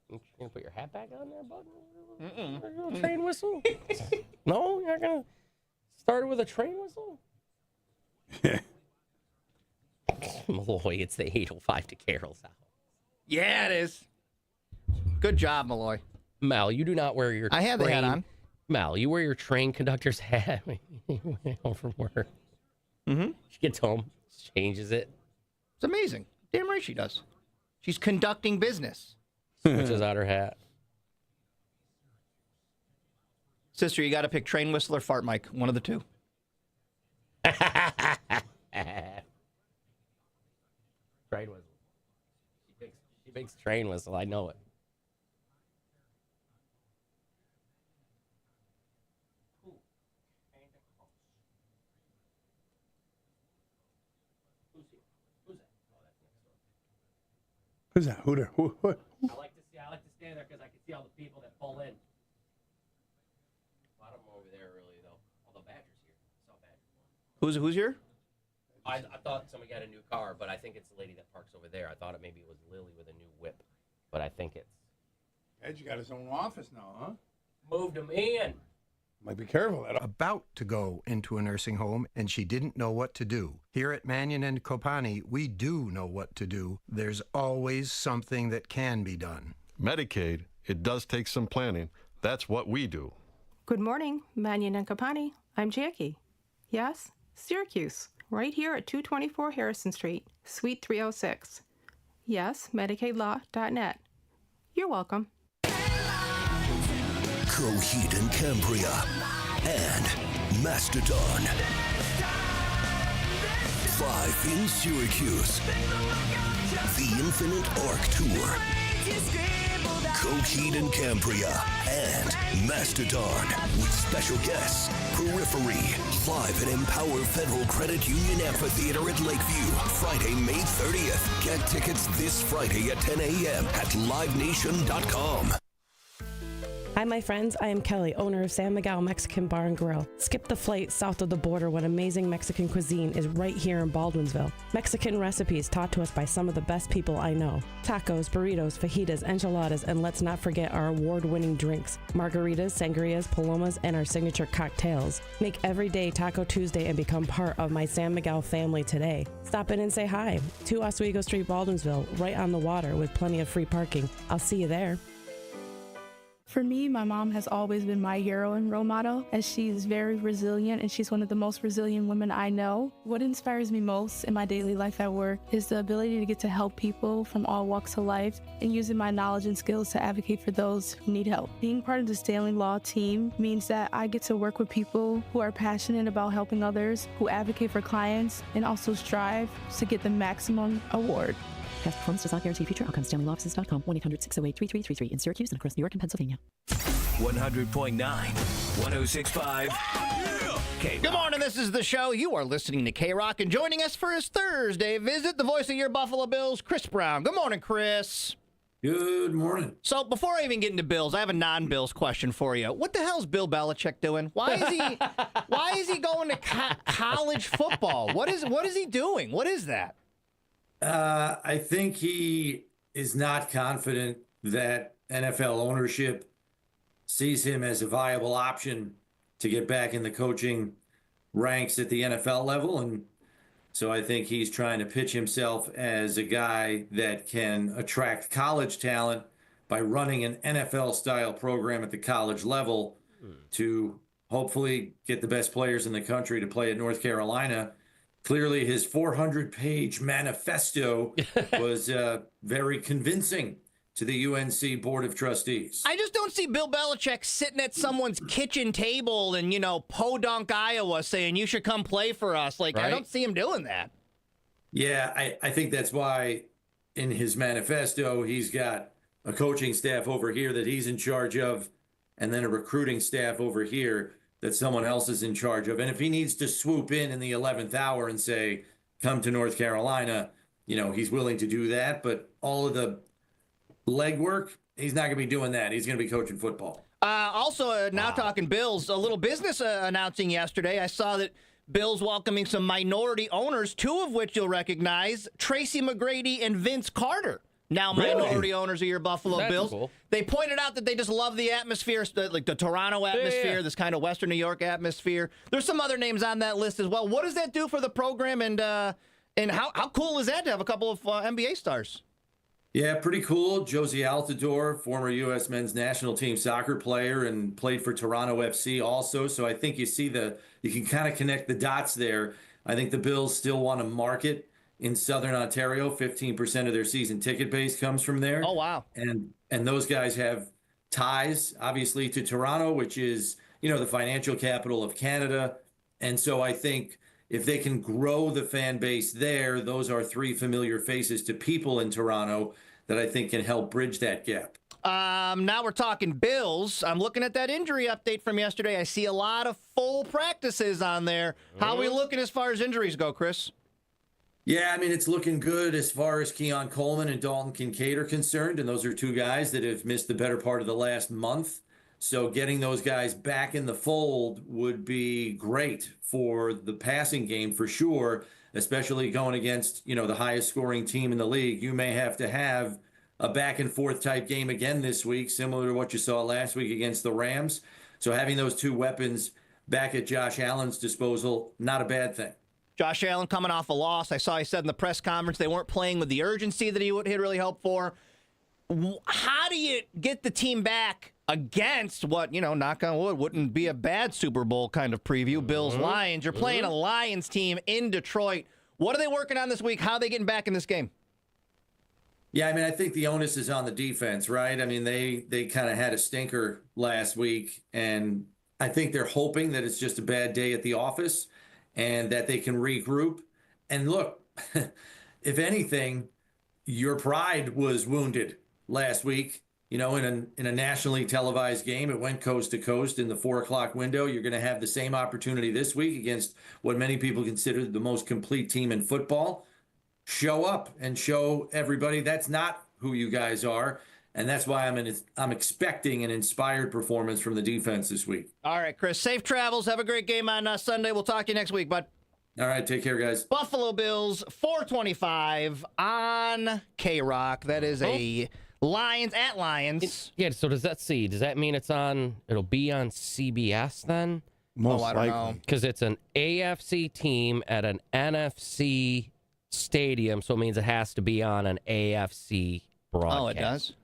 You gonna put your hat back on there, bud? Mm-mm. Train whistle? No, you're not gonna start with a train whistle? Malloy, it's the 805 to Carol's house. Yeah, it is. Good job, Malloy. Mal, you do not wear your I had the hat on. Mal, you wear your train conductor's hat when you went home from work. Mm-hmm. She gets home, changes it. It's amazing. Damn right she does. She's conducting business. Switches out her hat. Sister, you got to pick train whistle or fart mic. One of the two. Train whistle. She makes train whistle. I know it. Who's that? Who? I like to stand there because I can see all the people that pull in. A lot of them over there, really, though. All the Badgers here. I saw Badgers. Who's here? I thought somebody got a new car, but I think it's the lady that parks over there. I thought it maybe was Lily with a new whip, but I think it's. Edge got his own office now, huh? Moved him in. Might be careful. About to go into a nursing home, and she didn't know what to do. Here at Mannion and Kopani, we do know what to do. There's always something that can be done. Medicaid, it does take some planning. That's what we do. Good morning, Mannion and Kopani. I'm Jackie. Yes, Syracuse, right here at 224 Harrison Street, Suite 306. Yes, MedicaidLaw.net. You're welcome. Coheed and Cambria and Mastodon. 5 in Syracuse. The Infinite Arc Tour. Coheed and Cambria and Mastodon with special guests. Periphery live at Empower Federal Credit Union Amphitheater at Lakeview, Friday, May 30th. Get tickets this Friday at 10 a.m. at livenation.com. Hi, my friends. I am Kelly, owner of San Miguel Mexican Bar and Grill. Skip the flight south of the border when amazing Mexican cuisine is right here in Baldwinsville. Mexican recipes taught to us by some of the best people I know. Tacos, burritos, fajitas, enchiladas, and let's not forget our award-winning drinks. Margaritas, sangrias, palomas, and our signature cocktails. Make every day Taco Tuesday and become part of my San Miguel family today. Stop in and say hi. 2 Oswego Street, Baldwinsville, right on the water with plenty of free parking. I'll see you there. For me, my mom has always been my hero and role model, as she is very resilient and she's one of the most resilient women I know. What inspires me most in my daily life at work is the ability to get to help people from all walks of life and using my knowledge and skills to advocate for those who need help. Being part of the Stanley Law team means that I get to work with people who are passionate about helping others, who advocate for clients, and also strive to get the maximum award. Past performance does not guarantee future outcomes. StanleyLawoffices.com, 1-800-608-3333 in Syracuse and across New York and Pennsylvania. 100.9, 106.5. Okay. Good morning. This is the show. You are listening to K-Rock, and joining us for his Thursday visit, the voice of your Buffalo Bills, Chris Brown. Good morning, Chris. Good morning. So before I even get into Bills, I have a non-Bills question for you. What the hell is Bill Belichick doing? Why is he going to college football? What is he doing? What is that? I think he is not confident that NFL ownership sees him as a viable option to get back in the coaching ranks at the NFL level. And so I think he's trying to pitch himself as a guy that can attract college talent by running an NFL-style program at the college level to hopefully get the best players in the country to play at North Carolina. Clearly, his 400-page manifesto was very convincing to the UNC Board of Trustees. I just don't see Bill Belichick sitting at someone's kitchen table in, Podunk, Iowa, saying, you should come play for us. Like, right? I don't see him doing that. Yeah, I think that's why in his manifesto, he's got a coaching staff over here that he's in charge of, and then a recruiting staff over here that someone else is in charge of. And if he needs to swoop in the 11th hour and say, come to North Carolina, he's willing to do that. But all of the legwork, he's not going to be doing that. He's going to be coaching football. Now talking Bills, a little business announcing yesterday. I saw that Bills welcoming some minority owners, 2 of which you'll recognize, Tracy McGrady and Vince Carter. Now minority owners of your Buffalo Bills. Cool. They pointed out that they just love the atmosphere, like the Toronto atmosphere, this kind of Western New York atmosphere. There's some other names on that list as well. What does that do for the program, and how cool is that to have a couple of NBA stars? Yeah, pretty cool. Josie Altidore, former U.S. men's national team soccer player and played for Toronto FC also. So I think you can kind of connect the dots there. I think the Bills still want to market in Southern Ontario. 15% of their season ticket base comes from there. Oh, wow. And those guys have ties, obviously, to Toronto, which is, the financial capital of Canada. And so I think if they can grow the fan base there, those are three familiar faces to people in Toronto that I think can help bridge that gap. Now we're talking Bills. I'm looking at that injury update from yesterday. I see a lot of full practices on there. How are we looking as far as injuries go, Chris? Yeah, I mean, it's looking good as far as Keon Coleman and Dalton Kincaid are concerned, and those are two guys that have missed the better part of the last month. So getting those guys back in the fold would be great for the passing game for sure, especially going against, the highest scoring team in the league. You may have to have a back and forth type game again this week, similar to what you saw last week against the Rams. So having those two weapons back at Josh Allen's disposal, not a bad thing. Josh Allen coming off a loss. I saw he said in the press conference they weren't playing with the urgency that he'd really hoped for. How do you get the team back against what, knock on wood, wouldn't be a bad Super Bowl kind of preview, Bills-Lions? You're playing a Lions team in Detroit. What are they working on this week? How are they getting back in this game? Yeah, I mean, I think the onus is on the defense, right? I mean, they kind of had a stinker last week, and I think they're hoping that it's just a bad day at the office and that they can regroup. And look, if anything, your pride was wounded last week, in a nationally televised game. It went coast to coast in the 4:00 window. You're going to have the same opportunity this week against what many people consider the most complete team in football. Show up and show everybody that's not who you guys are. And that's why I'm expecting an inspired performance from the defense this week. All right, Chris, safe travels. Have a great game on Sunday. We'll talk to you next week, bud. All right, take care, guys. Buffalo Bills, 425 on K-Rock. That is a Lions at Lions. So does that mean it'll be on CBS then? Most I don't know. likely. Because it's an AFC team at an NFC stadium, so it means it has to be on an AFC broadcast. Oh, it does?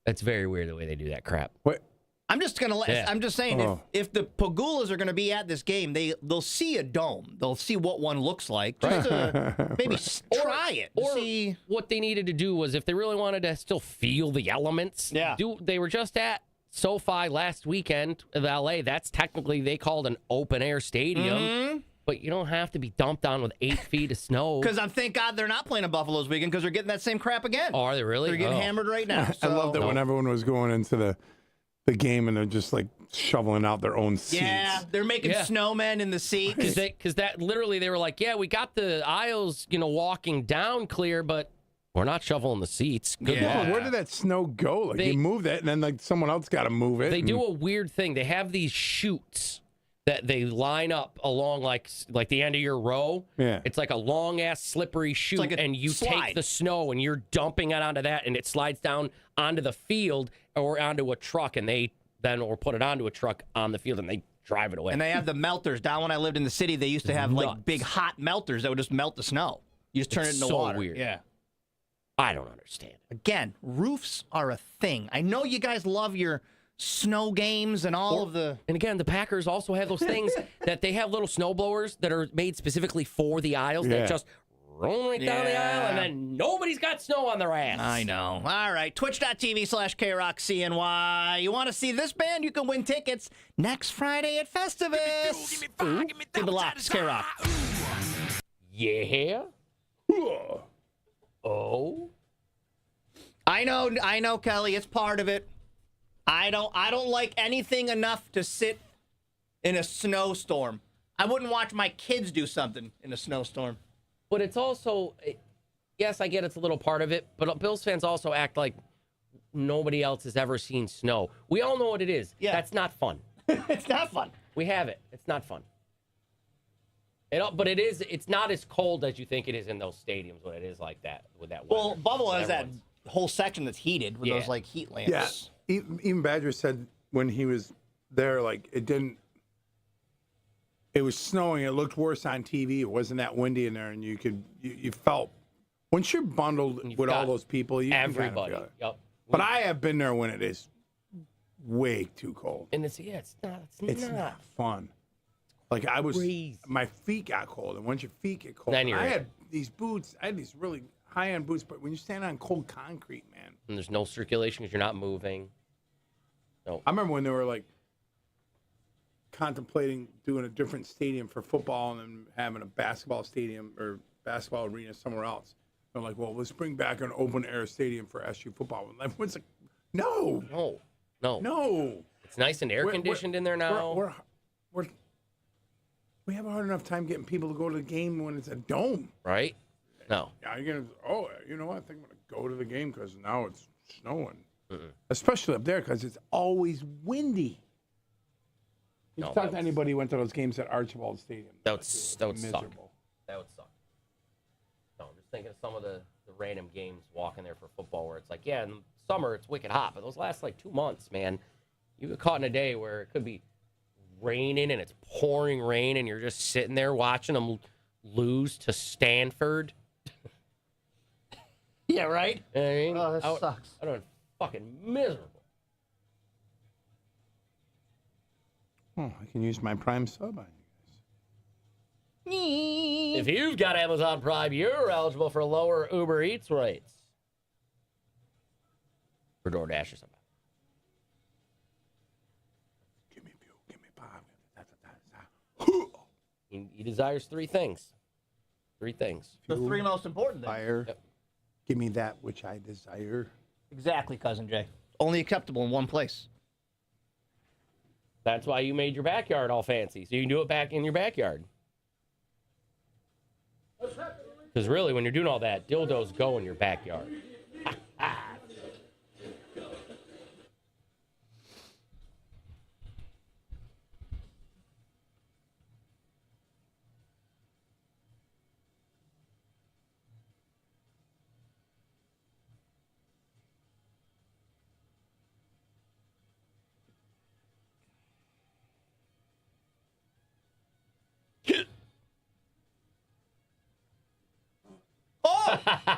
That's very weird the way they do that crap. What? I'm just saying, if the Pagulas are going to be at this game, they'll see a dome. They'll see what one looks like. Just to maybe try it. See what they needed to do was, if they really wanted to still feel the elements. Yeah. They were just at SoFi last weekend of LA. That's technically they called an open air stadium. Mm-hmm. But you don't have to be dumped on with 8 feet of snow. Because thank God they're not playing in Buffalo this weekend because they're getting that same crap again. Oh, are they really? They're getting hammered right now. So. I love that when everyone was going into the game and they're just like shoveling out their own seats. Yeah, they're making snowmen in the seats. Because that literally they were like, yeah, we got the aisles, walking down clear, but we're not shoveling the seats. Good luck. Where did that snow go? Like you move that, and then someone else got to move it. They do a weird thing. They have these chutes that they line up along like the end of your row. Yeah. It's like a long ass slippery chute, like and you take the snow and you're dumping it onto that, and it slides down onto the field or onto a truck, and they then or put it onto a truck on the field and they drive it away. And they have the melters. Down when I lived in the city, they used to have like big hot melters that would just melt the snow. You just turn it into water. Weird. Yeah. I don't understand. Again, roofs are a thing. I know you guys love your snow games and all of the... And again, the Packers also have those things that they have little snow blowers that are made specifically for the aisles that just roll right down the aisle, and then nobody's got snow on their ass. I know. All right, twitch.tv/KRockCNY. You want to see this band? You can win tickets next Friday at Festivus. Keep it locked. It's K-Rock. Yeah? Oh? I know, Kelly. It's part of it. I don't like anything enough to sit in a snowstorm. I wouldn't watch my kids do something in a snowstorm. But it's also, yes, I get it's a little part of it, but Bills fans also act like nobody else has ever seen snow. We all know what it is. Yeah. That's not fun. It's not fun. We have it. It's not fun. But it's not as cold as you think it is in those stadiums when it is like that with that weather. Well, Buffalo has that whole section that's heated with those like heat lamps. Yeah. Even Badger said when he was there, like it was snowing. It looked worse on TV. It wasn't that windy in there, and you felt once you're bundled with all those people, you everybody. Kind of feel it. Yep. But I have been there when it is way too cold. And it's not fun. Like my feet got cold, and once your feet get cold, then I had these boots. I had these really high-end boots, but when you stand on cold concrete, man, and there's no circulation because you're not moving. No, I remember when they were like contemplating doing a different stadium for football and then having a basketball stadium or basketball arena somewhere else. I'm like, well, let's bring back an open air stadium for SU football. And everyone's like, no. It's nice and air conditioned in there now. We have a hard enough time getting people to go to the game when it's a dome. Right? No. Yeah, you're gonna. You know what? I think I'm gonna go to the game because now it's snowing, especially up there because it's always windy. You talk to anybody who went to those games at Archibald Stadium. That would suck. Miserable. That would suck. No, I'm just thinking of some of the random games walking there for football where it's like, yeah, in the summer it's wicked hot, but those last like 2 months, man, you get caught in a day where it could be raining and it's pouring rain and you're just sitting there watching them lose to Stanford. Yeah, right? You know what I mean? Oh, that sucks. I don't fucking miserable. Oh, I can use my Prime sub on you. If you've got Amazon Prime, you're eligible for lower Uber Eats rates. Or DoorDash or something. Give me a few, give me 5. He desires 3 things. 3 things. The 3 most important things. Fire. Yep. Give me that which I desire. Exactly, Cousin Jay. Only acceptable in one place. That's why you made your backyard all fancy, so you can do it back in your backyard. Because really, when you're doing all that, dildos go in your backyard.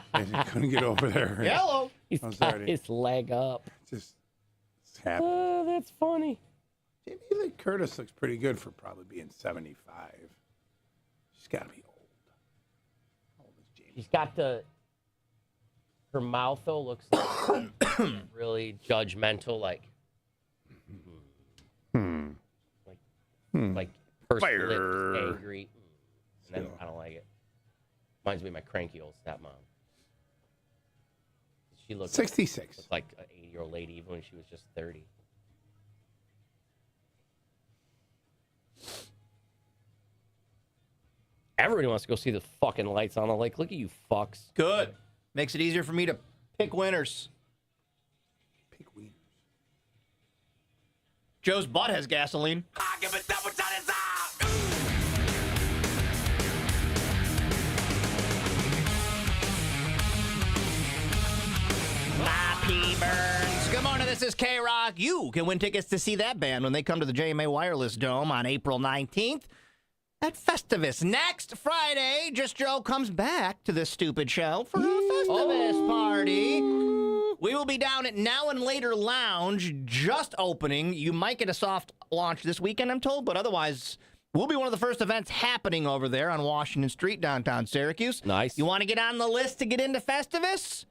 I couldn't get over there. Hello. He's got his leg up. It's happening. Oh, that's funny. Jamie Lee Curtis looks pretty good for probably being 75. She's got to be old. How old is Jamie? She's got the... Her mouth, though, looks like really judgmental, like... Like, pursed lips, angry. And then, I don't like it. Reminds me of my cranky old stepmom. She looked 66. Looked like an 80-year-old lady even when she was just 30. Everybody wants to go see the fucking lights on the lake. Look at you fucks. Good. Makes it easier for me to pick winners. Pick winners. Joe's butt has gasoline. Burns. Good morning, this is K-Rock. You can win tickets to see that band when they come to the JMA Wireless Dome on April 19th at Festivus. Next Friday, Just Joe comes back to this stupid show for a Festivus party. We will be down at Now and Later Lounge, just opening. You might get a soft launch this weekend, I'm told, but otherwise... We'll be one of the first events happening over there on Washington Street, downtown Syracuse. Nice. You want to get on the list to get into Festivus?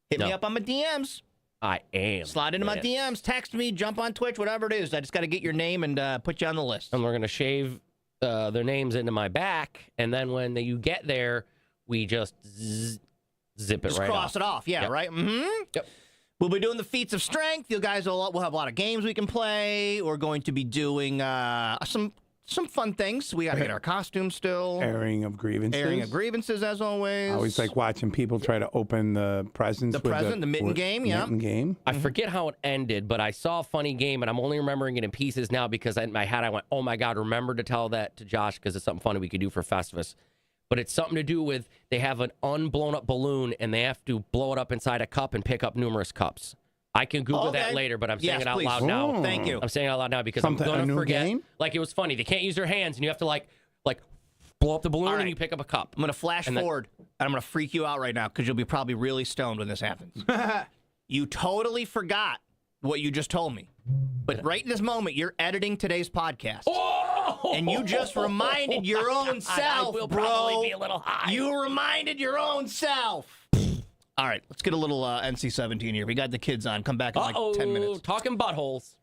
Hit me up on my DMs. I am. Slide into my DMs, text me, jump on Twitch, whatever it is. I just got to get your name and put you on the list. And we're going to shave their names into my back, and then when you get there, we just zip it just right cross off. it off, yeah, Yep. right? Mm-hmm. Yep. We'll be doing the feats of strength. You guys we'll have a lot of games we can play. We're going to be doing some fun things. We got to get our costumes still. Airing of grievances. Airing of grievances, as always. I always like watching people try to open the presents. The mitten game, yeah. Mitten game. I forget how it ended, but I saw a funny game, and I'm only remembering it in pieces now because in my head I went, oh, my God, remember to tell that to Josh because it's something funny we could do for Festivus. But it's something to do with they have an unblown up balloon, and they have to blow it up inside a cup and pick up numerous cups. I can Google that later, but I'm saying it out loud now. Thank you. I'm saying it out loud now because I'm A going to new forget. game? Like, it was funny. They can't use their hands, and you have to, like blow up the balloon and you pick up a cup. I'm going to flash forward, and I'm going to freak you out right now because you'll be probably really stoned when this happens. You totally forgot what you just told me. But right in this moment, you're editing today's podcast. And you just reminded your own self, I will bro. probably be a little high. You reminded your own self. All right, let's get a little NC-17 here. We got the kids on. Come back in like 10 minutes. Talking buttholes.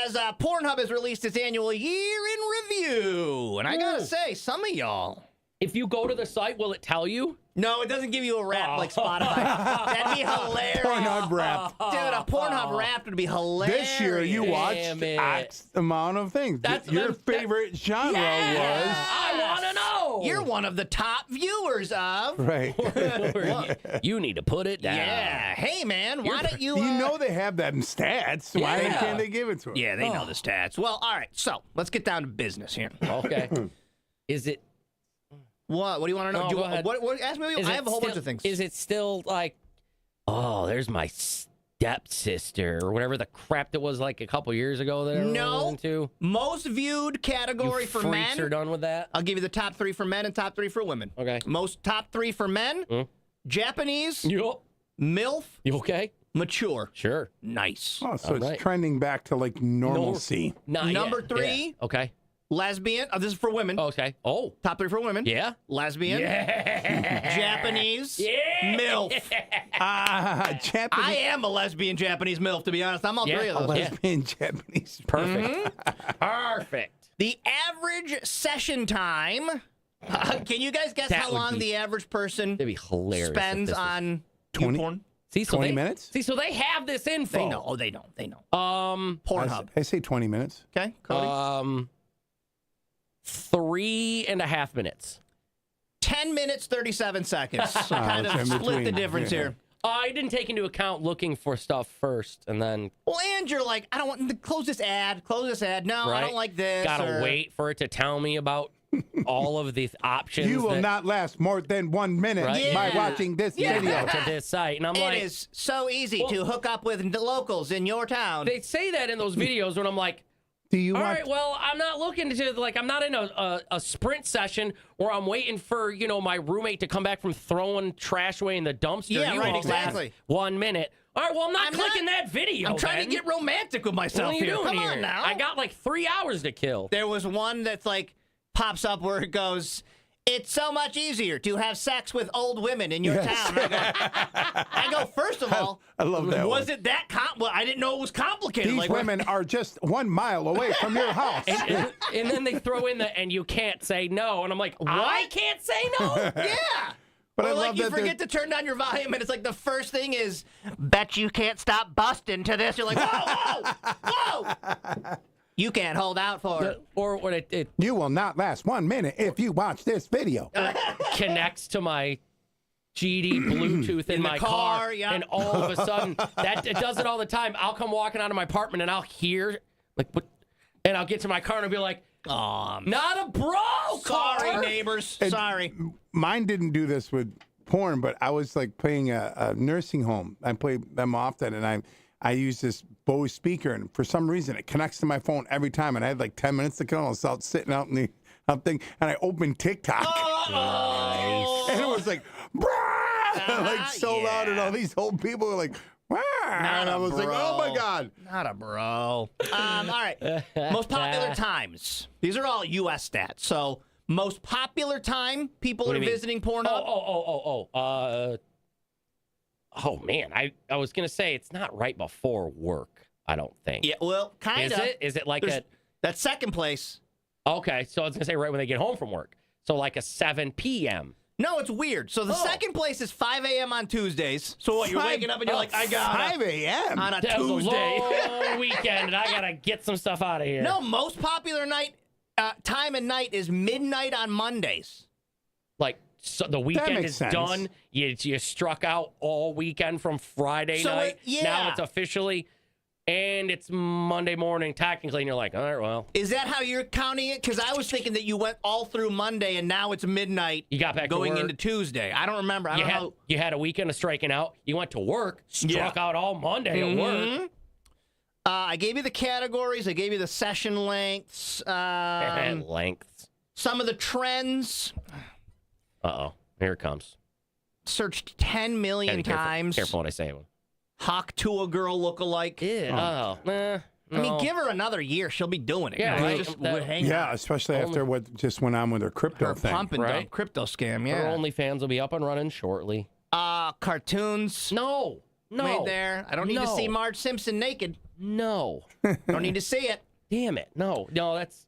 As Pornhub has released its annual year in review. And I gotta say, some of y'all. If you go to the site, will it tell you? No, it doesn't give you a rap like Spotify. That'd be hilarious. Pornhub Wrapped. Dude, a Pornhub Wrapped would be hilarious. This year you watched X amount of things. Your favorite genre was. I want to know. You're one of the top viewers of. Right. You need to put it down. Yeah. Hey, man, why don't you... You know they have that in stats. Why can't they give it to us? Yeah, they know the stats. Well, all right, so let's get down to business here. Okay. Is it... What? What do you want to know? No, do you, go ahead. What, ask me. I have a whole bunch of things. Is it still like, oh, there's my stepsister or whatever the crap that was like a couple years ago that everyone was into? Most viewed category for men. Freaks are done with that? I'll give you the top 3 for men and top 3 for women. Okay. Most top 3 for men. Japanese. Yup. MILF. You okay? Mature. Sure. Nice. Oh, so it's trending back to like normalcy. Number 3. Yeah. Okay. Lesbian. Oh, this is for women. Okay. Oh. Top 3 for women. Yeah. Lesbian. Yeah. Japanese. Yeah. MILF. Japanese. I am a lesbian Japanese MILF, to be honest. I'm all 3 of those. Lesbian Japanese. Perfect. Perfect. The average session time. Can you guys guess how long the average person That'd be hilarious spends on 20 porn? See, so 20 minutes? See, so they have this info. They know. Oh, they don't. They know. Pornhub. I say 20 minutes. Okay, Cody. 3.5 minutes. 10 minutes, 37 seconds. So kind of split the difference here. I didn't take into account looking for stuff first, and then... Well, and you're like, I don't want to close this ad. Close this ad. No, I don't like this. Gotta wait for it to tell me about all of the options. You will not last more than 1 minute by watching this video. To this site, and I'm like... It is so easy to hook up with the locals in your town. They say that in those videos when I'm like... Do you All want... right, well, I'm not looking to, like, I'm not in a sprint session where I'm waiting for, you know, my roommate to come back from throwing trash away in the dumpster. Yeah, you right, won't exactly. last 1 minute. All right, well, I'm not clicking that video. I'm trying to get romantic with myself here. here. Come here? on now. I got like 3 hours to kill. There was one that's like, pops up where it goes... It's so much easier to have sex with old women in your town. I go, first of all, I love that was one. it that well, I didn't know it was complicated. These like, women are just 1 mile away from your house. And then they throw in and you can't say no. And I'm like, I can't say no? Yeah. But or I like love you that forget to turn down your volume, and it's like the first thing is, bet you can't stop busting to this. You're like, whoa, whoa, whoa. You can't hold out for it. Or when it You will not last 1 minute if you watch this video. connects to my GD Bluetooth in my car, yeah. and all of a sudden, it does it all the time. I'll come walking out of my apartment, and I'll hear, like, what, and I'll get to my car, and I'll be like, not a bro Sorry, car. neighbors. Sorry. Mine didn't do this with porn, but I was like playing a nursing home. I play them often, and I use this Bose speaker, and for some reason it connects to my phone every time. And I had like 10 minutes to kill. I was out sitting out in the thing, and I opened TikTok, and it was like, like so loud, and all these old people were like, and I was like, oh my god, not a bro. All right, most popular times. These are all U.S. stats. So most popular time people are visiting Pornhub. Oh man, I was gonna say it's not right before work. I don't think. Yeah, well, kind of. Is it like that's second place? Okay, so I was gonna say right when they get home from work. So like a 7 p.m. No, it's weird. So the second place is 5 a.m. on Tuesdays. So what? You're waking up and you're like, I got 5 a.m. on a That was Tuesday. a long weekend, and I gotta get some stuff out of here. No, most popular time and night is midnight on Mondays. Like. So the weekend makes is sense. done. You struck out all weekend from Friday night. Now it's officially, and it's Monday morning technically, and you're like, all right, well. Is that how you're counting it? Because I was thinking that you went all through Monday, and now it's midnight. You got back going to work. into Tuesday. I don't remember. You had a weekend of striking out. You went to work, struck out all Monday at work. I gave you the categories. I gave you the session lengths. Lengths. Some of the trends. Uh-oh. Here it comes. Searched 10 million times. Careful what I say. Hawk to a girl lookalike. Yeah. I mean, give her another year. She'll be doing it. Yeah, Yeah, especially after what just went on with her crypto thing. Pump and dump crypto scam, yeah. Her OnlyFans will be up and running shortly. Cartoons. No. Made there. I don't need to see Marge Simpson naked. No. Don't need to see it. Damn it. No, that's...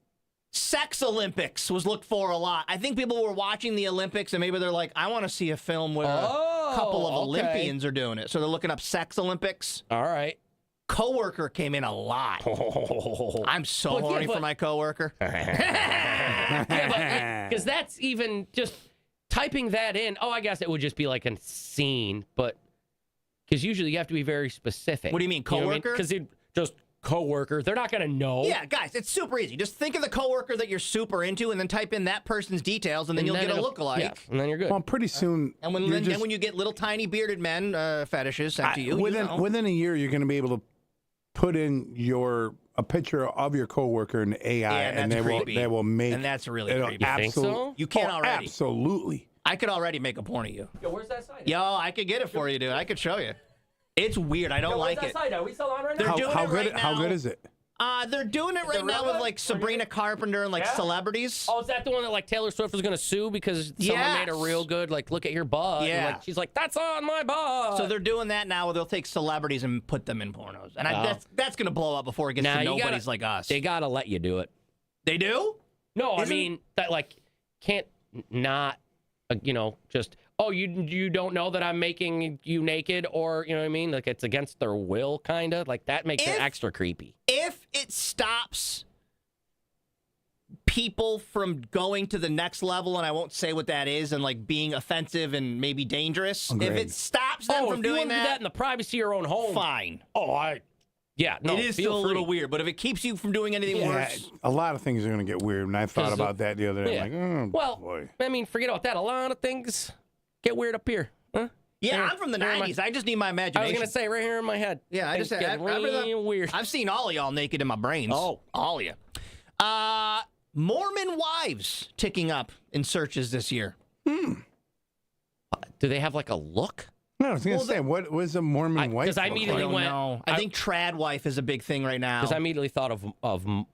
Sex Olympics was looked for a lot. I think people were watching the Olympics and maybe they're like, I want to see a film where a couple of Olympians are doing it. So they're looking up Sex Olympics. All right. Coworker came in a lot. I'm so horny for my coworker. Because that's even just typing that in. Oh, I guess it would just be like a scene, but because usually you have to be very specific. What do you mean, coworker? Because just coworker, they're not gonna know. Yeah, guys, it's super easy. Just think of the coworker that you're super into, and then type in that person's details, and then you'll get a lookalike. Yeah, and then you're good. Well, pretty soon. And when you get little tiny bearded men fetishes sent to you, within a year, you're going to be able to put in a picture of your coworker in AI, and they will make. And that's really creepy. You think so? You can already. Absolutely. I could already make a porn of you. Yo, where's that site? Yo, I could get it for you, dude. I could show you. It's weird. I don't like it. Where's that site? Are we still on right now? They're doing it right now. How good is it? They're doing it right now with like Sabrina Carpenter and like celebrities. Oh, is that the one that like Taylor Swift was going to sue because someone made a real good like look at your butt? Yeah. And, like, she's like, that's on my butt. So they're doing that now where they'll take celebrities and put them in pornos. And that's going to blow up before it gets to nobodies like us. They got to let you do it. They do? No, I mean, that like can't not, just, oh, you don't know that I'm making you naked, or, you know what I mean? Like, it's against their will, kind of. Like, that makes it extra creepy. If it stops people from going to the next level, and I won't say what that is, and, like, being offensive and maybe dangerous, if it stops them from doing do that in the privacy of your own home. Fine. Yeah, no, it is still a little weird, but if it keeps you from doing anything worse. A lot of things are going to get weird, and I thought about that the other day. Yeah. I'm like, boy. I mean, forget about that. A lot of things get weird up here. Huh? Yeah, I'm from the 90s. I just need my imagination. I was going to say right here in my head. Yeah, I just get really weird. I've seen all of y'all naked in my brains. Oh. All of you. Mormon wives ticking up in searches this year. Do they have like a look? No, I was going to say, what was a Mormon wife? Because I immediately went. I think trad wife is a big thing right now. Because I immediately thought of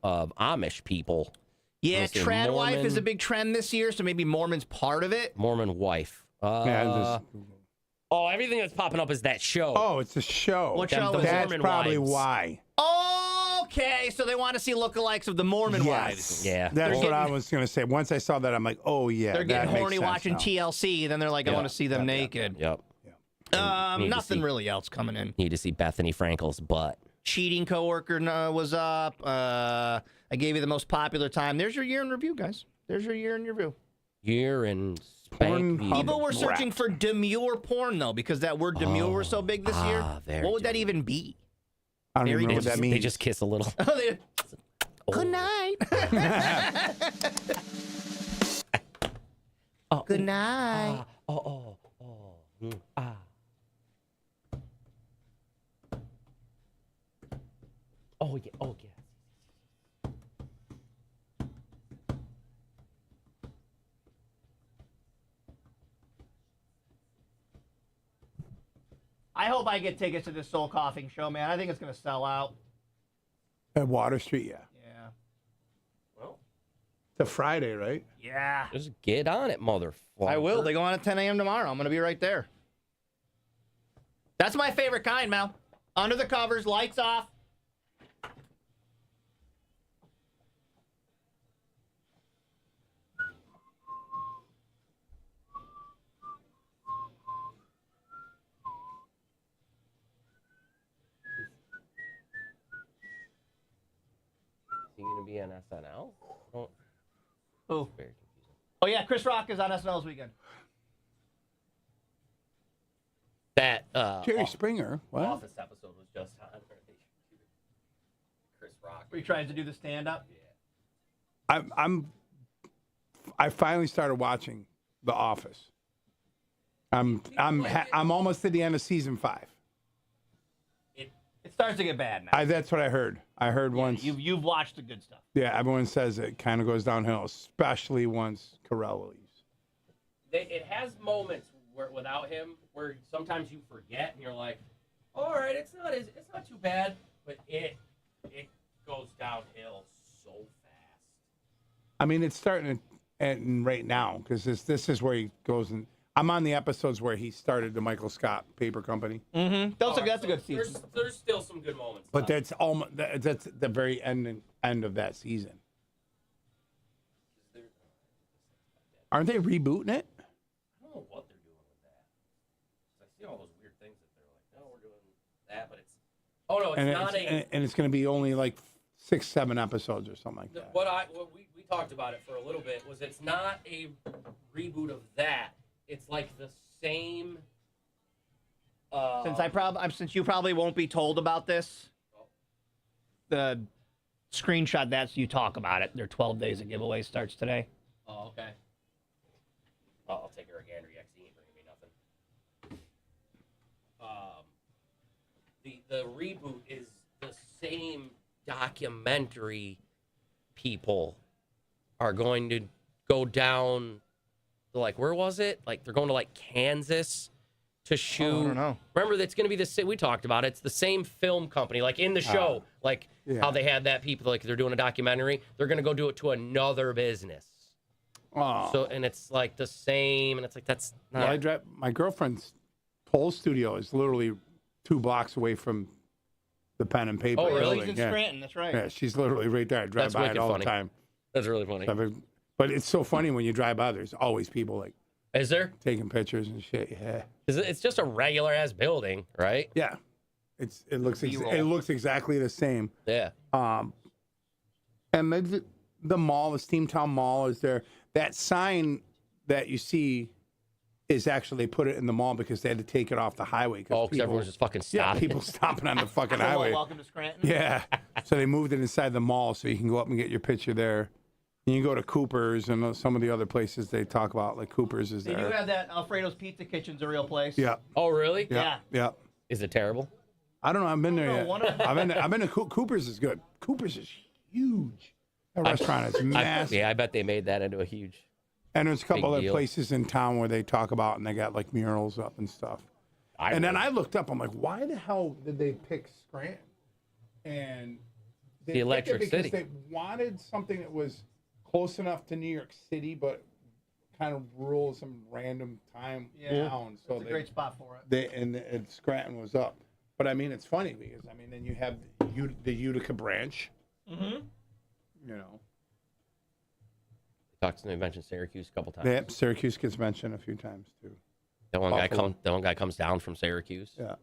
Amish people. Yeah, trad wife is a big trend this year, so maybe Mormon's part of it. Mormon wife. Everything that's popping up is that show. Oh, it's a show. What show is That's Mormon probably wives. why. Okay, so they want to see lookalikes of the Mormon wives. Yeah. That's what I was going to say. Once I saw that, I'm like, oh, yeah. They're getting that horny makes watching sense now. TLC, then they're like, I want to see them naked. Yep. Nothing really else coming in. Need to see Bethany Frankel's butt. Cheating coworker was up. I gave you the most popular time. There's your year in review, guys. There's your year in review. Year in spank. People were searching for demure porn, though, because that word demure was so big this year. What would that even be? I don't even know what that means. They just kiss a little. Good night. Good night. Oh, yeah. Oh, yeah. I hope I get tickets to this soul coughing show, man. I think it's going to sell out. At Water Street, yeah. Yeah. Well, it's a Friday, right? Yeah. Just get on it, motherfucker. I will. They go on at 10 a.m. tomorrow. I'm going to be right there. That's my favorite kind, Mal. Under the covers, lights off. Is he going to be on SNL? Oh. Who? Very confusing. Oh, yeah. Chris Rock is on SNL this weekend. That Jerry Springer. What? Office episode was just on. Chris Rock. Were you trying to do the stand-up? Yeah. I finally started watching The Office. I'm almost to the end of season 5. It starts to get bad now. That's what I heard. I heard once. You've watched the good stuff. Yeah, everyone says it kind of goes downhill, especially once Carell leaves. It has moments where without him, where sometimes you forget and you're like, all right, it's not too bad, but it goes downhill so fast. I mean, it's starting to end right now because this is where he goes, and I'm on the episodes where he started the Michael Scott Paper Company. Mm-hmm. That's a good season. There's still some good moments. But that's the very end of that season. Aren't they rebooting it? I don't know what they're doing with that. I see all those weird things that they're like, no, we're doing that, but it's. Oh no, it's not and it's going to be only like 6-7 episodes or something like that. What we talked about it for a little bit was it's not a reboot of that. It's like the same. Since you probably won't be told about this, the screenshot that you talk about it. Their 12 days of giveaway starts today. Oh, okay. Well, I'll take her again. He ain't bringing me nothing. The reboot is the same documentary. People are going to go down. Like, where was it? Like, they're going to like Kansas to shoot. Oh, I don't know. Remember, that's going to be the we talked about it. It's the same film company, like in the show, how they had that people like they're doing a documentary. They're going to go do it to another business. Oh. So and it's like the same, and it's like that's not. Well, my girlfriend's whole studio is literally 2 blocks away from the Pen and Paper. Oh, really? He's in Scranton. That's right. Yeah, she's literally right there. I drive by it all the time. That's really funny. But it's so funny when you drive by. There's always people like. Is there taking pictures and shit? Yeah. It's just a regular ass building, right? Yeah. It looks exactly the same. Yeah. And the mall, the Steamtown Mall, is there. That sign that you see is actually they put it in the mall because they had to take it off the highway. Because everyone's just fucking stopping. Yeah, people stopping on the fucking highway. Welcome to Scranton. Yeah. So they moved it inside the mall so you can go up and get your picture there. And you can go to Cooper's and some of the other places they talk about, like Cooper's is They there. do have that Alfredo's Pizza Kitchen's a real place. Yeah. Oh, really? Yeah. Yeah. Is it terrible? I don't know. I've been there yet. I've been to Cooper's is good. Cooper's is huge. That restaurant is massive. I bet they made that into a huge. And there's a couple other deal. places in town where they talk about and they got like murals up and stuff. Then I looked up. I'm like, why the hell did they pick Scranton? And they The Electric picked it City. because they wanted something that was close enough to New York City, but kind of rural, some random town. So It's a great spot for it. And Scranton was up. But I mean, it's funny because then you have the Utica branch. Mm-hmm. You know. Talked to me, mentioned Syracuse a couple times. Yeah, Syracuse gets mentioned a few times too. That one guy comes down from Syracuse. Yeah.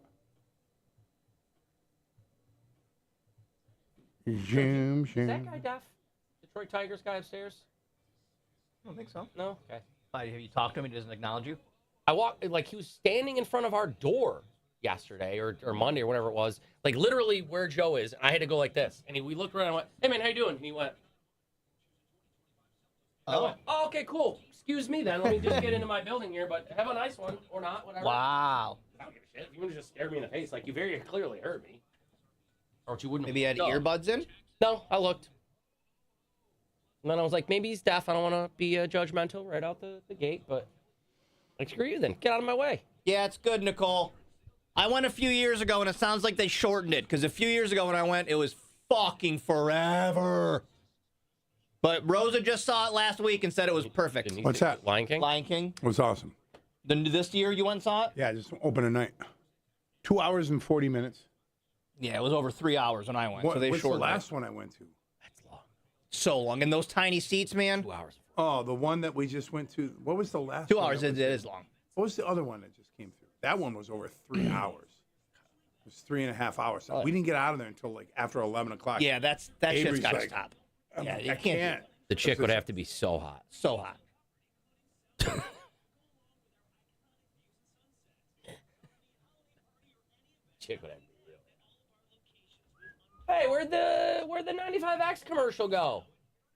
Is that guy deaf? Detroit Tigers guy upstairs? I don't think so. No? Okay. Have you talked to him? He doesn't acknowledge you? I walked, like, he was standing in front of our door yesterday or Monday or whatever it was, like, literally where Joe is. I had to go like this. And we looked around and went, hey, man, how you doing? And he went, I went, oh, okay, cool. Excuse me then. Let me just get into my building here, but have a nice one or not, whatever. Wow. I don't give a shit. You would have just stared me in the face like you very clearly heard me. Or you wouldn't Maybe he had earbuds in? No, I looked. And then I was like, maybe he's deaf. I don't want to be judgmental right out the gate, but like, screw you then. Get out of my way. Yeah, it's good, Nicole. I went a few years ago, and it sounds like they shortened it, because a few years ago when I went, it was fucking forever. But Rosa just saw it last week and said it was perfect. What's that? Lion King? Lion King. It was awesome. This year you went and saw it? Yeah, just open at night. 2 hours and 40 minutes. Yeah, it was over 3 hours when I went. So they what's the shortened last one I went to? That's long. So long. And those tiny seats, man. 2 hours. Oh, the one that we just went to. What was the last 2 one? hours, it is long. What was the other one that just came through? That one was over 3 hours. It was 3.5 hours. We didn't get out of there until like after 11 o'clock. Yeah, that shit's Avery's got to like, stop. I'm Yeah, like, you I can't. The chick would have to be so hot. So hot. Chick would have to be real. Hey, where'd the 95X commercial go?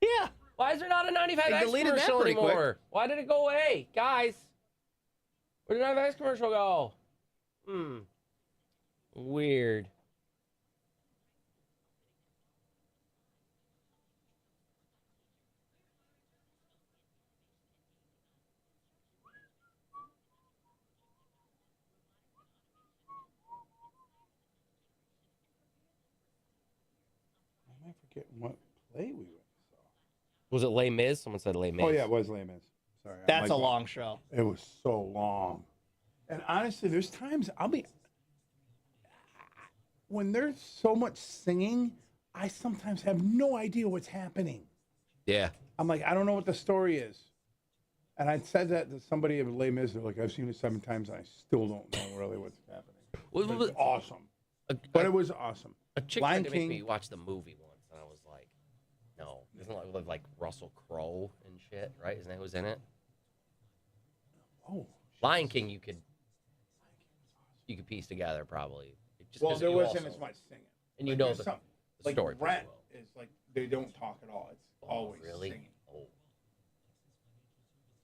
Yeah. Why is there not a 95X They deleted that commercial pretty quick. anymore? Why did it go away? Guys, where did the 95X commercial go? Weird. I forget what play we went. Was it Les Mis? Someone said Les Mis. Oh yeah, it was Les Mis. sorry. That's a long show. It was so long. And honestly, there's times when there's so much singing, I sometimes have no idea what's happening. Yeah. I'm like, I don't know what the story is. And I said that to somebody at Les Mis. They're like, I've seen it 7 times, and I still don't know really what's happening. It was awesome. But it was awesome. A chick Lion tried to King. make me watch the movie once, and I was like, no. Isn't it like Russell Crowe and shit, right? Isn't that who's in it? Oh. Lion King, you could piece together probably. Just Well, 'cause there you wasn't also- as much singing. And you Like, know there's the some- the story pretty Rent well. is like they don't talk at all. It's always Really? singing. Oh.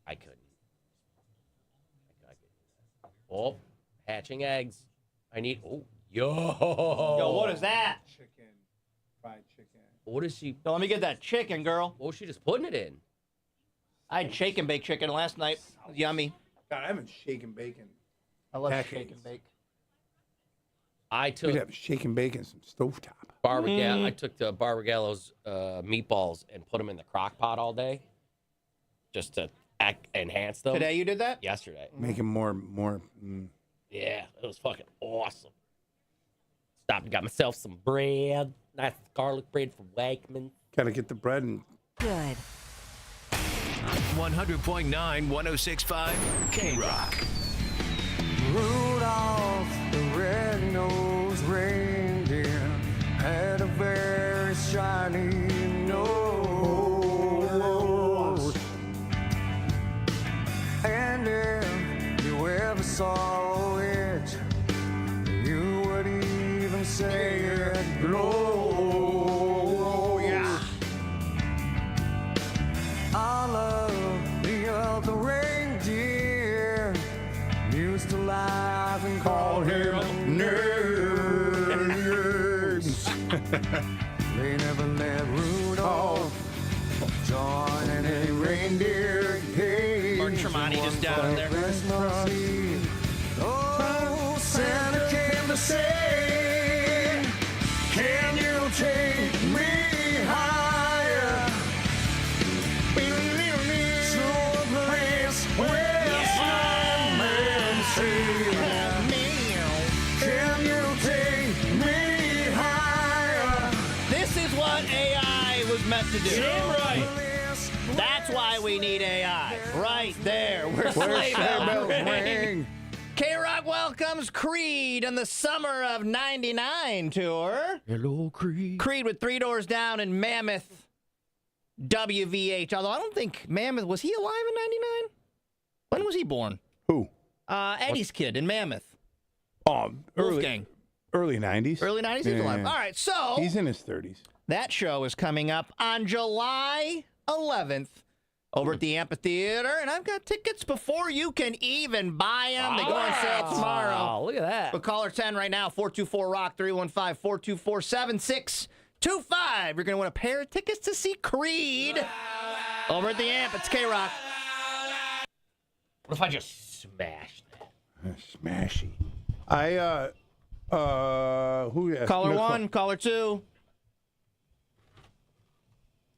I couldn't. I couldn't do that. Oh, hatching eggs. I need. Oh, Yo, what is that? Chicken, fried chicken. What is she? Yo, let me get that chicken, girl. What was she just putting it in? I had shake and bake chicken last night. It was yummy. God, I haven't shaken bacon. I love decades. shake and bake. I took We'd have shake and bake and some stovetop. I took the Barbagallo's meatballs and put them in the crock pot all day, just to enhance them. Today you did that? Yesterday. Make them more. Yeah, it was fucking awesome. Stopped and got myself some bread. Nice garlic bread from Wegman. Got to get the bread and. Good. 100.9, 106.5, K-Rock. Rudolph the red-nosed reindeer had a very shiny nose. And if you ever saw it, you would even say it glows. Yeah. All of the other reindeer used to laugh and call him nerds. They never let Rudolph join any reindeer game. Martin Tremonti just down there. Christmas Eve. Oh, Santa came to say, can you take me higher? To a place where snowmen sing. Can you take me higher? This is what AI was meant to do. Damn right. That's why we need AI. Right there. Where sleigh bells ring. K-Rock welcomes Creed on the Summer of '99 tour. Hello, Creed. Creed with 3 Doors Down in Mammoth, WVH. Although I don't think Mammoth, was he alive in '99? When was he born? Who? Eddie's kid in Mammoth. Early 90s. Early 90s? He's alive. All right, so. He's in his 30s. That show is coming up on July 11th over at the amphitheater, and I've got tickets before you can even buy them. They go on sale tomorrow. Oh, look at that. But caller 10 right now, 424-ROCK, 315-424-7625. You're going to win a pair of tickets to see Creed over at the amp. It's K-Rock. What if I just smashed that? Smashy. Who asked? Caller No, 1, caller 2.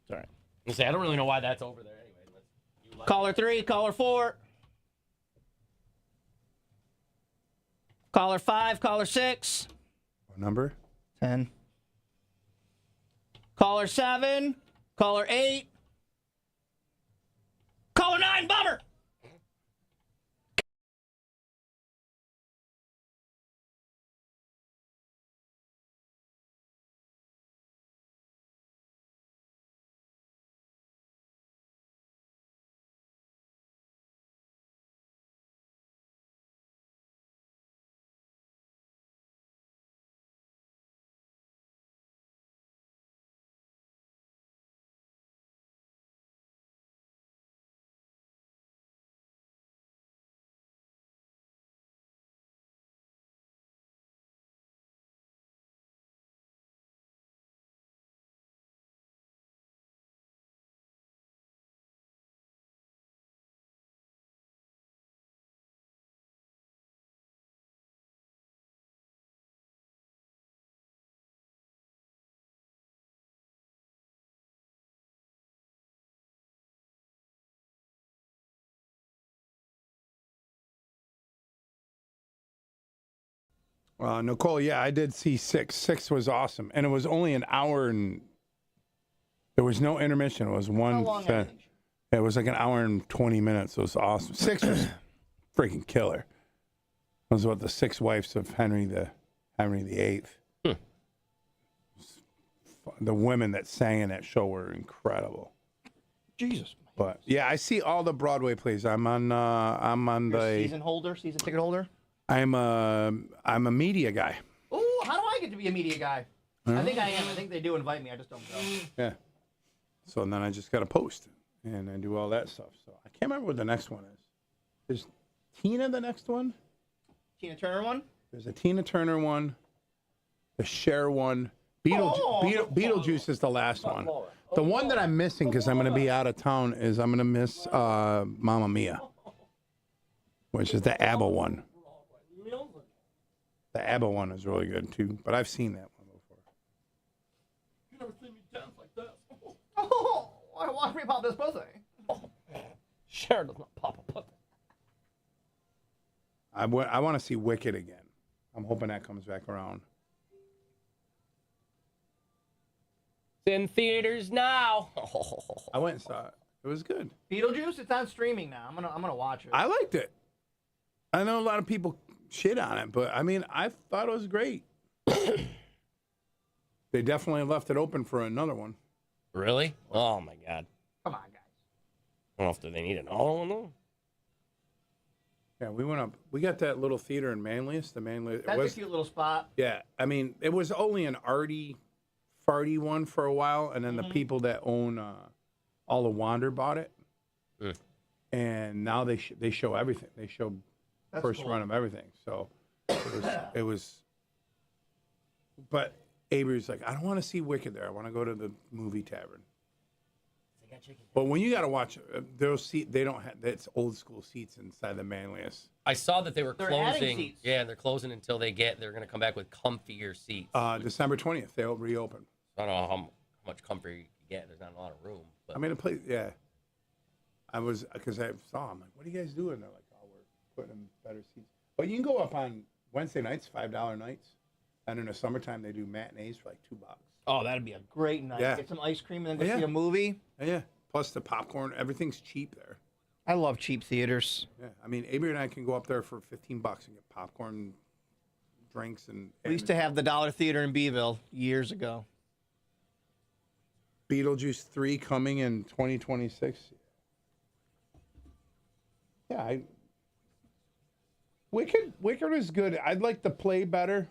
Sorry. I don't really know why that's over there anyway. Caller 3, caller 4. Caller 5, caller 6. What number? 10. Caller 7, caller 8. Caller 9, bummer. Nicole, yeah, I did see 6. 6 was awesome. And it was only an hour and there was no intermission. It was one. How long is it? It was like an hour and 20 minutes. It was awesome. 6 was freaking killer. It was about the 6 wives of Henry VIII. The women that sang in that show were incredible. Jesus. But yeah, I see all the Broadway plays. I'm on You're a the season ticket holder? I'm a media guy. Ooh, how do I get to be a media guy? I think I am. I think they do invite me. I just don't go. Yeah. So then I just got to post and I do all that stuff. So I can't remember what the next one is. Is Tina the next one? Tina Turner one? There's a Tina Turner one, the Cher one. Beetlejuice is the last one. The one that I'm missing because I'm going to be out of town is I'm going to miss Mamma Mia, which is the ABBA one. The ABBA one is really good too, but I've seen that one before. You never seen me dance like this. Oh, watch me pop this pussy. Cher does not pop a pussy. I want to see Wicked again. I'm hoping that comes back around. It's in theaters now. I went and saw it. It was good. Beetlejuice, it's on streaming now. I'm gonna watch it. I liked it. I know a lot of people shit on it, but I mean, I thought it was great. They definitely left it open for another one. Really? Oh my God. Come on, guys. I don't know if they need another one though. Yeah, we went up. We got that little theater in Manlius. That's a cute little spot. Yeah, I mean, it was only an arty, farty one for a while, and then the people that own All the Wander bought it, and now they show everything. They show first run of everything. So it was. But Avery's like, I don't want to see Wicked there. I want to go to the movie tavern. But when you got to watch, they don't have. That's old school seats inside the Manlius. I saw that they were They're adding closing. seats. Yeah, they're closing until they're going to come back with comfier seats. December 20th, they'll reopen. I don't know how much comfort you get. There's not a lot of room. But. I mean, a place. Yeah. I was because I saw. I'm like, what are you guys doing? They're like, oh, we're putting in better seats. But you can go up on Wednesday nights, $5 nights, and in the summertime they do matinees for like $2. Oh, that'd be a great night. Yeah. Get some ice cream and then go see a movie. Yeah. Plus the popcorn, everything's cheap there. I love cheap theaters. Yeah. I mean, Avery and I can go up there for $15 and get popcorn, drinks, and. We used to have the Dollar Theater in Beeville years ago. Beetlejuice 3 coming in 2026. Yeah, Wicked is good. I'd like the play better.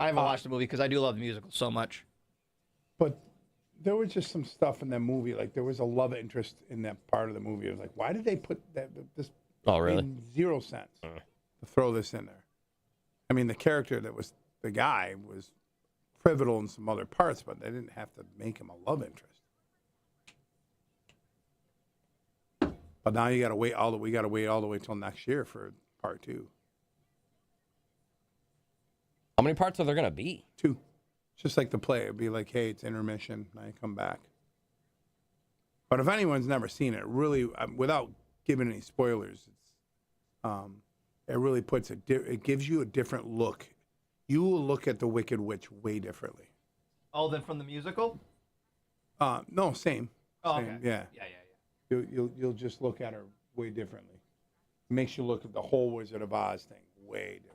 I haven't watched the movie because I do love the musical so much. But there was just some stuff in that movie. Like there was a love interest in that part of the movie. I was like, why did they put this? Oh, really? Made 0 sense to throw this in there. I mean, the character that was the guy was pivotal in some other parts, but they didn't have to make him a love interest. But now you got to wait we got to wait all the way till next year for part 2. How many parts are there going to be? 2. Just like the play. It'd be like, hey, it's intermission. Now you come back. But if anyone's never seen it, really, without giving any spoilers, it really puts it gives you a different look. You will look at the Wicked Witch way differently. Oh, then from the musical? No, same. Oh, same. okay. Yeah. You'll just look at her way differently. It makes you look at the whole Wizard of Oz thing way different.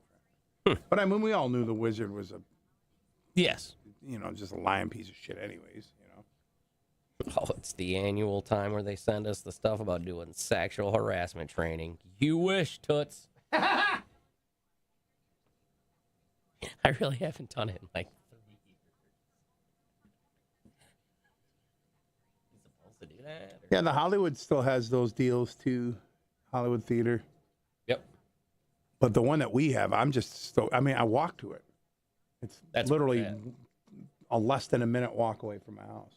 But I mean, we all knew the wizard was Yes. Just a lying piece of shit anyways, Oh, it's the annual time where they send us the stuff about doing sexual harassment training. You wish, Toots. I really haven't done it in like 30 years. You supposed to do that? Yeah, the Hollywood still has those deals too. Hollywood Theater. Yep. But the one that we have, I walk to it. That's literally a less than a minute walk away from my house.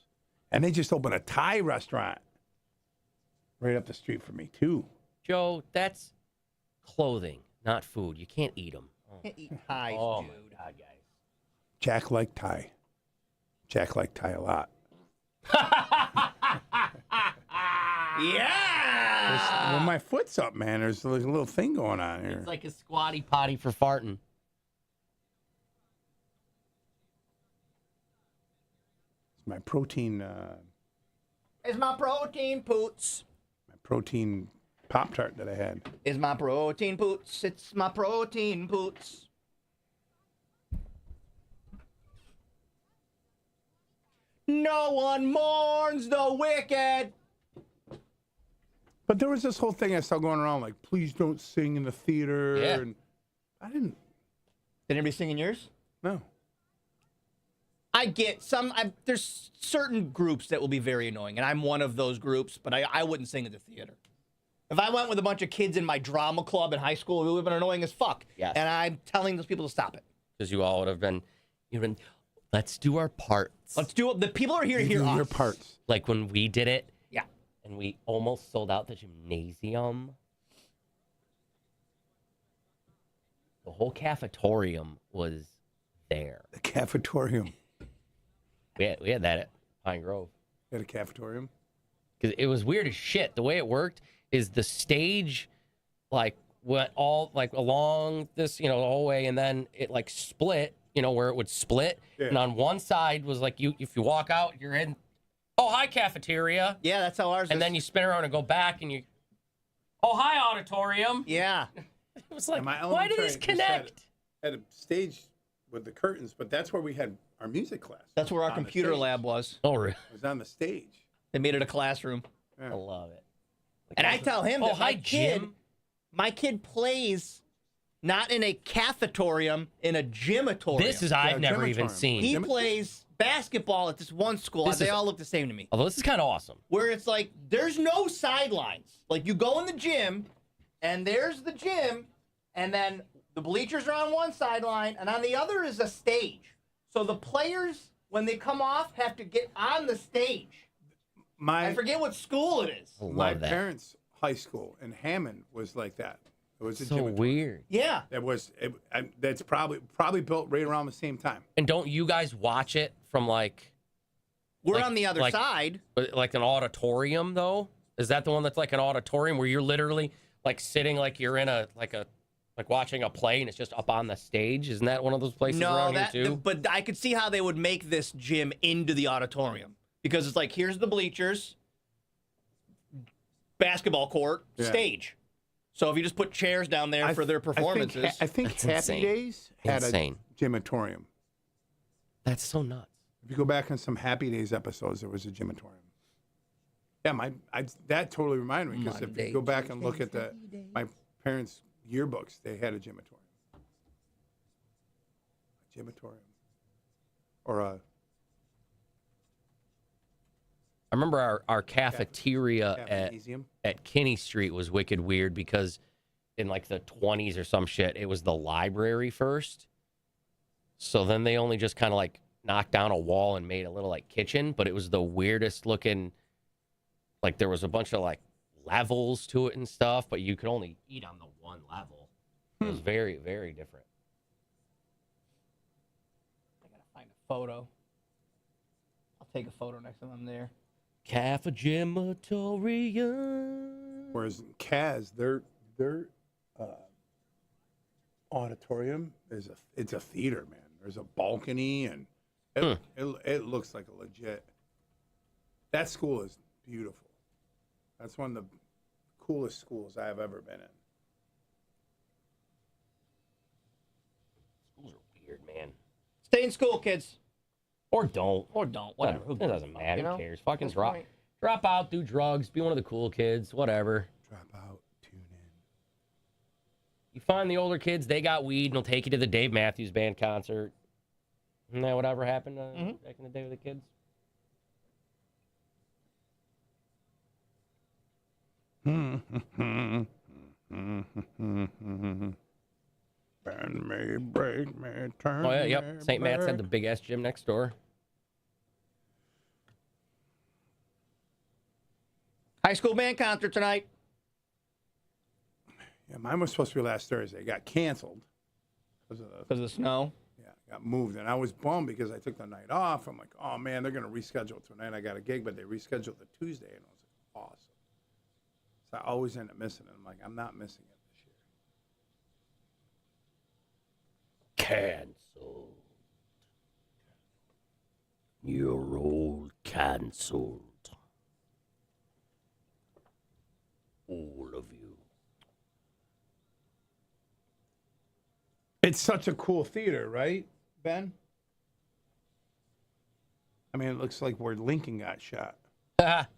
And they just opened a Thai restaurant right up the street from me, too. Joe, that's clothing, not food. You can't eat them. Can't eat Thai, dude. My God, guys. Jack liked Thai. Jack liked Thai a lot. Yeah. Well, my foot's up, man. There's a little thing going on here. It's like a squatty potty for farting. It's my protein. It's my protein poots. My protein Pop-Tart that I had. Is my protein poots. It's my protein poots. No one mourns the wicked. But there was this whole thing I saw going around, like, please don't sing in the theater. Yeah. And I didn't. Did anybody sing in yours? No. I get some. There's certain groups that will be very annoying, and I'm one of those groups, but I wouldn't sing at the theater. If I went with a bunch of kids in my drama club in high school, it would have been annoying as fuck. Yes. And I'm telling those people to stop it. Because you all would have been, let's do our parts. Let's do it. The people are here to hear us. Your parts. Like when we did it. Yeah. And we almost sold out the gymnasium. The whole cafetorium was there. The cafetorium. We had that at Pine Grove. You had a cafetorium? Because it was weird as shit. The way it worked is the stage, like, went all, like, along this, the whole way, and then it, like, split, where it would split. Yeah. And on one side was, like, if you walk out, you're in, oh, hi, cafeteria. Yeah, that's how ours is. And then you spin around and go back, and oh, hi, auditorium. Yeah. It was like, My why do elementary these just connect? Had a stage with the curtains, but that's where we had our music class. That's where our On the computer stage. lab was. Oh, really? It was on the stage. They made it a classroom. Yeah. I love it. And I tell him Oh, that hi, Jim. my kid plays not in a cafetorium, in a gymatorium. This is I've Yeah, never even gymatorium. seen. He plays basketball at this one school. This They is- all look the same to me. Although this is kind of awesome. Where it's like, there's no sidelines. Like, you go in the gym, and there's the gym, and then the bleachers are on one sideline, and on the other is a stage. So the players, when they come off, have to get on the stage. I forget what school it is. My parents' high school in Hammond was like that. It was a So gymatorium. weird. Yeah. That's probably built right around the same time. And don't you guys watch it from We're on the other side. Like an auditorium though? Is that the one that's like an auditorium where you're literally like sitting like you're in like watching a play and it's just up on the stage? Isn't that one of those places around here too? But I could see how they would make this gym into the auditorium. Because it's like, here's the bleachers, basketball court, stage. So if you just put chairs down there for their performances. I think That's Happy insane. Days had Insane. a gymatorium. That's so nuts. If you go back on some Happy Days episodes, there was a gymatorium. Yeah, that totally reminded me, because if you go back and look at my parents' yearbooks, they had a gymatorium. A gymatorium. Or a... I remember our cafeteria Cafeteria. at Kinney Street was wicked weird because in like the 20s or some shit, it was the library first. So then they only just kind of like knocked down a wall and made a little like kitchen, but it was the weirdest looking, like there was a bunch of like levels to it and stuff, but you could only eat on the one level. It was very, very different. I gotta find a photo. I'll take a photo next time I'm there. Cafegimatorium. Whereas in Kaz, their auditorium it's a theater, man. There's a balcony, and it looks like a legit. That school is beautiful. That's one of the coolest schools I have ever been in. Schools are weird, man. Stay in school, kids. Or don't. Whatever. It doesn't matter. Who cares? Fucking That's drop. right. Drop out, do drugs, be one of the cool kids, whatever. Drop out, tune in. You find the older kids, they got weed, and they'll take you to the Dave Matthews Band concert. Isn't that whatever happened back in the day with the kids? Bend me, break me, turn Oh, yeah, me yep. St. Matt's had the back. big-ass gym next door. High school band concert tonight. Yeah, mine was supposed to be last Thursday. It got canceled because of the snow. Yeah, it got moved, and I was bummed because I took the night off. I'm like, oh man, they're gonna reschedule it tonight. I got a gig, but they rescheduled it Tuesday, and I was like, awesome. So I always end up missing it. I'm like, I'm not missing it this year. Cancelled. You're all cancelled. All of you. It's such a cool theater, right, Ben? I mean, it looks like where Lincoln got shot. The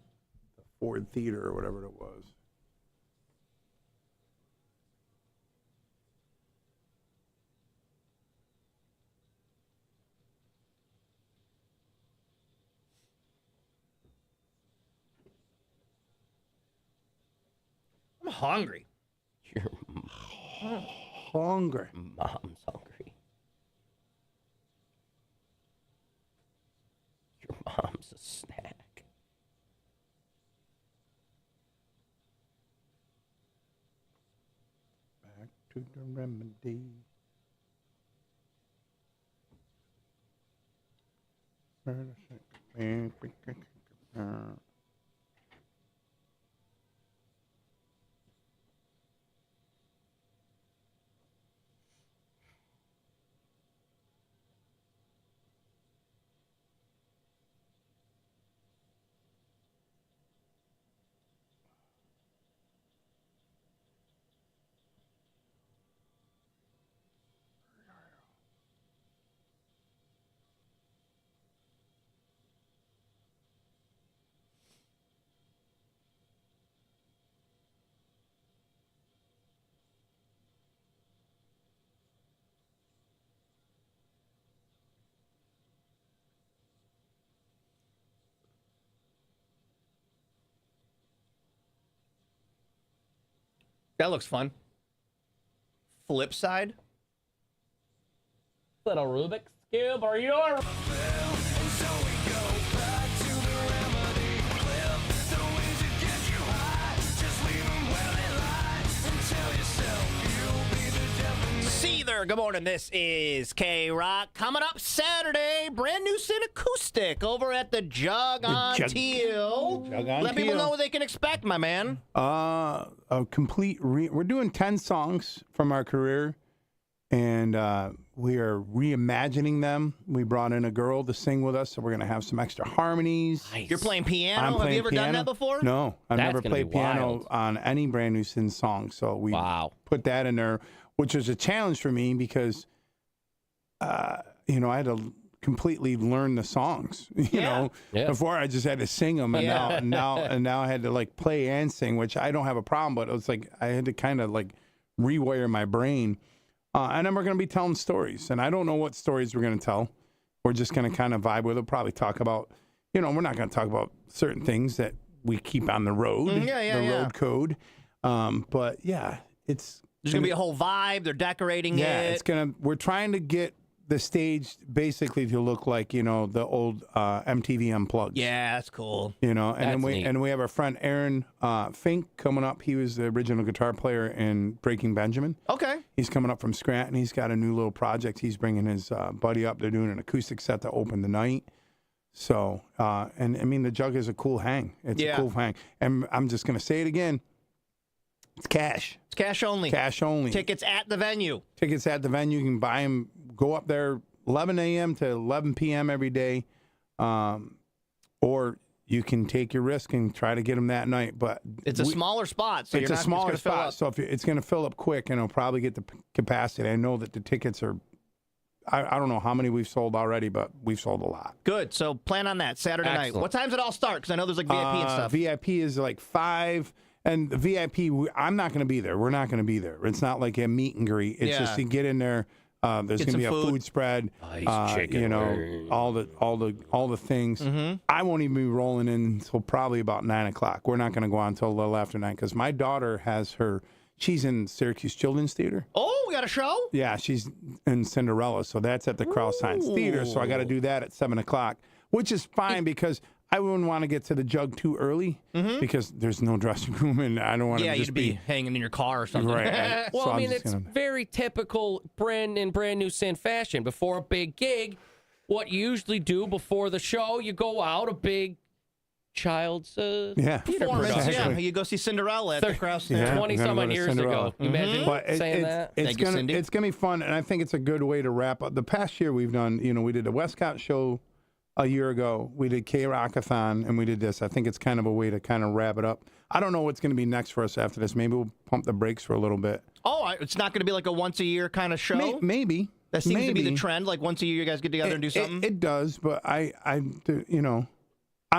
Ford Theater or whatever it was. I'm hungry. Your hungry. Mom's hungry. Your mom's a snack. Back to the remedy. That looks fun. Flip side. Little Rubik's Cube, are you? See there, good morning. This is K-Rock. Coming up Saturday, brand new Sin Acoustic over at the Jug on Teal. Let people know what they can expect, my man. A complete we're doing 10 songs from our career, and we are reimagining them. We brought in a girl to sing with us, so we're going to have some extra harmonies. Nice. You're playing piano? Have you ever done that before? No, I've That's never gonna played be piano wild. on any brand new Sin song, so we put that in there, which was a challenge for me because, I had to completely learn the songs. You know, before I just had to sing them, and now I had to like play and sing, which I don't have a problem, but it was like I had to kind of like rewire my brain. And then we're going to be telling stories, and I don't know what stories we're going to tell. We're just going to kind of vibe with it. Probably talk about, we're not going to talk about certain things that we keep on the road, road code. But yeah, it's. There's going to be a whole vibe. They're decorating it. Yeah, we're trying to get the stage basically to look like, the old MTV Unplugged. Yeah, that's cool. And we have our friend Aaron Fink coming up. He was the original guitar player in Breaking Benjamin. Okay. He's coming up from Scranton. He's got a new little project. He's bringing his buddy up. They're doing an acoustic set to open the night. So, the Jug is a cool hang. It's a cool hang. And I'm just going to say it again. It's cash. It's cash only. Cash only. Tickets at the venue. Tickets at the venue. You can buy them. Go up there 11 a.m. to 11 p.m. every day. Or you can take your risk and try to get them that night. But it's a smaller spot. So it's a smaller spot. So if it's going to fill up quick, and it'll probably get the capacity. I know that the tickets are, I don't know how many we've sold already, but we've sold a lot. Good. So plan on that Saturday night. What time does it all start? Because I know there's like VIP and stuff. VIP is like 5. And the VIP, I'm not going to be there. We're not going to be there. It's not like a meet and greet. It's just to get in there. There's going to be a food spread. Chicken all the things. Mm-hmm. I won't even be rolling in until probably about 9 o'clock. We're not going to go on until a little after 9 because my daughter has she's in Syracuse Children's Theater. Oh, we got a show? Yeah, she's in Cinderella, so that's at the Cross Science Theater. So I got to do that at 7 o'clock, which is fine because I wouldn't want to get to the Jug too early because there's no dressing room, and I don't want to just you'd be hanging in your car or something. Right. Well, So it's very typical brand new Sin fashion. Before a big gig, what you usually do before the show, you go out a big child's theater Performance. production. Yeah, you go see Cinderella at the Krause Theater. 20-some years ago. You imagine saying that? It's gonna be fun, and I think it's a good way to wrap up. The past year we've done, we did the Westcott show a year ago. We did K-Rockathon, and we did this. I think it's kind of a way to kind of wrap it up. I don't know what's going to be next for us after this. Maybe we'll pump the brakes for a little bit. Oh, it's not going to be like a once-a-year kind of show? Maybe. That seems to be the trend. Like once a year you guys get together and do something? It does, but I'm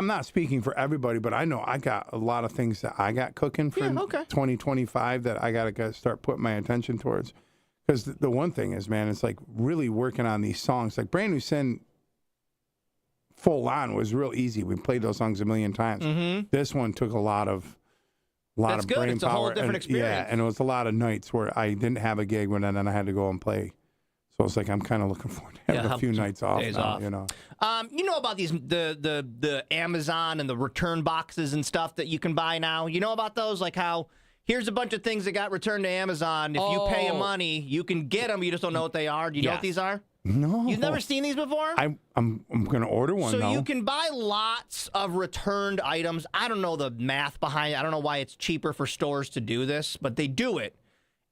not speaking for everybody, but I know I got a lot of things that I got cooking for 2025 that I got to start putting my attention towards. Because the one thing is, man, it's like really working on these songs. Like Brand New Sin, full on was real easy. We played those songs a million times. Mm-hmm. This one took a lot of That's good. brain It's power. a whole different experience. Yeah, and it was a lot of nights where I didn't have a gig when then I had to go and play. So it's like I'm kind of looking forward to having a few nights off now. You know about these the Amazon and the return boxes and stuff that you can buy now? You know about those? Like how here's a bunch of things that got returned to Amazon. If you pay money, you can get them. You just don't know what they are. Do you know what these are? No. You've never seen these before? I'm going to order one now. So you can buy lots of returned items. I don't know the math behind it. I don't know why it's cheaper for stores to do this, but they do it.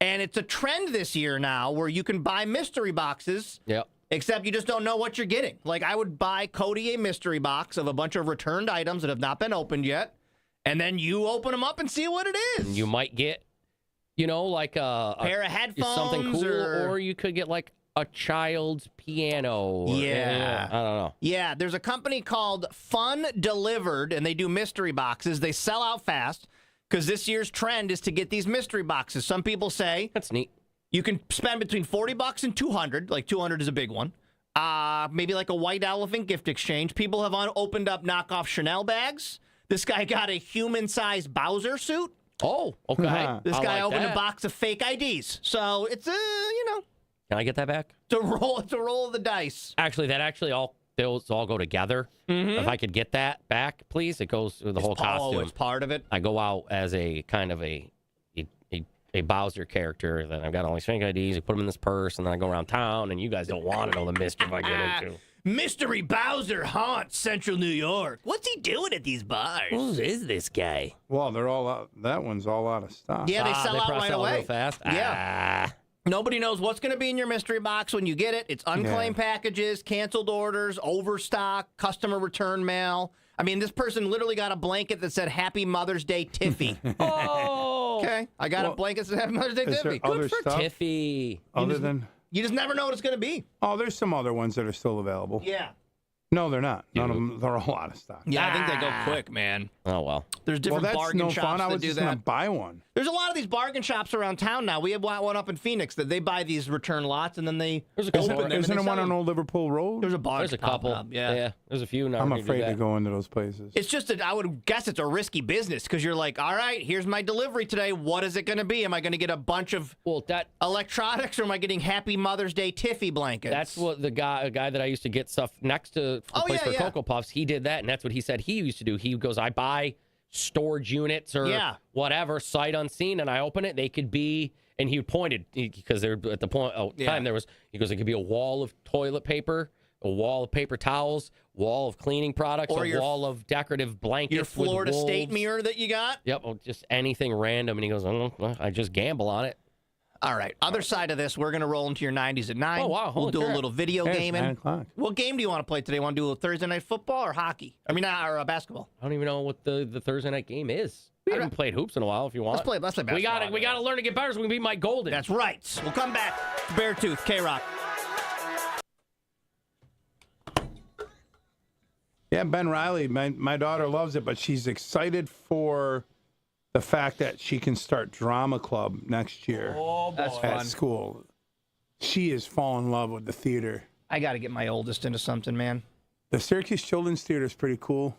And it's a trend this year now where you can buy mystery boxes. Yep. Except you just don't know what you're getting. Like I would buy Cody a mystery box of a bunch of returned items that have not been opened yet. And then you open them up and see what it is. You might get, like a pair of headphones. Something cool. Or you could get like a child's piano. Yeah. I don't know. Yeah, there's a company called Fun Delivered, and they do mystery boxes. They sell out fast because this year's trend is to get these mystery boxes. Some people say that's neat. You can spend between $40 and $200. Like 200 is a big one. Maybe like a white elephant gift exchange. People have opened up knockoff Chanel bags. This guy got a human-sized Bowser suit. Oh, okay. This guy opened that. a box of fake IDs. So it's Can I get that back? It's a roll of the dice. Actually, those all go together. Mm-hmm. If I could get that back, please. It goes through the whole costume. It's part of it. I go out as a kind of a Bowser character. Then I've got all these fake IDs. I put them in this purse, and then I go around town, and you guys don't want to know the mischief I get into. Mystery Bowser haunts Central New York. What's he doing at these bars? Who is this guy? Well, they're all out. That one's all out of stock. Yeah, they sell out right away. Real fast. Yeah. Nobody knows what's going to be in your mystery box when you get it. It's unclaimed packages, canceled orders, overstock, customer return mail. I mean, this person literally got a blanket that said Happy Mother's Day Tiffy. Oh. Okay. I got a blanket that said Happy Mother's Day Tiffy. Good for Tiffy. You just never know what it's going to be. Oh, there's some other ones that are still available. Yeah. No, they're not. None of them. They're all out of stock. Yeah, I think they go quick, man. Oh, well. There's different bargain shops fun. I that was do just that. going to buy one. There's a lot of these bargain shops around town now. We have one up in Phoenix that they buy these return lots and then they open them. Isn't there one on Old Liverpool Road? There's a bar. There's a couple. Yeah. There's a few now. I'm afraid to go into those places. It's just that I would guess it's a risky business because you're like, all right, here's my delivery today. What is it going to be? Am I going to get a bunch of electronics or am I getting Happy Mother's Day Tiffy blankets? That's what a guy that I used to get stuff next to the place for Cocoa Puffs. He did that, and that's what he said he used to do. He goes, I buy storage units or whatever, sight unseen, and I open it. They could be, and he pointed because they're at the time there was. He goes, it could be a wall of toilet paper, a wall of paper towels, wall of cleaning products, or a wall of decorative blankets. Your Florida with State mirror that you got. Yep, just anything random. And he goes, I just gamble on it. All right. Other side of this, we're going to roll into your 90s at 9. Oh, wow. We'll do a little video gaming. 9 o'clock. What game do you want to play today? Want to do a Thursday night football or hockey? I mean, or basketball? I don't even know what the Thursday night game is. We haven't played hoops in a while. If you want, let's play basketball. We got to learn to get better so we can beat Mike Golden. That's right. We'll come back to Beartooth, K-Rock. Yeah, Ben Riley, my daughter loves it, but she's excited for the fact that she can start drama club next year at school. She is falling in love with the theater. I got to get my oldest into something, man. The Syracuse Children's Theater is pretty cool.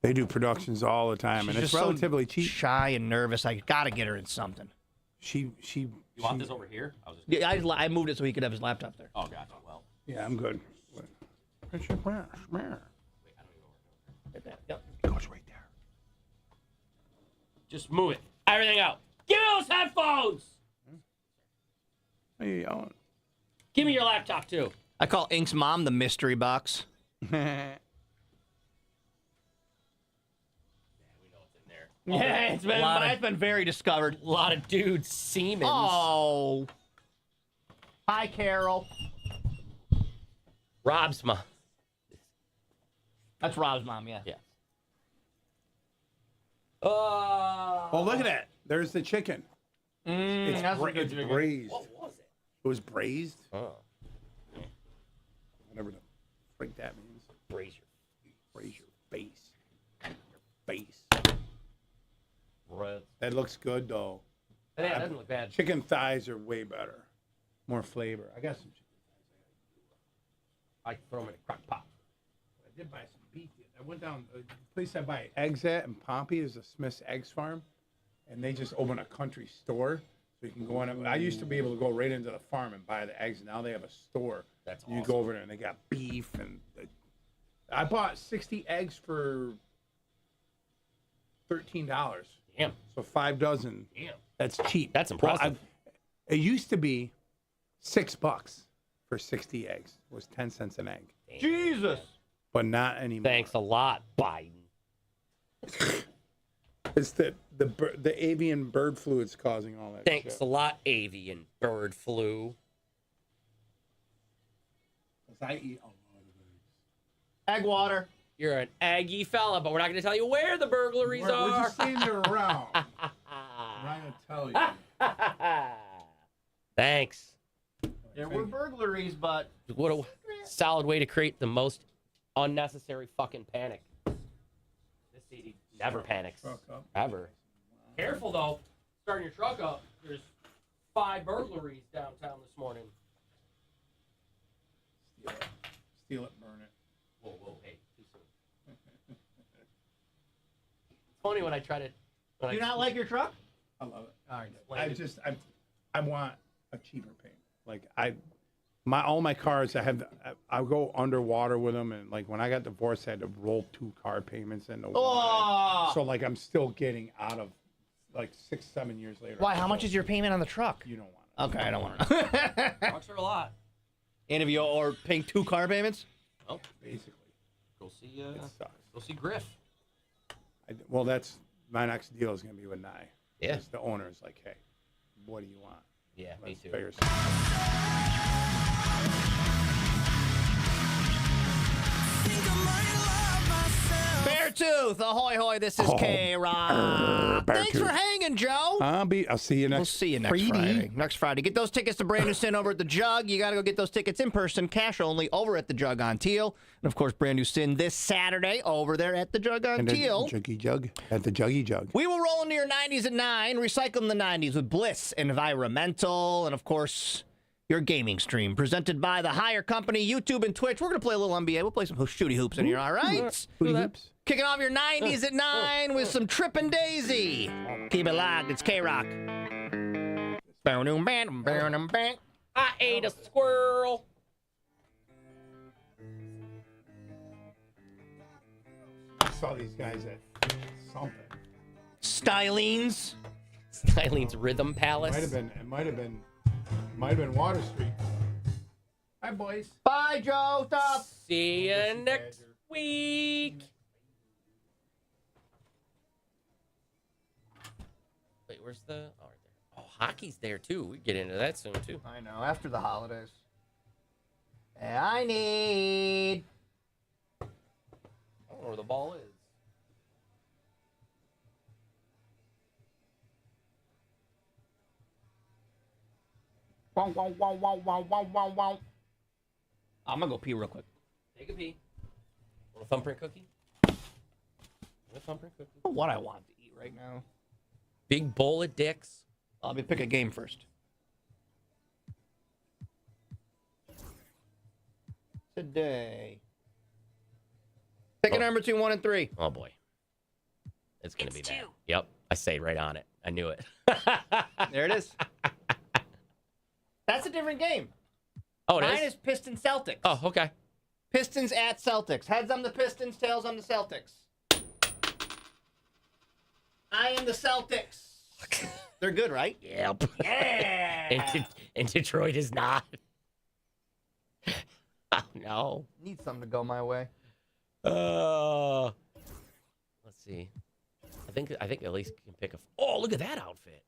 They do productions all the time, and it's relatively cheap. Shy and nervous. I got to get her in something. You want this over here? I moved it so he could have his laptop there. Oh, gotcha. Well, yeah, I'm good. Yep. It goes right there. Just move it. Everything out. Give me those headphones. What are you yelling? Give me your laptop, too. I call Ink's mom the mystery box. Yeah, it's been very discovered. A lot of dudes semen. Oh. Hi, Carol. Rob's mom. That's Rob's mom, yeah. Yeah. Oh, look at that. There's the chicken. It's, that's a good it's chicken. braised. What was it? It was braised. Oh. Whatever the freak that means. Braise Braise your face. Your face. your That looks good, though. Yeah, that doesn't look bad. Chicken thighs are way better. More flavor. I got some chicken thighs. I throw them in a crock pot. I did buy some beef. I went down the place I buy eggs at in Pompey is a Smith's Eggs Farm, and they just opened a country store, so you can go in. I used to be able to go right into the farm and buy the eggs. Now they have a store. That's You awesome. go over there and they got beef and. I bought 60 eggs for $13. Damn. So 5 dozen. Damn. That's cheap. That's impressive. It used to be $6 for 60 eggs. It was 10 cents an egg. Damn. Jesus. But not anymore. Thanks a lot, Biden. It's the avian bird flu that's causing all that Thanks shit. a lot, avian bird flu. 'Cause I eat a lot of eggs. Egg water. You're an Aggie fella, but we're not going to tell you where the burglaries We're are. just saying they're around. I'm not going to tell you. Thanks. There were burglaries, but What a solid way to create the most unnecessary fucking panic. This CD never panics. Truck up. Ever. Careful, though. Starting your truck up. There's 5 burglaries downtown this morning. Steal it, burn it. Whoa, hey. Too soon. It's funny when I try to... do you not like your truck? I love it. All right. I want a cheaper payment. Like all my cars, I go underwater with them, and like when I got divorced, I had to roll 2 car payments into one. Oh. So like I'm still getting out of like 6-7 years later. Why? How much is your payment on the truck? You don't want it. Okay, I don't want to know. Trucks are a lot. And if you are paying 2 car payments? Oh, Basically, go see, it sucks. go see Griff. Well, that's my next deal is gonna be with Nye. Yeah. 'Cause the owner is like, hey, what do you want? Yeah, me Let's too. figure something. Beartooth, ahoy hoy, this is K-Rock. Thanks for hanging, Joe. I'll see you next. We'll see you next Friday. Next Friday. Get those tickets to Brand New Sin over at the Jug. You got to go get those tickets in person, cash only, over at the Jug on Teal. And, of course, Brand New Sin this Saturday over there at the Jug on And Teal. Juggy Jug at the Juggy Jug. We will roll into your 90s at 9, recycling the 90s with Bliss Environmental, and, of course, your gaming stream presented by the Hire Company, YouTube, and Twitch. We're going to play a little NBA. We'll play some shooty hoops in here, all right? Hooty hoops. Kicking off your 90s at 9 with some Trippin' Daisy. Keep it locked. It's K-Rock. I ate a squirrel. I saw these guys at something. Styleens. Styleens Rhythm Palace. It might have been Water Street. Hi, boys. Bye, Joe. Stop. See you next week. Wait, where's the... Oh, right there. Oh, hockey's there, too. We get into that soon, too. I know, after the holidays. I need... I don't know where the ball is. Wow, wow, wow, wow, wow, wow, wow, wow. I'm going to go pee real quick. Take a pee. Want a thumbprint cookie? Want a thumbprint cookie? What I want to eat right now. Big bowl of dicks. Let me pick a game first. Today. Pick a number 2, 1, and 3. Oh, boy. It's going to be bad. Yep. I stayed right on it. I knew it. There it is. That's a different game. Oh, it Mine is? is Pistons Celtics. Oh, okay. Pistons at Celtics. Heads on the Pistons, tails on the Celtics. I am the Celtics. They're good, right? Yep. Yeah. and Detroit is not. Oh, no. Need something to go my way. Let's see. think at least you can pick a. Oh, look at that outfit.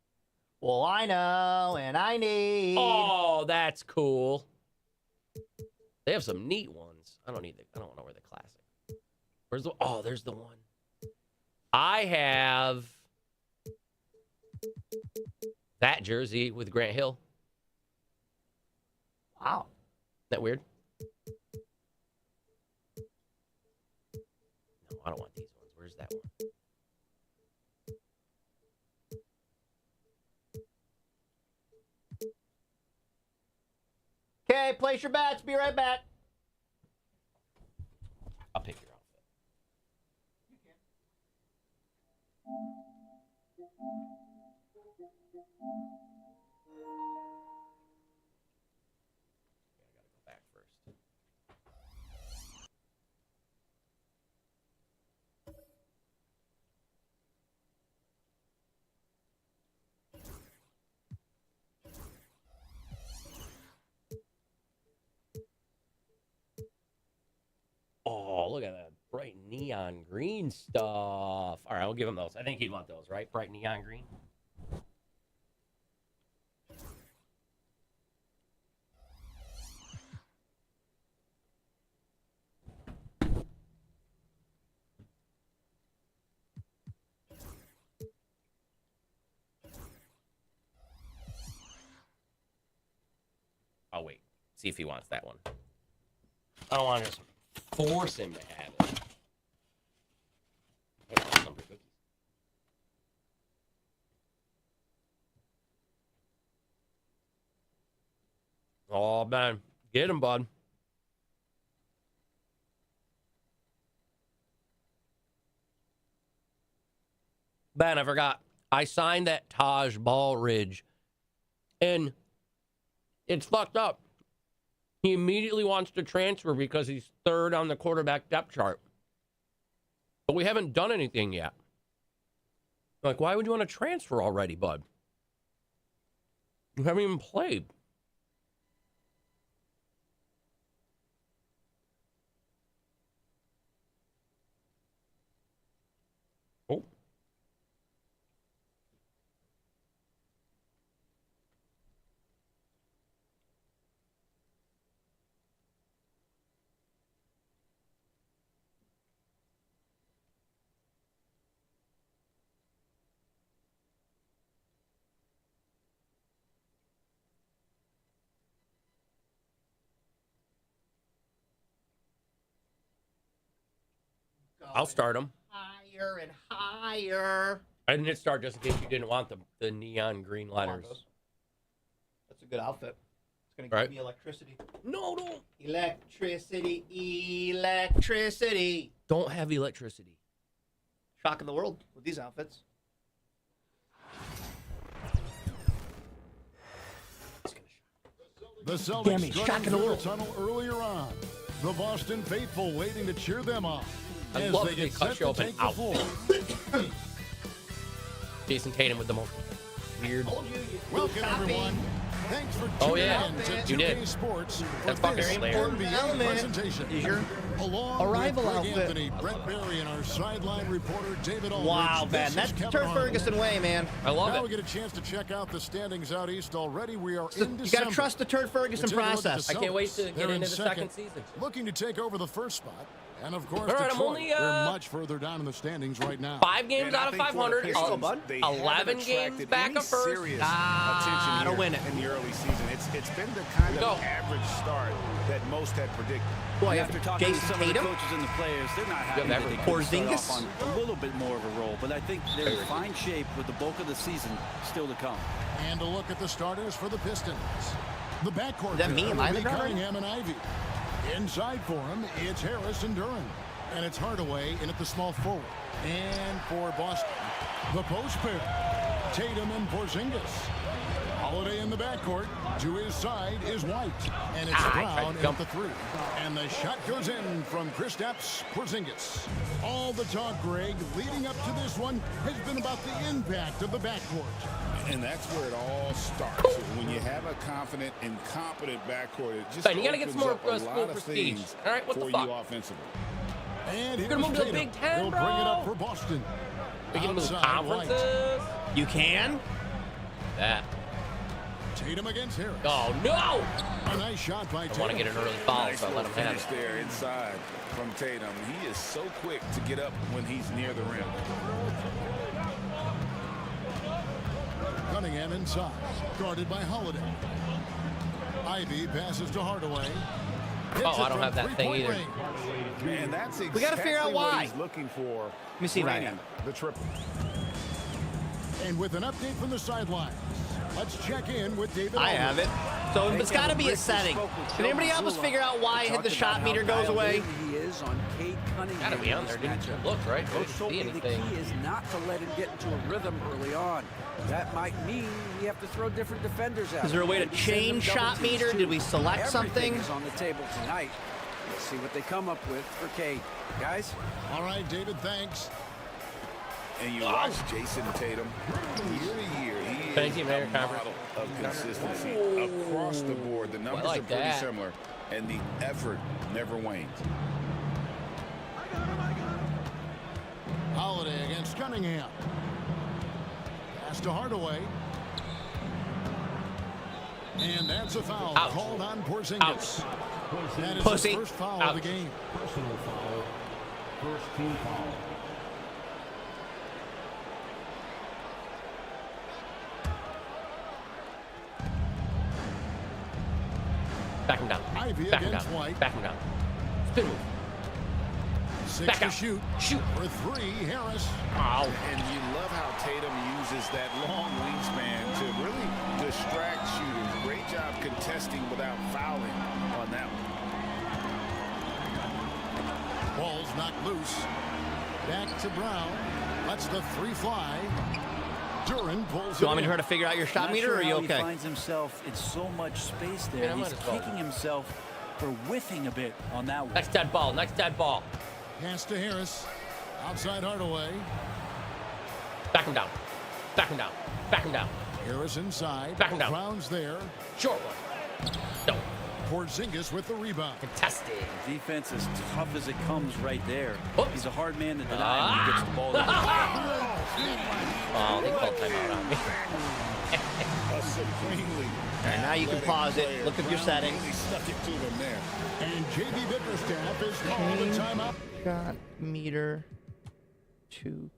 Well, I know, and I need. Oh, that's cool. They have some neat ones. I don't want to wear the classic. Where's the? Oh, there's the one. I have that jersey with Grant Hill. Wow. Isn't that weird? No, I don't want these ones. Where's that one? Okay, place your bets. Be right back. I'll pick your outfit. I gotta go back first. Oh, look at that bright neon green stuff. All right, I'll give him those. I think he'd want those, right? Bright neon green. I'll wait. See if he wants that one. I don't want to just force him to have it. I want some cookies. Oh, man. Get him, bud. Ben, I forgot. I signed that Taj Ballridge, and it's fucked up. He immediately wants to transfer because he's third on the quarterback depth chart. But we haven't done anything yet. Like, why would you want to transfer already, bud? You haven't even played. Oh. I'll start him. Higher and higher. I didn't hit start just in case you didn't want the neon green letters. That's a good outfit. It's going to give me electricity. No, don't. Electricity, electricity. Don't have electricity. Shock of the world with these outfits. The Celtics struck into the tunnel earlier on. The Boston faithful waiting to cheer them on. I love that they cut you open outfit. Jason Tatum with the most weird. Welcome, everyone. Thanks for tuning in to You 2K did. Sports. That's fucking Slayer. Presentation. Is your Along arrival with Greg outfit. Anthony, Brett Barry, and our sideline reporter David Aldridge. Wow, Ben. This That's is the Kevin Turf Harlan. Ferguson way, man. I love Now it. we get a chance to check out the standings out east already. We are in You December. got to trust the Turf Ferguson Take a look at the process. I can't wait to Celtics. get They're in into the second season. Looking to take over the first spot. And of course, All right, I'm Detroit, only, they're much further down in the standings right now. 5 games out of 500. 11 games back of first. To win it. In the early season, it's been the kind Go. of average start that most had predicted. Boy, After talking Jason to some Tatum? of the coaches and the players, they're not happy that they couldn't Porzingis? start off on a little bit more of a roll, but I think they're in fine shape with the bulk of the season still to come. And a look at the starters for the Pistons. The backcourt Is that me? there Am will I be the guy? Cunningham and Ivy. Inside for him, it's Harris and Duran. And it's Hardaway in at the small forward. And for Boston, the post pair, Tatum and Porzingis. Holiday in the backcourt. To his side is White. And it's Brown at the 3. And the shot goes in from Kristaps Porzingis. All the talk, Greg, leading up to this one has been about the impact of the backcourt. And that's where it all starts. When you have a confident and competent backcourt, it just Ben, you gotta get some more opens up a school lot of prestige. things All right, what the for fuck? you offensively. And You're here's gonna move to the Tatum. Big Ten, He'll bring it up bro. for Boston. We can move Outside conferences. You can? That. Tatum against Harris. Oh, no! A nice shot by Tatum. I want to get an early foul, Nice so let him have finish it. there inside from Tatum. He is so quick to get up when he's near the rim. Cunningham inside, guarded by Holiday. Ivy passes to Hardaway. Oh, I don't have that thing either. Man, that's exactly We got to figure out what why. he's looking for. Let me see if I Brady, have the triple. And with an update from the sidelines, let's check in with David. I have it. So it's got to be a setting. Can anybody help us figure out why the shot meter goes away? He is on Cade Cunningham. Gotta be on there. Didn't look right. Coach Didn't told see me the anything. key is not to let him get into a rhythm early on. That might mean we have to throw different defenders out. Is there a way to Maybe send them change double shot teams meter? too. Did we select something? Everything is on the table tonight. Let's see what they come up with for Cade. Guys? All right, David, thanks. And you watch Jason Tatum year to year. He is a model of consistency across the board. The numbers are pretty similar, and the effort never wanes. Holiday against Cunningham. Pass to Hardaway. And that's a foul called on Porzingis. That is Pussy. the first foul of the game. Personal foul. First team foul. Back him down. Ivy Back him against down. White. Back him down. Spin move. 6 Back to out. shoot. Shoot. For 3, Harris. Ow. And you love how Tatum uses that long wingspan to really distract shooters. Great job contesting without fouling on that one. Ball's knocked loose. Back to Brown. Lets the 3 fly. Duran pulls Do you want it me to in. try to figure out your shot Not meter, sure or are you how okay? He finds himself in so much space there. Yeah, I He's might as well. kicking himself for whiffing a bit on that one. Next dead ball. Next dead ball. Pass to Harris. Outside Hardaway. Back him down. Back him down. Back him down. Harris inside. Back him down. Brown's there. Short one. No. Porzingis with the rebound. Contested. Defense is tough as it comes right there. Oops. He's a hard man to deny when he gets the ball. Oh, they called timeout on me. A supremely All right, now you can pause it. Look at your settings. really stuck it to them there. And JB Bickerstaff is called a timeout. Shot meter 2K24.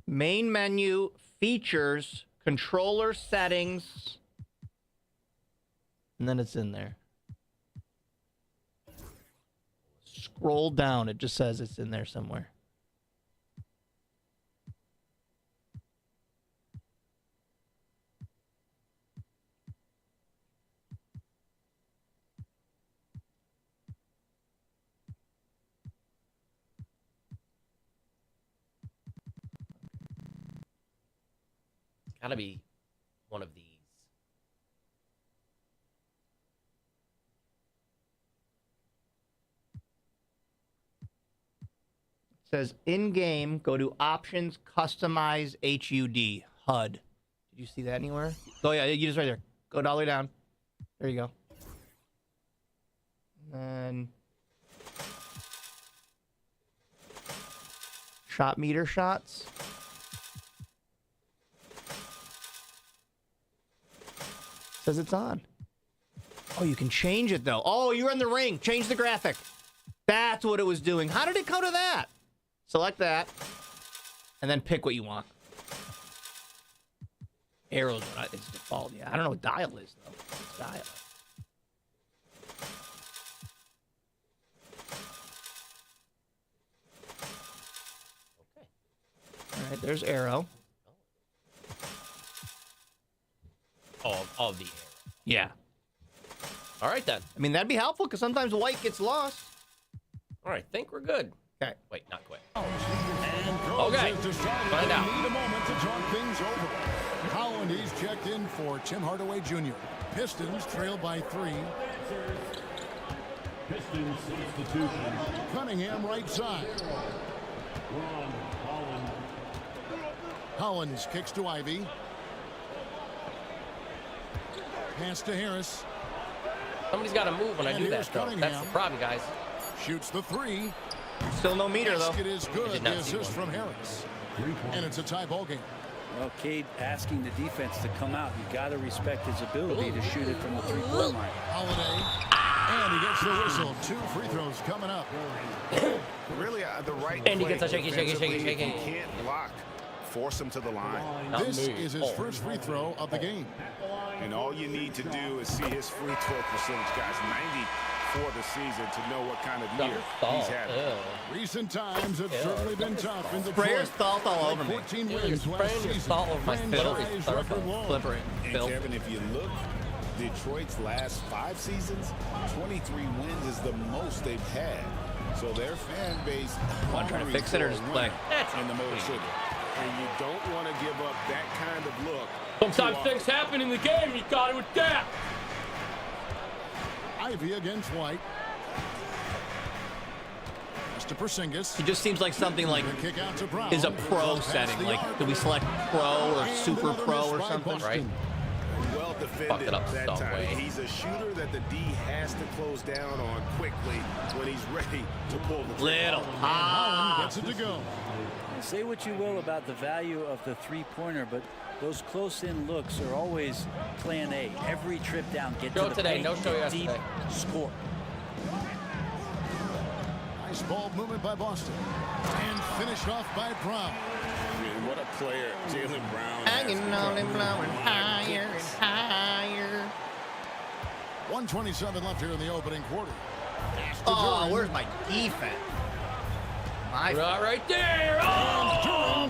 Main menu, features, controller settings, and then it's in there. Scroll down, it just says it's in there somewhere. Gotta be one of these. It says in-game, go to options, customize HUD. Did you see that anywhere? Oh yeah, you just right there. Go all the way down. There you go. And then shot meter shots. Says it's on. Oh, you can change it though. Oh, you're in the ring. Change the graphic. That's what it was doing. How did it go to that? Select that, and then pick what you want. Arrows, it's default. Yeah, I don't know what dial is though. It's dial. Okay. All right, there's arrow. Of the arrow. Yeah. All right then. I mean, that'd be helpful because sometimes white gets lost. All right, think we're good. Okay. Wait, not quite. And Okay. has decided Find they out. need a moment to talk things over. Holland, he's checked in for Tim Hardaway Jr. Pistons trail by 3. Pistons substitution. Cunningham right side. Hollins kicks to Ivy. Pass to Harris. Somebody's got to move when I do that, though. That's the problem, guys. Shoots the three. Still no meter, though. Basket is good. The assist from Harris. And it's a tie ball game. Well, Cade asking the defense to come out. You got to respect his ability to shoot it from the three-point line. Holiday. And he gets the whistle. 2 free throws coming up. Really, the right And he play gets a shaky. defensively, if you can't block, force him to the line. This is his first free throw of the game. And all you need to do is see his free throw percentage, guys. 90 for the season to know what kind of year he's had. Recent times have certainly been tough in the Sprayer's salt all over me. 14 You're wins last spraying your season. salt over my Franchise record low. Flipper it. And Kevin, if you look, Detroit's last 5 seasons, 23 wins is the most they've had. So their fan base I'm trying to fix it or just play. in the Motor City. And you don't want to give up that kind of look. Sometimes things happen in the game and you got to adapt. Ivy against White. To Porzingis. It just seems like something like kick out to Brown. is a pro setting. Like, do we select pro or super pro or something? Right. Well defended that time. He's a shooter that the D has to close down on quickly when he's ready to pull the trigger. Gets it to go. Say what you will about the value of the three-pointer, but those close-in looks are always plan A. Every trip down, get Show to the today, paint, no show get deep, yesterday. score. Nice ball movement by Boston. And finished off by Brown. I mean, what a player Jaylen Brown Hanging on and blowing higher and higher. 1:27 left here in the opening quarter. Oh, where's my defense? Right there. Oh!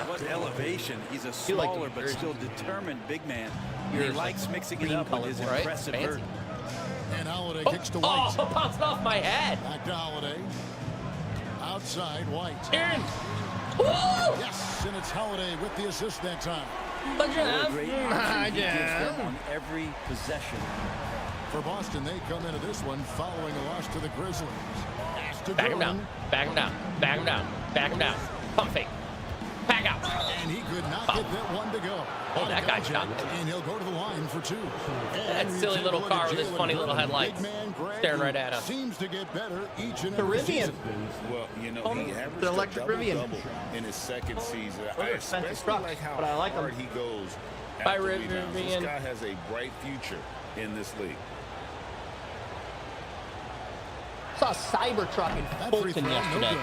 What elevation. He's a smaller but still determined big man. He likes mixing it up with his impressive vert. And Holiday kicks to White. Oh, bounced off my head. Back to Holiday. Outside White. In. Yes, and it's Holiday with the assist that time. Great option he gives them on every possession. For Boston, they come into this one following a loss to the Grizzlies. Back him down. Back him down. Back him down. Back him down. Pump fake. Back out. And he could not get that one to go. Oh, that guy shot. And he'll go to the line for 2. That silly little car with his funny little headlights staring right at us. Seems to get better each and every every season. Well, you know, he averaged the electric a double in his second season. I especially like how hard he goes. By Rivian. This Rivian. guy has a bright future in this league. Saw a Cybertruck in Fulton yesterday.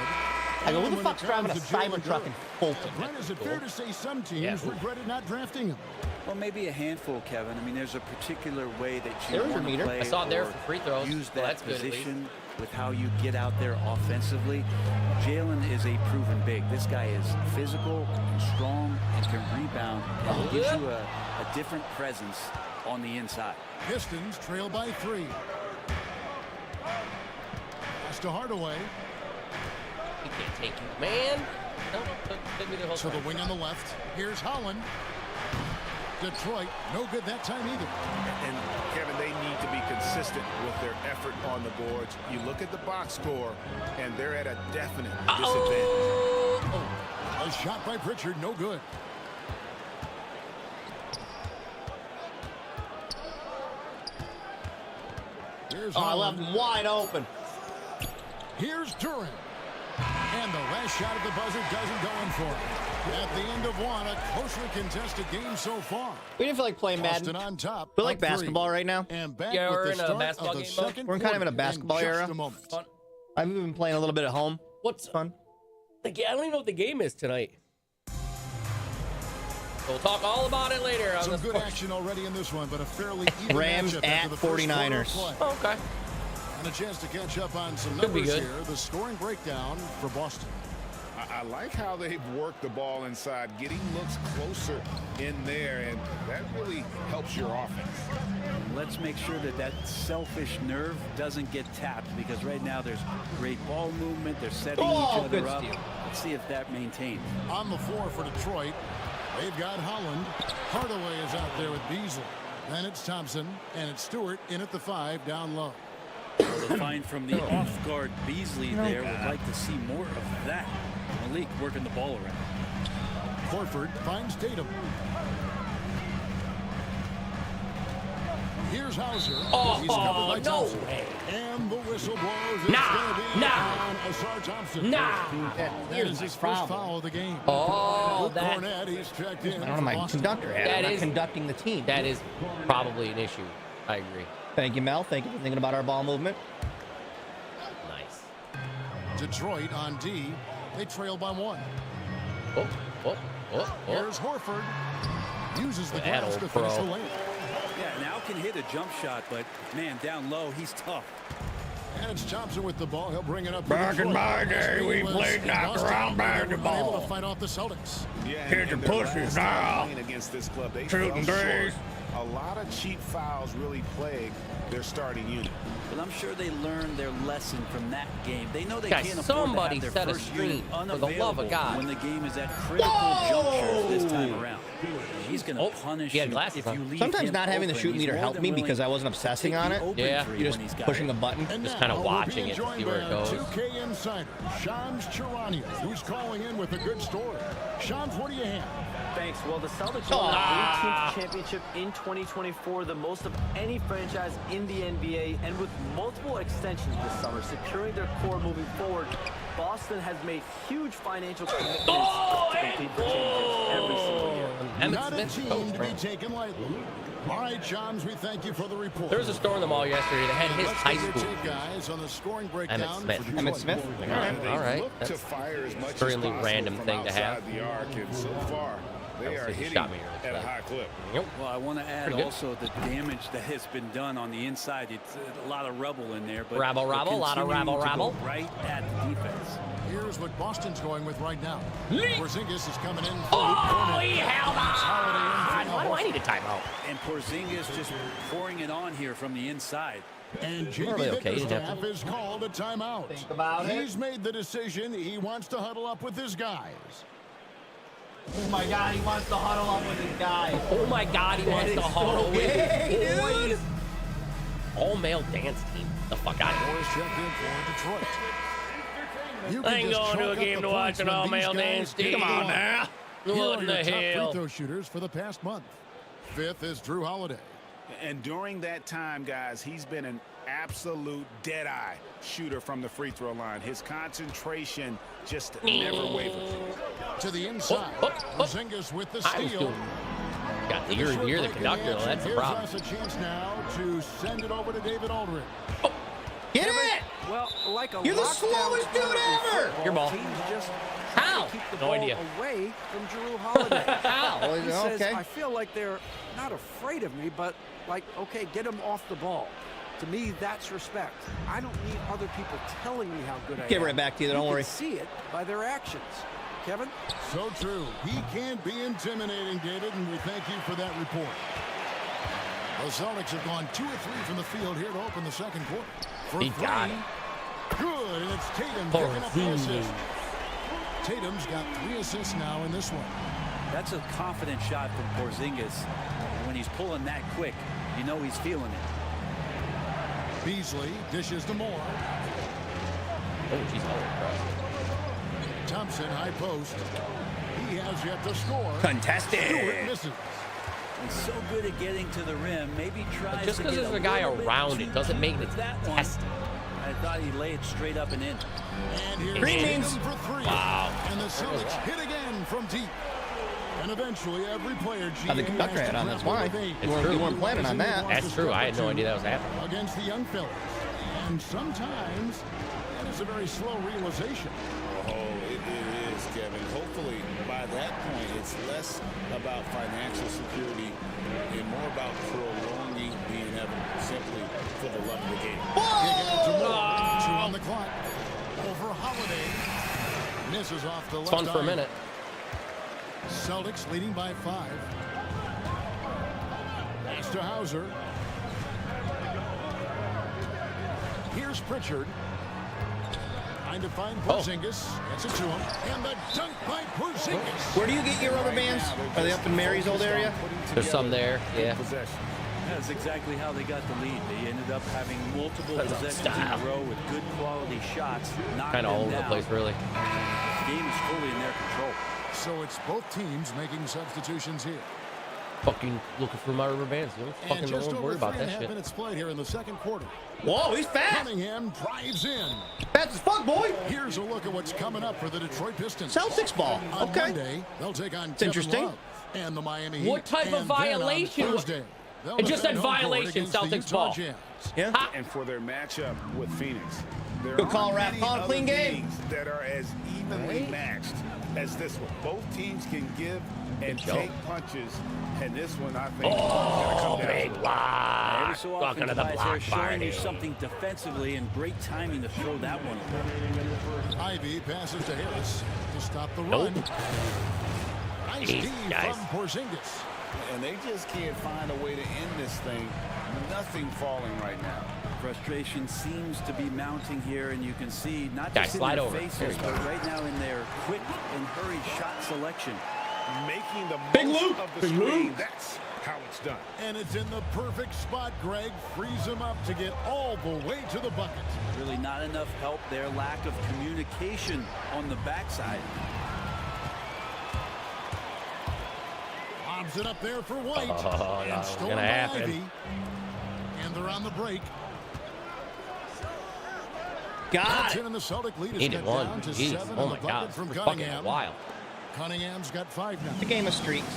I go, who the fuck's driving a Cybertruck in Fulton? Brent, is it fair to say some teams regretted not drafting him? Well, maybe a handful, Kevin. I mean, there's a particular way that you There's your want to meter. play I saw it there or for free throws. use Well, that that's good, at least. position with how you get out there offensively. Jalen is a proven big. This guy is physical and strong and can rebound. And he gives you a different presence on the inside. Pistons trail by 3. Pass to Hardaway. He can't take you, man. No, take me the whole To the time. wing on the left. Here's Holland. Detroit, no good that time either. And Kevin, they need to be consistent with their effort on the boards. You look at the box score, and they're at a definite disadvantage. A shot by Pritchard, no good. Here's I left him wide open. Here's Duran. And the last shot at the buzzer doesn't go in for it. At the end of one, a closely contested game so far. We didn't feel like playing Madden. Boston on top. We like up 3. basketball right now. And back Yeah, with we're the in a start basketball of the game mode. second We're kind of in a quarter basketball just era. a moment. I've been playing a little bit at home. What's fun? I don't even know what the game is tonight. We'll talk all about it later on Some this good course. action already in this one, but a fairly even Rams matchup at after the first quarter of 49ers. play. Oh, okay. And a chance to catch up on some Could be numbers good. here. The scoring breakdown for Boston. I like how they've worked the ball inside, getting looks closer in there, and that really helps your offense. Let's make sure that that selfish nerve doesn't get tapped, because right now there's great ball movement. They're setting each other good up. steal. Let's see if that maintains. On the floor for Detroit, they've got Holland. Hardaway is out there with Beasley. Then it's Thompson, and it's Stewart in at the 5 down low. The find from the off-guard Beasley there. Would like to see more of that. Malik working the ball around. Horford finds Tatum. Here's Hauser. He's covered by Thompson. And the whistle blows. It's going to be on Asar Thompson. That is his first foul of the game. Oh, that. Cornette, he's checked in. I don't know my conductor hat. I'm not conducting the team. That is probably an issue. I agree. Thank you, Mel. Thank you for thinking about our ball movement. Nice. Detroit on D. They trail by 1. Here's Horford. Uses the glass to finish the lane. Yeah, now can hit a jump shot, but man, down low, he's tough. And it's Thompson with the ball. He'll bring it up. Back in my day, we played knock around basketball. Able to fight off the Celtics. Kids are pussies now. Against this club, they shooting threes. A lot of cheap fouls really plague their starting unit. But I'm sure they learned their lesson from that game. They know they Guys, can't afford somebody to have set their a first screen, unit for the love of unavailable God. when the game is at critical juncture this time around. He's going to punish you if you leave Sometimes him not having the open. shooting He's leader more helped than me willing because I wasn't to obsessing take on the it. open Yeah, three you're just when he's got pushing it. a button. Just kind of watching it to see where it goes. 2K Insider, Shams Charania, who's calling in with a good story. Shams, what do you have? Thanks. Well, the Celtics won their 18th championship in 2024, the most of any franchise in the NBA, and with multiple extensions this summer, securing their core moving forward, Boston has made huge financial commitments to compete for championships every single year. Not a team to be taken lightly. All right, Shams, we thank you for the report. There was a store in the mall yesterday that had his Let's high get your school. take, guys, on the scoring breakdown Emmett Smith. for Emmett Smith? All right. Look That's to fire as much extremely as possible random from thing to have. outside the arc, and so far they are hitting shot me at a high clip. Well, I want to add Pretty good. also the damage that has been done on the inside. It's a lot of rubble in there, but Rabble, they're rabble, a lot of continuing rabble, to go rabble. right at the defense. Here's what Boston's going with right now. Porzingis is coming in. Oh, he held on. Why do I need a timeout? And Porzingis just pouring it on here from the inside. And Are JB they okay? Bickerstaff is called a timeout. Think about it. He's made the decision. He wants to huddle up with his guys. Oh my God, he wants to huddle up with his guys. Oh my God, he wants to huddle with his boys. All male dance team. The fuck out of here. Boys checked in for Detroit. You I can ain't just going to chalk a up game the to watch points an when all-male these dance guys team. get Come on going. now. Here What are in your the top hell? free throw shooters for the past month. Fifth is Drew Holiday. And during that time, guys, he's been an absolute dead-eye shooter from the free throw line. His concentration just never wavers. To the inside. Porzingis with the I was steal. doing. Got the you're the conductor though. That's the Here's problem. us a chance now to send it over to David Aldridge. Get it! Well, like a You're the lockdown slowest dude corner in ever! football, Your ball. Teams just How? keep the No ball idea. away from Drew Holiday. How? He says, Okay. I feel like they're not afraid of me, but like, okay, get them off the ball. To me, that's respect. I don't need other people telling me how good I am. Get right back to you, don't worry. can see it by their actions. Kevin? So true. He can be intimidating, David, and we thank you for that report. The Celtics have gone 2 of 3 from the field here to open the second quarter. For He three, got it. good, and it's Tatum picking up the assist. Tatum's got 3 assists now in this one. That's a confident shot from Porzingis. When he's pulling that quick, you know he's feeling it. Beasley dishes to Moore. Oh, she's all Thompson, high post. He has yet to score. Contested. Stewart misses. He's so good at getting to the rim. Maybe tries Just to because get there's a guy little bit around too it doesn't make it with that one. tested. I thought he'd lay it straight up and in. And here's Greens. Tatum for 3. Wow. And the Celtics hit again from deep. And eventually, every player Have the conductor hat on, that's why. You weren't planning on that. That's true. I had no idea that was happening. Against the young fellas. And sometimes, that is a very slow realization. Oh, it is, Kevin. Hopefully, by that point, it's less about financial security and more about prolonging the inevitable, simply for the love of the game. Two on the clock. Over Holiday. Misses off the It's left fun for a eye. minute. Celtics leading by 5. Pass to Hauser. Here's Pritchard. Trying to find Porzingis. Gets it to him. And the dunk by Porzingis. Where do you get your rubber bands? Are they up in Mary's old area? There's some there. Yeah. That's exactly how they got the lead. They ended up having multiple possessions in a row with good quality shots. Kind of all over the place, really. The game is fully in their control. So it's both teams making substitutions here. Fucking looking for my rubber bands. You don't fucking don't worry about that shit. Minutes played here in the second quarter. Whoa, he's fast. Cunningham drives in. Fast as fuck, boy. Here's a look at what's coming up for the Detroit Pistons. Celtics ball. On Okay. Monday, they'll take on It's interesting. Love and the Miami Heat. What type of And then on violation? Thursday, they'll It just said defend home court violation, against the Celtics Utah ball. Jazz. Yeah. And for their matchup with Phoenix, there Good call, aren't Rap. many Call it other clean game. games that are as evenly matched as this one. Both teams can give and take punches, and this one, I think, is going to come down. Big block. Every so often, Welcome to the guys block are showing you party. something defensively and great timing to throw that one away. Ivy passes to Harris to stop the Nope. run. Nice Jeez, D guys. from Porzingis. And they just can't find a way to end this thing. Nothing falling right now. Frustration seems to be mounting here, and you can see not Guys, just in slide their over. There faces, you but go. right now in their quick and hurried shot selection. Making the Big most loop. of the Big screen. loop. That's how it's done. And it's in the perfect spot. Greg frees him up to get all the way to the bucket. Really not enough help there. Lack of communication on the backside. Lobs it up there for White. Oh, no, and it's stolen gonna by happen. Ivy. And they're on the break. Got That's it. in, and the Celtic lead is Needed cut one. down to Jeez. 7 Oh in my the God. bucket from It's fucking Cunningham. wild. Cunningham's got 5 now. It's a game of streaks.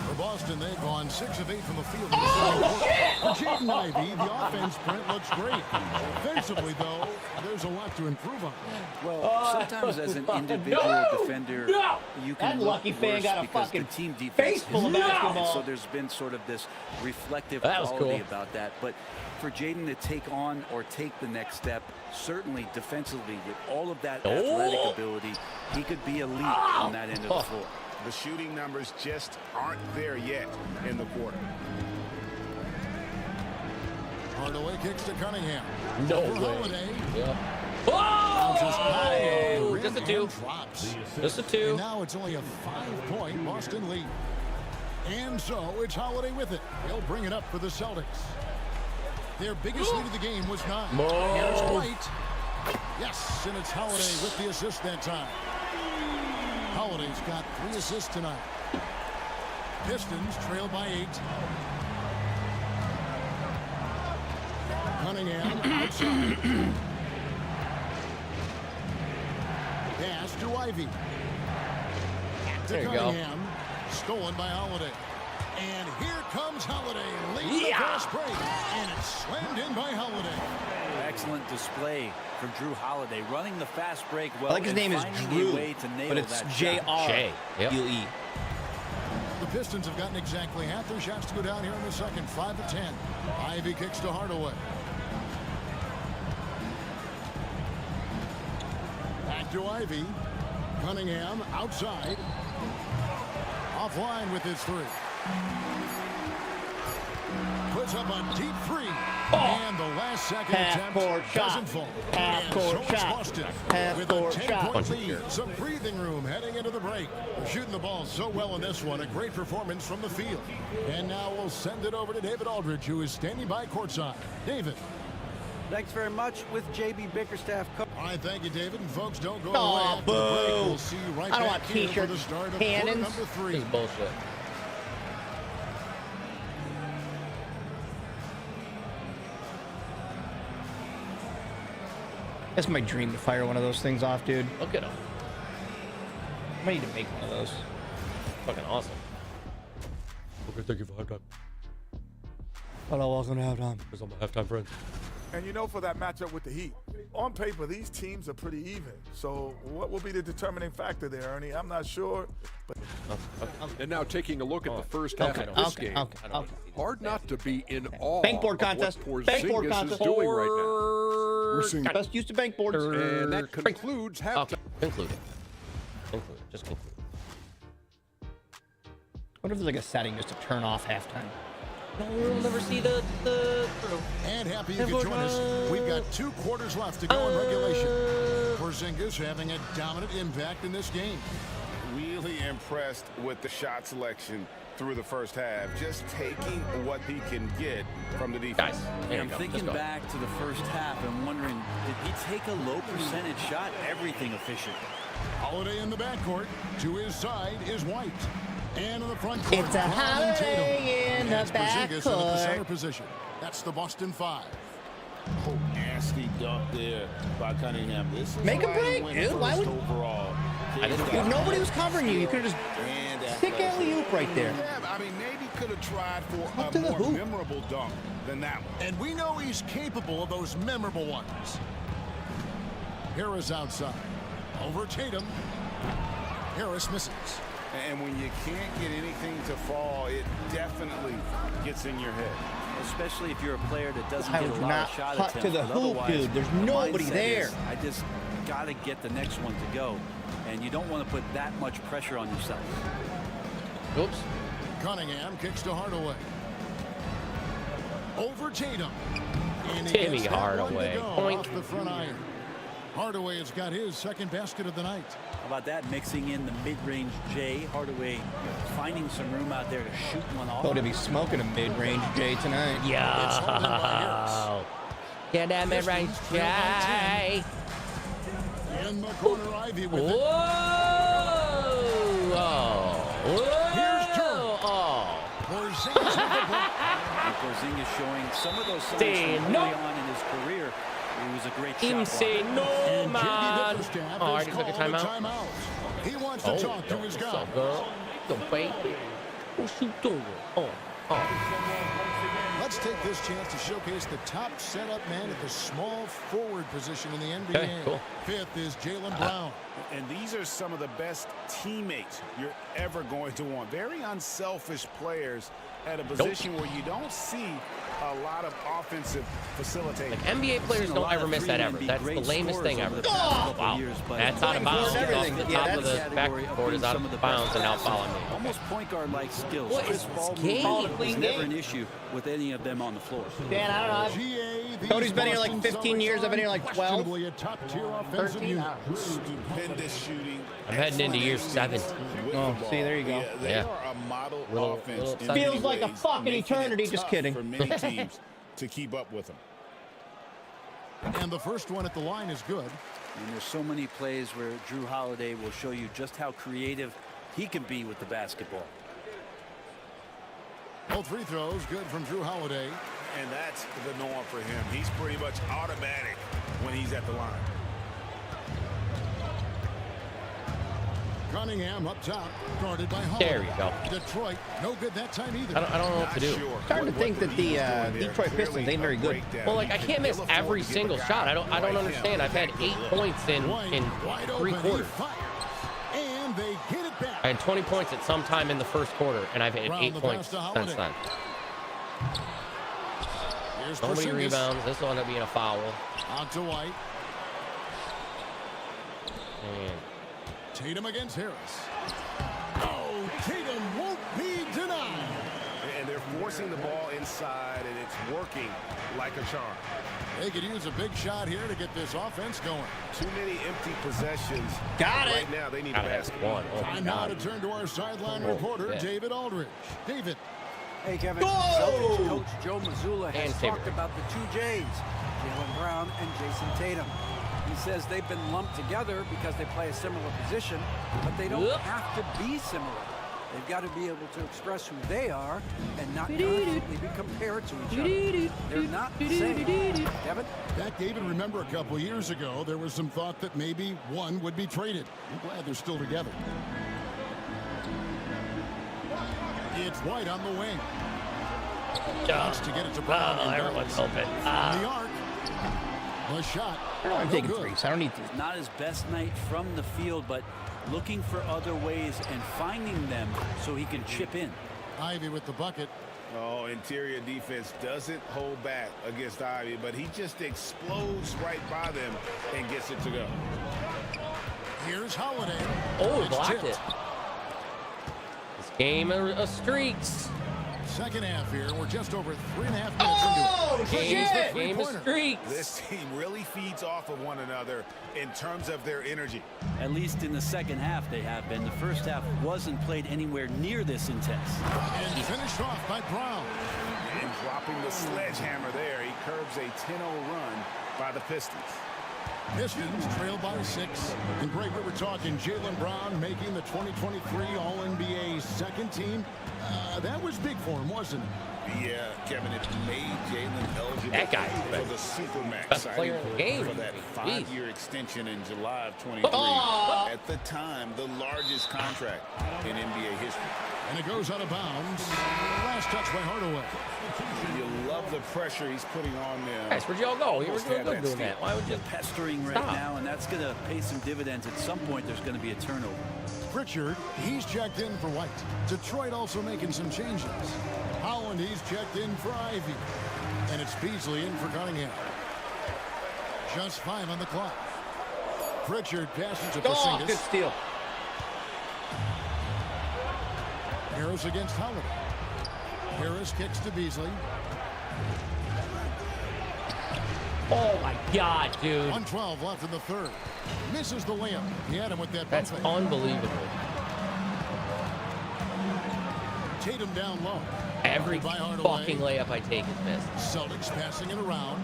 For Boston, they've gone 6 of 8 from the field. In the Oh, second quarter. For Jaden Ivey, the offense print looks great. Offensively, though, there's a lot to improve on. Well, sometimes as an individual defender, you can That look lucky fan worse got a because fucking the team defense face full of is bad. basketball. And so there's been sort of this reflective That was quality cool. about that. But for Jaden to take on or take the next step, certainly defensively with all of that athletic ability, he could be elite on that end of the floor. The shooting numbers just aren't there yet in the quarter. Hardaway kicks to Cunningham. No For way. Holiday. Yeah. Bounces high Oh! off the Just a rim two. and drops. Just a two. And now it's only a 5-point Boston lead. And so it's Holiday with it. He'll bring it up for the Celtics. Their biggest lead of the game was 9. Here's White. Yes, and it's Holiday with the assist that time. Holiday's got 3 assists tonight. Pistons trail by 8. Cunningham outside. Pass to Ivy. To There you go. Cunningham. Stolen by Holiday. And here comes Holiday late in the fast break. And it's slammed in by Holiday. Excellent display from Drew Holiday, running the fast break well. I like his and name is finding Drew, a way to nail but it's that J.R. shot. J.E. The Pistons have gotten exactly half their shots to go down here in the second. 5 of 10. Ivy kicks to Hardaway. Back to Ivy. Cunningham outside. Offline with his 3. Puts up a deep 3. And the last second Half-court attempt shot. doesn't fall. Half-court And so it's shot. Boston Half-court with a shot. 10-point lead. Some breathing room heading into the break. They're shooting the ball so well in this one. A great performance from the field. And now we'll send it over to David Aldridge, who is standing by courtside. David. Thanks very much with JB Bickerstaff. All right, thank you, David. And folks, don't go Aw, away after the break. boo. We'll see you right I don't back want here for t-shirt the start of cannons. quarter number 3. This is bullshit. That's my dream to fire one of those things off, dude. Look at him. I might need to make one of those. Fucking awesome. Okay, thank you for halftime. But I wasn't halftime. Because I'm a halftime friend. And you know, for that matchup with the Heat, on paper, these teams are pretty even. So what will be the determining factor there, Ernie? I'm not sure. But And now taking a look at the first half of this game, hard not to be in awe Bankboard of contest. what Bankboard Porzingis contest. is doing right now. We're seeing best use of bank boards. And that concludes halftime. Okay, concluded. Concluded. Just concluded. What if there's like a setting just to turn off halftime? No, we'll never see the And happy you could join us. We've got 2 quarters left to go in regulation. Porzingis having a dominant impact in this game. Wheel really impressed with the shot selection through the first half, just taking what he can get from the defense. I'm thinking back to the first half and wondering, did he take a low percentage shot? Everything efficient. Holiday in the backcourt. To his side is White. And in the front court, It's a Holiday in the Porzingis in at the backcourt. center position. That's the Boston 5. Oh, nasty dunk there by Cunningham. This is Make a why he break, went dude. Why first would- overall. If nobody was covering you, you could have just stick alley-oop right there. Yeah, I mean, maybe could have tried for Up a to the more hoop. memorable dunk than that one. And we know he's capable of those memorable ones. Harris outside. Over Tatum. Harris misses. And when you can't get anything to fall, it definitely gets in your head. Especially if you're a player that doesn't I get a would lot not of shot cut attempts. to the but hoop, otherwise, dude. There's the nobody mindset there. is, I just got to get the next one to go. And you don't want to put that much pressure on yourself. Oops. Cunningham kicks to Hardaway. Over Tatum. And he Timmy gets that one to Hardaway. go Boink. off the front iron. Hardaway has got his second basket of the night. How about that? Mixing in the mid-range J. Hardaway finding some room out there to shoot one off. Oh, to be smoking a mid-range J tonight. Yeah. Get that mid-range J. In the corner, Ivy with Whoa. it. Oh. Here's Turner. Oh. Porzingis with the block. And Porzingis showing some of those signs Say from no. early on in his career. He was a great Him shot say blocker. no, And man. JD Bickerstaff Oh, I is just took a called timeout. He wants to talk to his what's guy. up, girl? Yo, baby. What you doing? Oh. Let's take this chance to showcase the top setup man at the small forward position in the NBA. Okay, cool. Fifth is Jaylen Brown. And these are some of the best teammates you're ever going to want. Very unselfish players at a position where you don't see a lot of offensive facilitation. Like NBA players don't ever miss that ever. That's the lamest thing ever. Oh, wow. That's out of bounds. Off the top of the backboard is out of bounds and now following me. Almost point guard like skills. What Chris is Paul this game? movement was never an issue with any of them on the floor. Dan, I don't know. Cody's been here like 15 years. I've been here like 12. Questionably a top-tier offensive 13 unit. Stupendous shooting. I'm heading into year 7. Oh, see, there you go. Yeah, they are a model offense. in Feels many like a ways, fucking making it eternity. Just tough kidding. For many teams to keep up with them. And the first one at the line is good. And there's so many plays where Drew Holiday will show you just how creative he can be with the basketball. Both free throws good from Drew Holiday. And that's the norm for him. He's pretty much automatic when he's at the line. Cunningham up top, guarded by Holiday. There you go. Detroit, no good that time either. I don't know what to do. Starting to think that the Detroit Pistons ain't very good. Well, like I can't miss every single shot. I don't understand. I've had 8 points in 3 quarters. And they get it back. I had 20 points at some time in the first quarter, and I've had 8 points since then. Here's So many Porzingis. rebounds. This will end up being a foul. On to White. And Tatum against Harris. Oh, Tatum won't be denied. And they're forcing the ball inside, and it's working like a charm. They could use a big shot here to get this offense going. Too many empty possessions. Got it. Right now, they need a gotta have basket. one. Oh, my Time now God. to turn to our sideline Oh, reporter, yeah. David Aldridge. David. Hey, Kevin. Go! Celtics coach Joe Mazzulla has And talked Tabor. about the 2 J's, Jaylen Brown and Jason Tatum. He says they've been lumped together because they play a similar position, but they don't Yep. have to be similar. They've got to be able to express who they are and not constantly be compared to each other. They're not the same. Kevin? Back, David, remember a couple years ago, there was some thought that maybe one would be traded. I'm glad they're still together. It's White on the wing. Wants to get it to Brown. Oh, and everyone's Bells. hoping. From the arc. The shot. I'm No taking good. threes. I don't need these. Not his best night from the field, but looking for other ways and finding them so he can chip in. Ivy with the bucket. Oh, interior defense doesn't hold back against Ivy, but he just explodes right by them and gets it to go. Here's Holiday. Oh, It's blocked tipped. it. This game of streaks. second half here. We're just over 3.5 minutes into it. Game of streaks. This team really feeds off of one another in terms of their energy. At least in the second half they have been. The first half wasn't played anywhere near this intense. And finished off by Brown. And dropping the sledgehammer there, he curbs a 10-0 run by the Pistons. Pistons trail by 6. And Greg, we were talking Jaylen Brown making the 2023 All-NBA second team. That was big for him, wasn't it? Yeah, Kevin, it made Jaylen eligible That guy for the Supermax best player in the game for that Jeez. 5-year extension in July of 23. At the time, the largest contract in NBA history. And it goes out of bounds. Last touch by Hardaway. You love the pressure he's putting on them. Guys, where'd y'all go? You were doing good doing that. Why would you pestering right now, and that's going to pay some dividends. At some point, there's going to be a turnover. Pritchard, he's checked in for White. Detroit also making some changes. Holland, he's checked in for Ivy. And it's Beasley in for Cunningham. Just 5 on the clock. Pritchard passes to Porzingis. Good steal. Harris against Holiday. Harris kicks to Beasley. Oh my God, dude. 1:12 left in the third. Misses the layup. He had him with that. That's unbelievable. Tatum down low. Every fucking layup I take is missed. Celtics passing it around.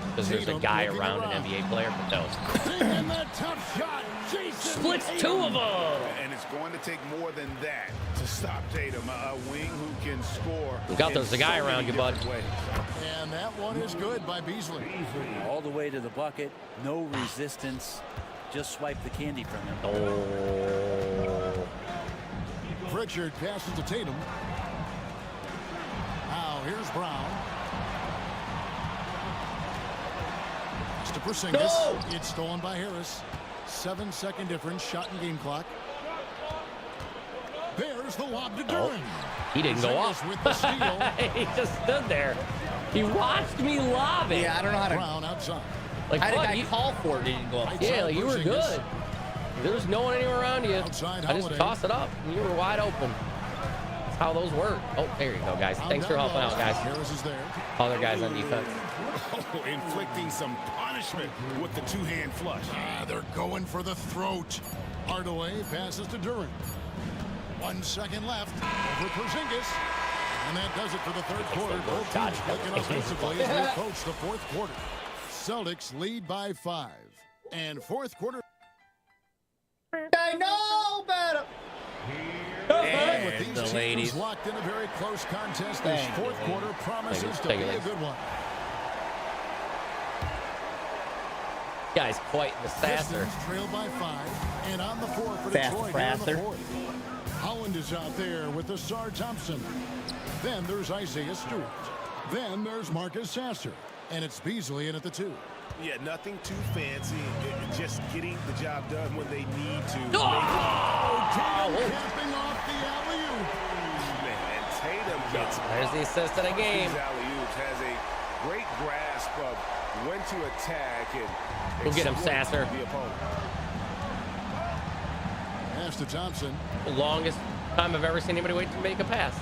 Because there's a guy around an NBA player, but no. Taking that tough shot. Jason Splits two of them. And it's going to take more than that to stop Tatum. A wing who can score. Look out, there's a guy around you, bud. And that one is good by Beasley. All the way to the bucket. No resistance. Just swipe the candy from him. Oh. Pritchard passes to Tatum. Now here's Brown. It's to Porzingis. No! It's stolen by Harris. 7-second difference. Shot in game clock. There's the lob to Duran. He didn't go up. With the steal. He just stood there. He watched me lob it. Yeah, I don't know how to. Brown outside. Like, How did bud, I call for it? Didn't go up. Yeah, like you were good. There was no one anywhere around you. Outside I just Holiday. tossed it up, and you were wide open. That's how those work. Oh, there you go, guys. Thanks for helping out, guys. Harris is there. Other guys on defense. Oh, inflicting some punishment with the two-hand flush. They're going for the throat. Hardaway passes to Duran. 1 second left over Porzingis. And that does it for the third quarter. Both teams clicking offensively as we approach the fourth quarter. Celtics lead by 5. And fourth quarter. I know better. And with these the teams ladies. locked in a very close contest, this fourth quarter promises to be a good one. Guy's quite the sasser. Pistons trail by 5. And on the fourth for Fast Detroit here in the frasser. fourth. Holland is out there with the Sar Thompson. Then there's Isaiah Stewart. Then there's Marcus Sasser. And it's Beasley in at the 2. Yeah, nothing too fancy. Just getting the job done when they need to. Tatum capping off the alley-oop. Man, Tatum gets There's the assist in a game. These alley-oops has a great grasp of when to attack and Go get him, Sasser. the opponent. Pass to Thompson. The longest time I've ever seen anybody wait to make a pass.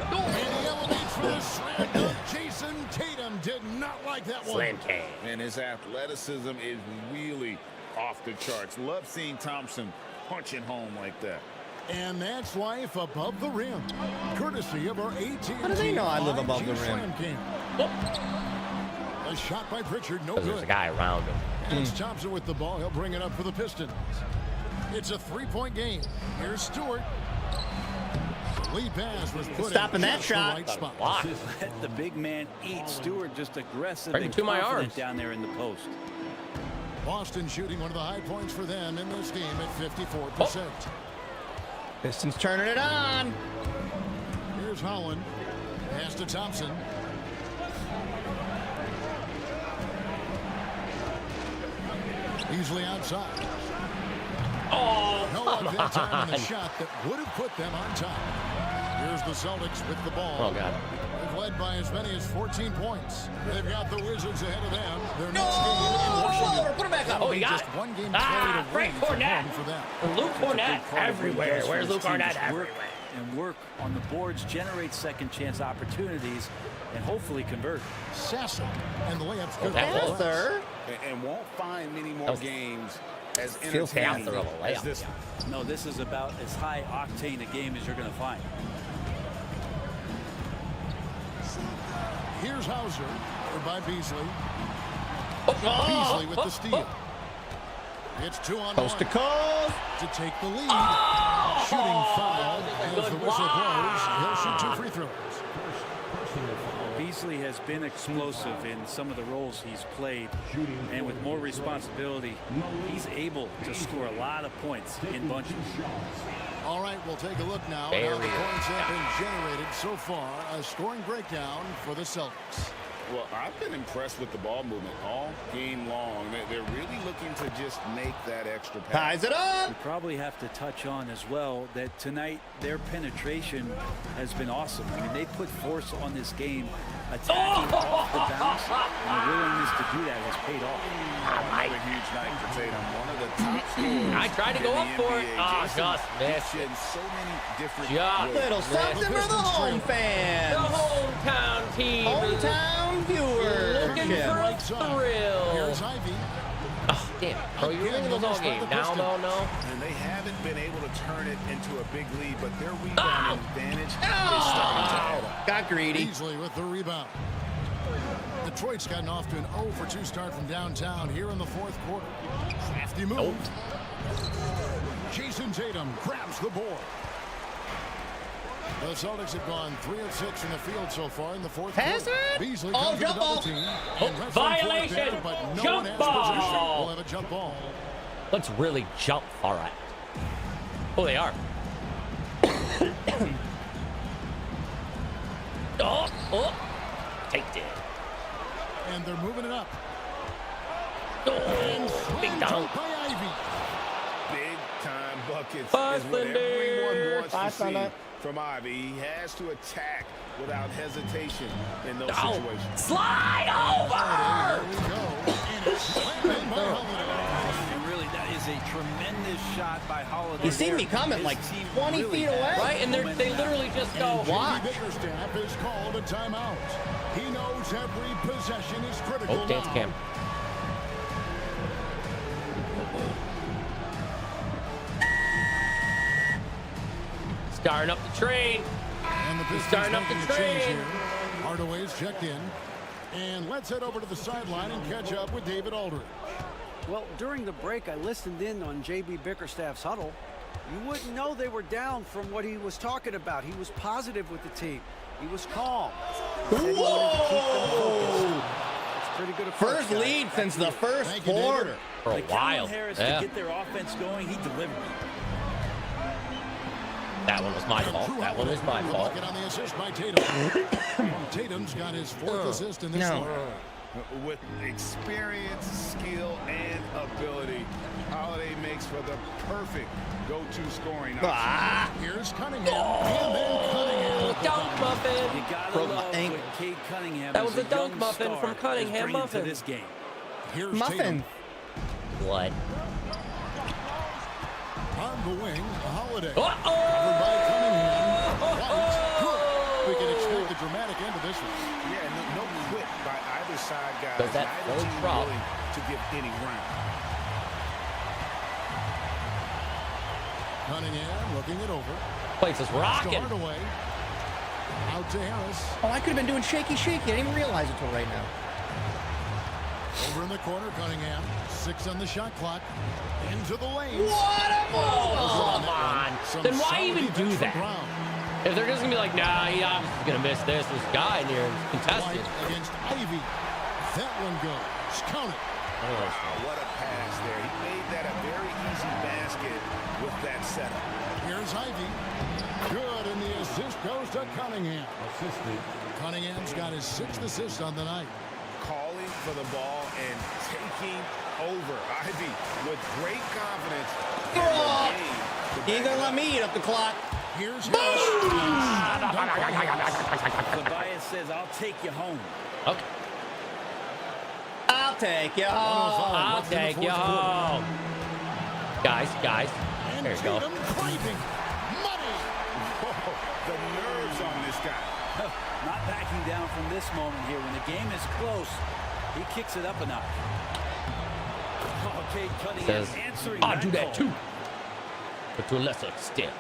And he elevates for the slam dunk. Jason Tatum did not like that one. Slam cam. And his athleticism is really off the charts. Love seeing Thompson punching home like that. And that's life above the rim. Courtesy of our AT&T. How do they know I live above the rim? Slam King. A shot by Pritchard, no Because there's a good. guy around him. And it's Thompson with the ball. He'll bring it up for the Pistons. It's a 3-point game. Here's Stewart. The lead pass was put Stopping in that just the shot. right spot. Let the big man eat. Stewart just aggressive Right and into my confident arms. down there in the post. Boston shooting one of the high points for them in this game at 54%. Pistons turning it on. Here's Holland. Pass to Thompson. Easily outside. Oh, No come luck that time in the on. shot that would have put them on top. Here's the Celtics with the ball. Oh, God. They've led by as many as 14 points. They've got the Wizards ahead of them. Their next game in Washington. Put it back up. Oh, he got Just it. one game Frank Cornett. for them. Luke Cornett everywhere. Where's Luke Cornett everywhere? And work on the boards, generate second chance opportunities, and hopefully convert. Sasser and the layups Oh, good. that Sir. And won't find many more games as Feels entertaining faster of a as layup. this one. No, this is about as high octane a game as you're going to find. Here's Hauser by Beasley. Beasley with the steal. It's 2-on-1. Coast to coast. To take the lead. Shooting foul as the whistle blows. He'll shoot 2 free throws. Beasley has been explosive in some of the roles he's played, and with more responsibility, he's able to score a lot of points in bunches. All right, we'll take a look now at how the points have been generated so far. A scoring breakdown for the Celtics. Well, I've been impressed with the ball movement all game long. They're really looking to just make that extra pass. Ties it up. We probably have to touch on as well that tonight their penetration has been awesome. I mean, they put force on this game, attacking off the bounce, and the willingness to do that has paid off. Another huge night for Tatum. One of the top scorers. I tried to go up for it. Oh, just missed it. So many different Just Little something for the home The fans. hometown team. Hometown viewers. Looking for a thrill. Here's Ivy. Oh, damn. Bro, you're ringing those all game. Now, no. And they haven't been able to turn it into a big lead, but their rebounding advantage is starting to add up. Got greedy. Beasley with the rebound. Detroit's gotten off to an 0-for-2 start from downtown here in the fourth quarter. Crafty move. Jason Tatum grabs the board. The Celtics have gone 3 of 6 from the field so far in the fourth quarter. Beasley comes with a double team. Violation. There, but no Jump one has ball. possession. We'll have a jump ball. Let's really jump for it. Oh, they are. Take it. And they're moving it up. Oh, big dunk. By Ivy. Big time buckets Bye, is what Thunder. everyone wants Bye, to see Thunder. from Ivy. He has to attack without hesitation in those Oh, situations. slide over. There we go. And it's slammed in by Holiday. And really, that is a tremendous shot by Holiday. You seen me coming like 20 feet away. Right, and they literally just go, Watch. Bickerstaff has called a timeout. He knows every possession is critical Oh, dance now. cam. Starting up the train. And the Pistons starting up the making a change train. here. Hardaway's checked in. And let's head over to the sideline and catch up with David Aldridge. Well, during the break, I listened in on J.B. Bickerstaff's huddle. You wouldn't know they were down from what he was talking about. He was positive with the team. He was calm. He said he wanted to keep them focused. It's pretty good approach, First guys. lead since the first Thank you, quarter. David. For a Like while. Calvin Harris Yeah. to get their offense going, he delivered. That one was my fault. That one was my The fault. bucket on the assist by Tatum. Tatum's got his fourth assist in this one. With experience, skill, and ability, Holiday makes for the perfect go-to scoring option. Here's Cunningham. And then Cunningham with the Dunk muffin. You gotta Broke my love ankle. what Cade Cunningham That is was a dunk young muffin star from Cunningham is bringing muffin. to this game. Here's Muffin. Tatum. Blood. On the wing, Holiday. Uh-oh. Covered by Cunningham. White. Good. We can expect a dramatic end to this one. Yeah, no quit by either side, guys. Does that Neither full team drop? willing to give any ground. Cunningham looking it over. Place is rocking. Hardaway. Out to Harris. Oh, I could have been doing shaky. I didn't even realize it till right now. Over in the corner, Cunningham. 6 on the shot clock. Into the lane. What a Oh, move! come on. Some Then why solid even do defense from that? Brown. If they're just gonna be like, nah, he obviously gonna miss this guy in here is contested. White against Ivy. That one goes. Count it. What a pass there. He made that a very easy basket with that setup. Here's Ivy. Good, and the assist goes to Cunningham. Cunningham's got his 6th assist on the night. Calling for the ball and taking over. Ivy with great confidence. Oh, he ain't gonna let me eat up the clock. Here's Tobias says, I'll take you home. Okay. I'll take you home. I'll take you home. Guys. And There you go. Tatum craving money. The nerves on this guy. Not backing down from this moment here. When the game is close, he kicks it up a notch. Oh, Cade Cunningham Says, answering I'll do that call. too. But to a lesser extent.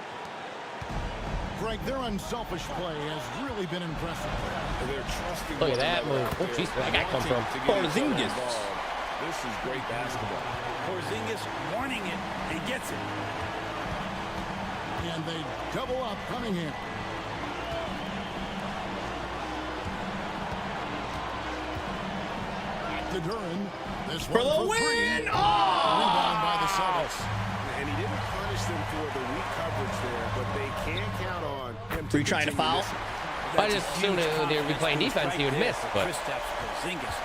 Greg, their unselfish play has really been impressive. They're trusting. Look at that move. Oh, jeez, where that guy come from? Porzingis. This is great basketball. Porzingis wanting it and gets it. And they double up Cunningham. To Duran. This For one the for win! three. Oh! Rebound by the Celtics. And he didn't punish them for the weak coverage there, but they can count on him. Were you trying to foul? I just assumed they would be playing defense, he would miss. But Kristaps Porzingis,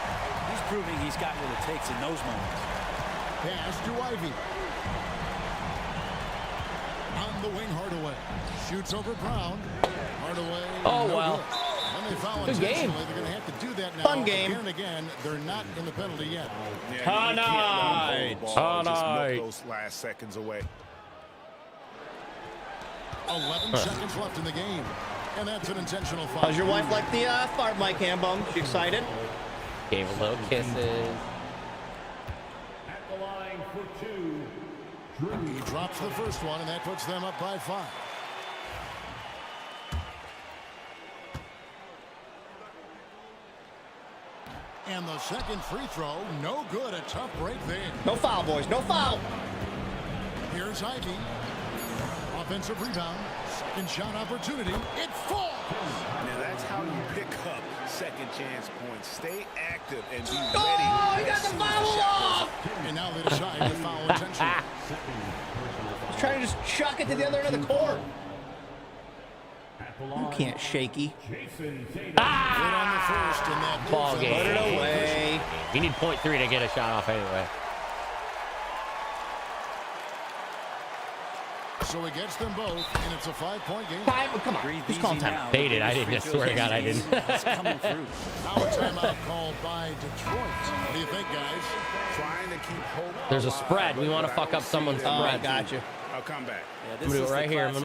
he's proving he's got what it takes in those moments. Pass to Ivy. On the wing, Hardaway. Shoots over Brown. Hardaway. Oh, no well. Good. When they foul Good game. intentionally, they're going to have to do that now. Fun game. Again and again, they're not in the penalty yet. Yeah, Tonight. Just milk those last seconds away. 11 seconds left in the game. And that's an intentional foul. How's your wife like the fart mic, Hambone? She excited? gave a little kisses. At the line for two. He drops the first one, and that puts them up by 5. And the second free throw, no good. A tough break there. No foul, boys. No foul. Here's Ivy. Offensive rebound. Second shot opportunity. It falls. Now that's how you pick up second chance points. Stay active and be ready. Oh, he got the foul off. And now they decide to foul intentionally. He's trying to just chuck it to the other end of the court. You can't shaky. Ball game. Put it away. You need .3 to get a shot off anyway. So he gets them both, and it's a 5-point game. Come on. Who's calling time? Baited. I didn't. I swear to God, I didn't. It's coming through. Now a timeout called by Detroit. What do you think, guys? Trying to keep hope. There's a spread. We want to fuck up someone's spread. Gotcha. I'll come back. I'm going to do it right here.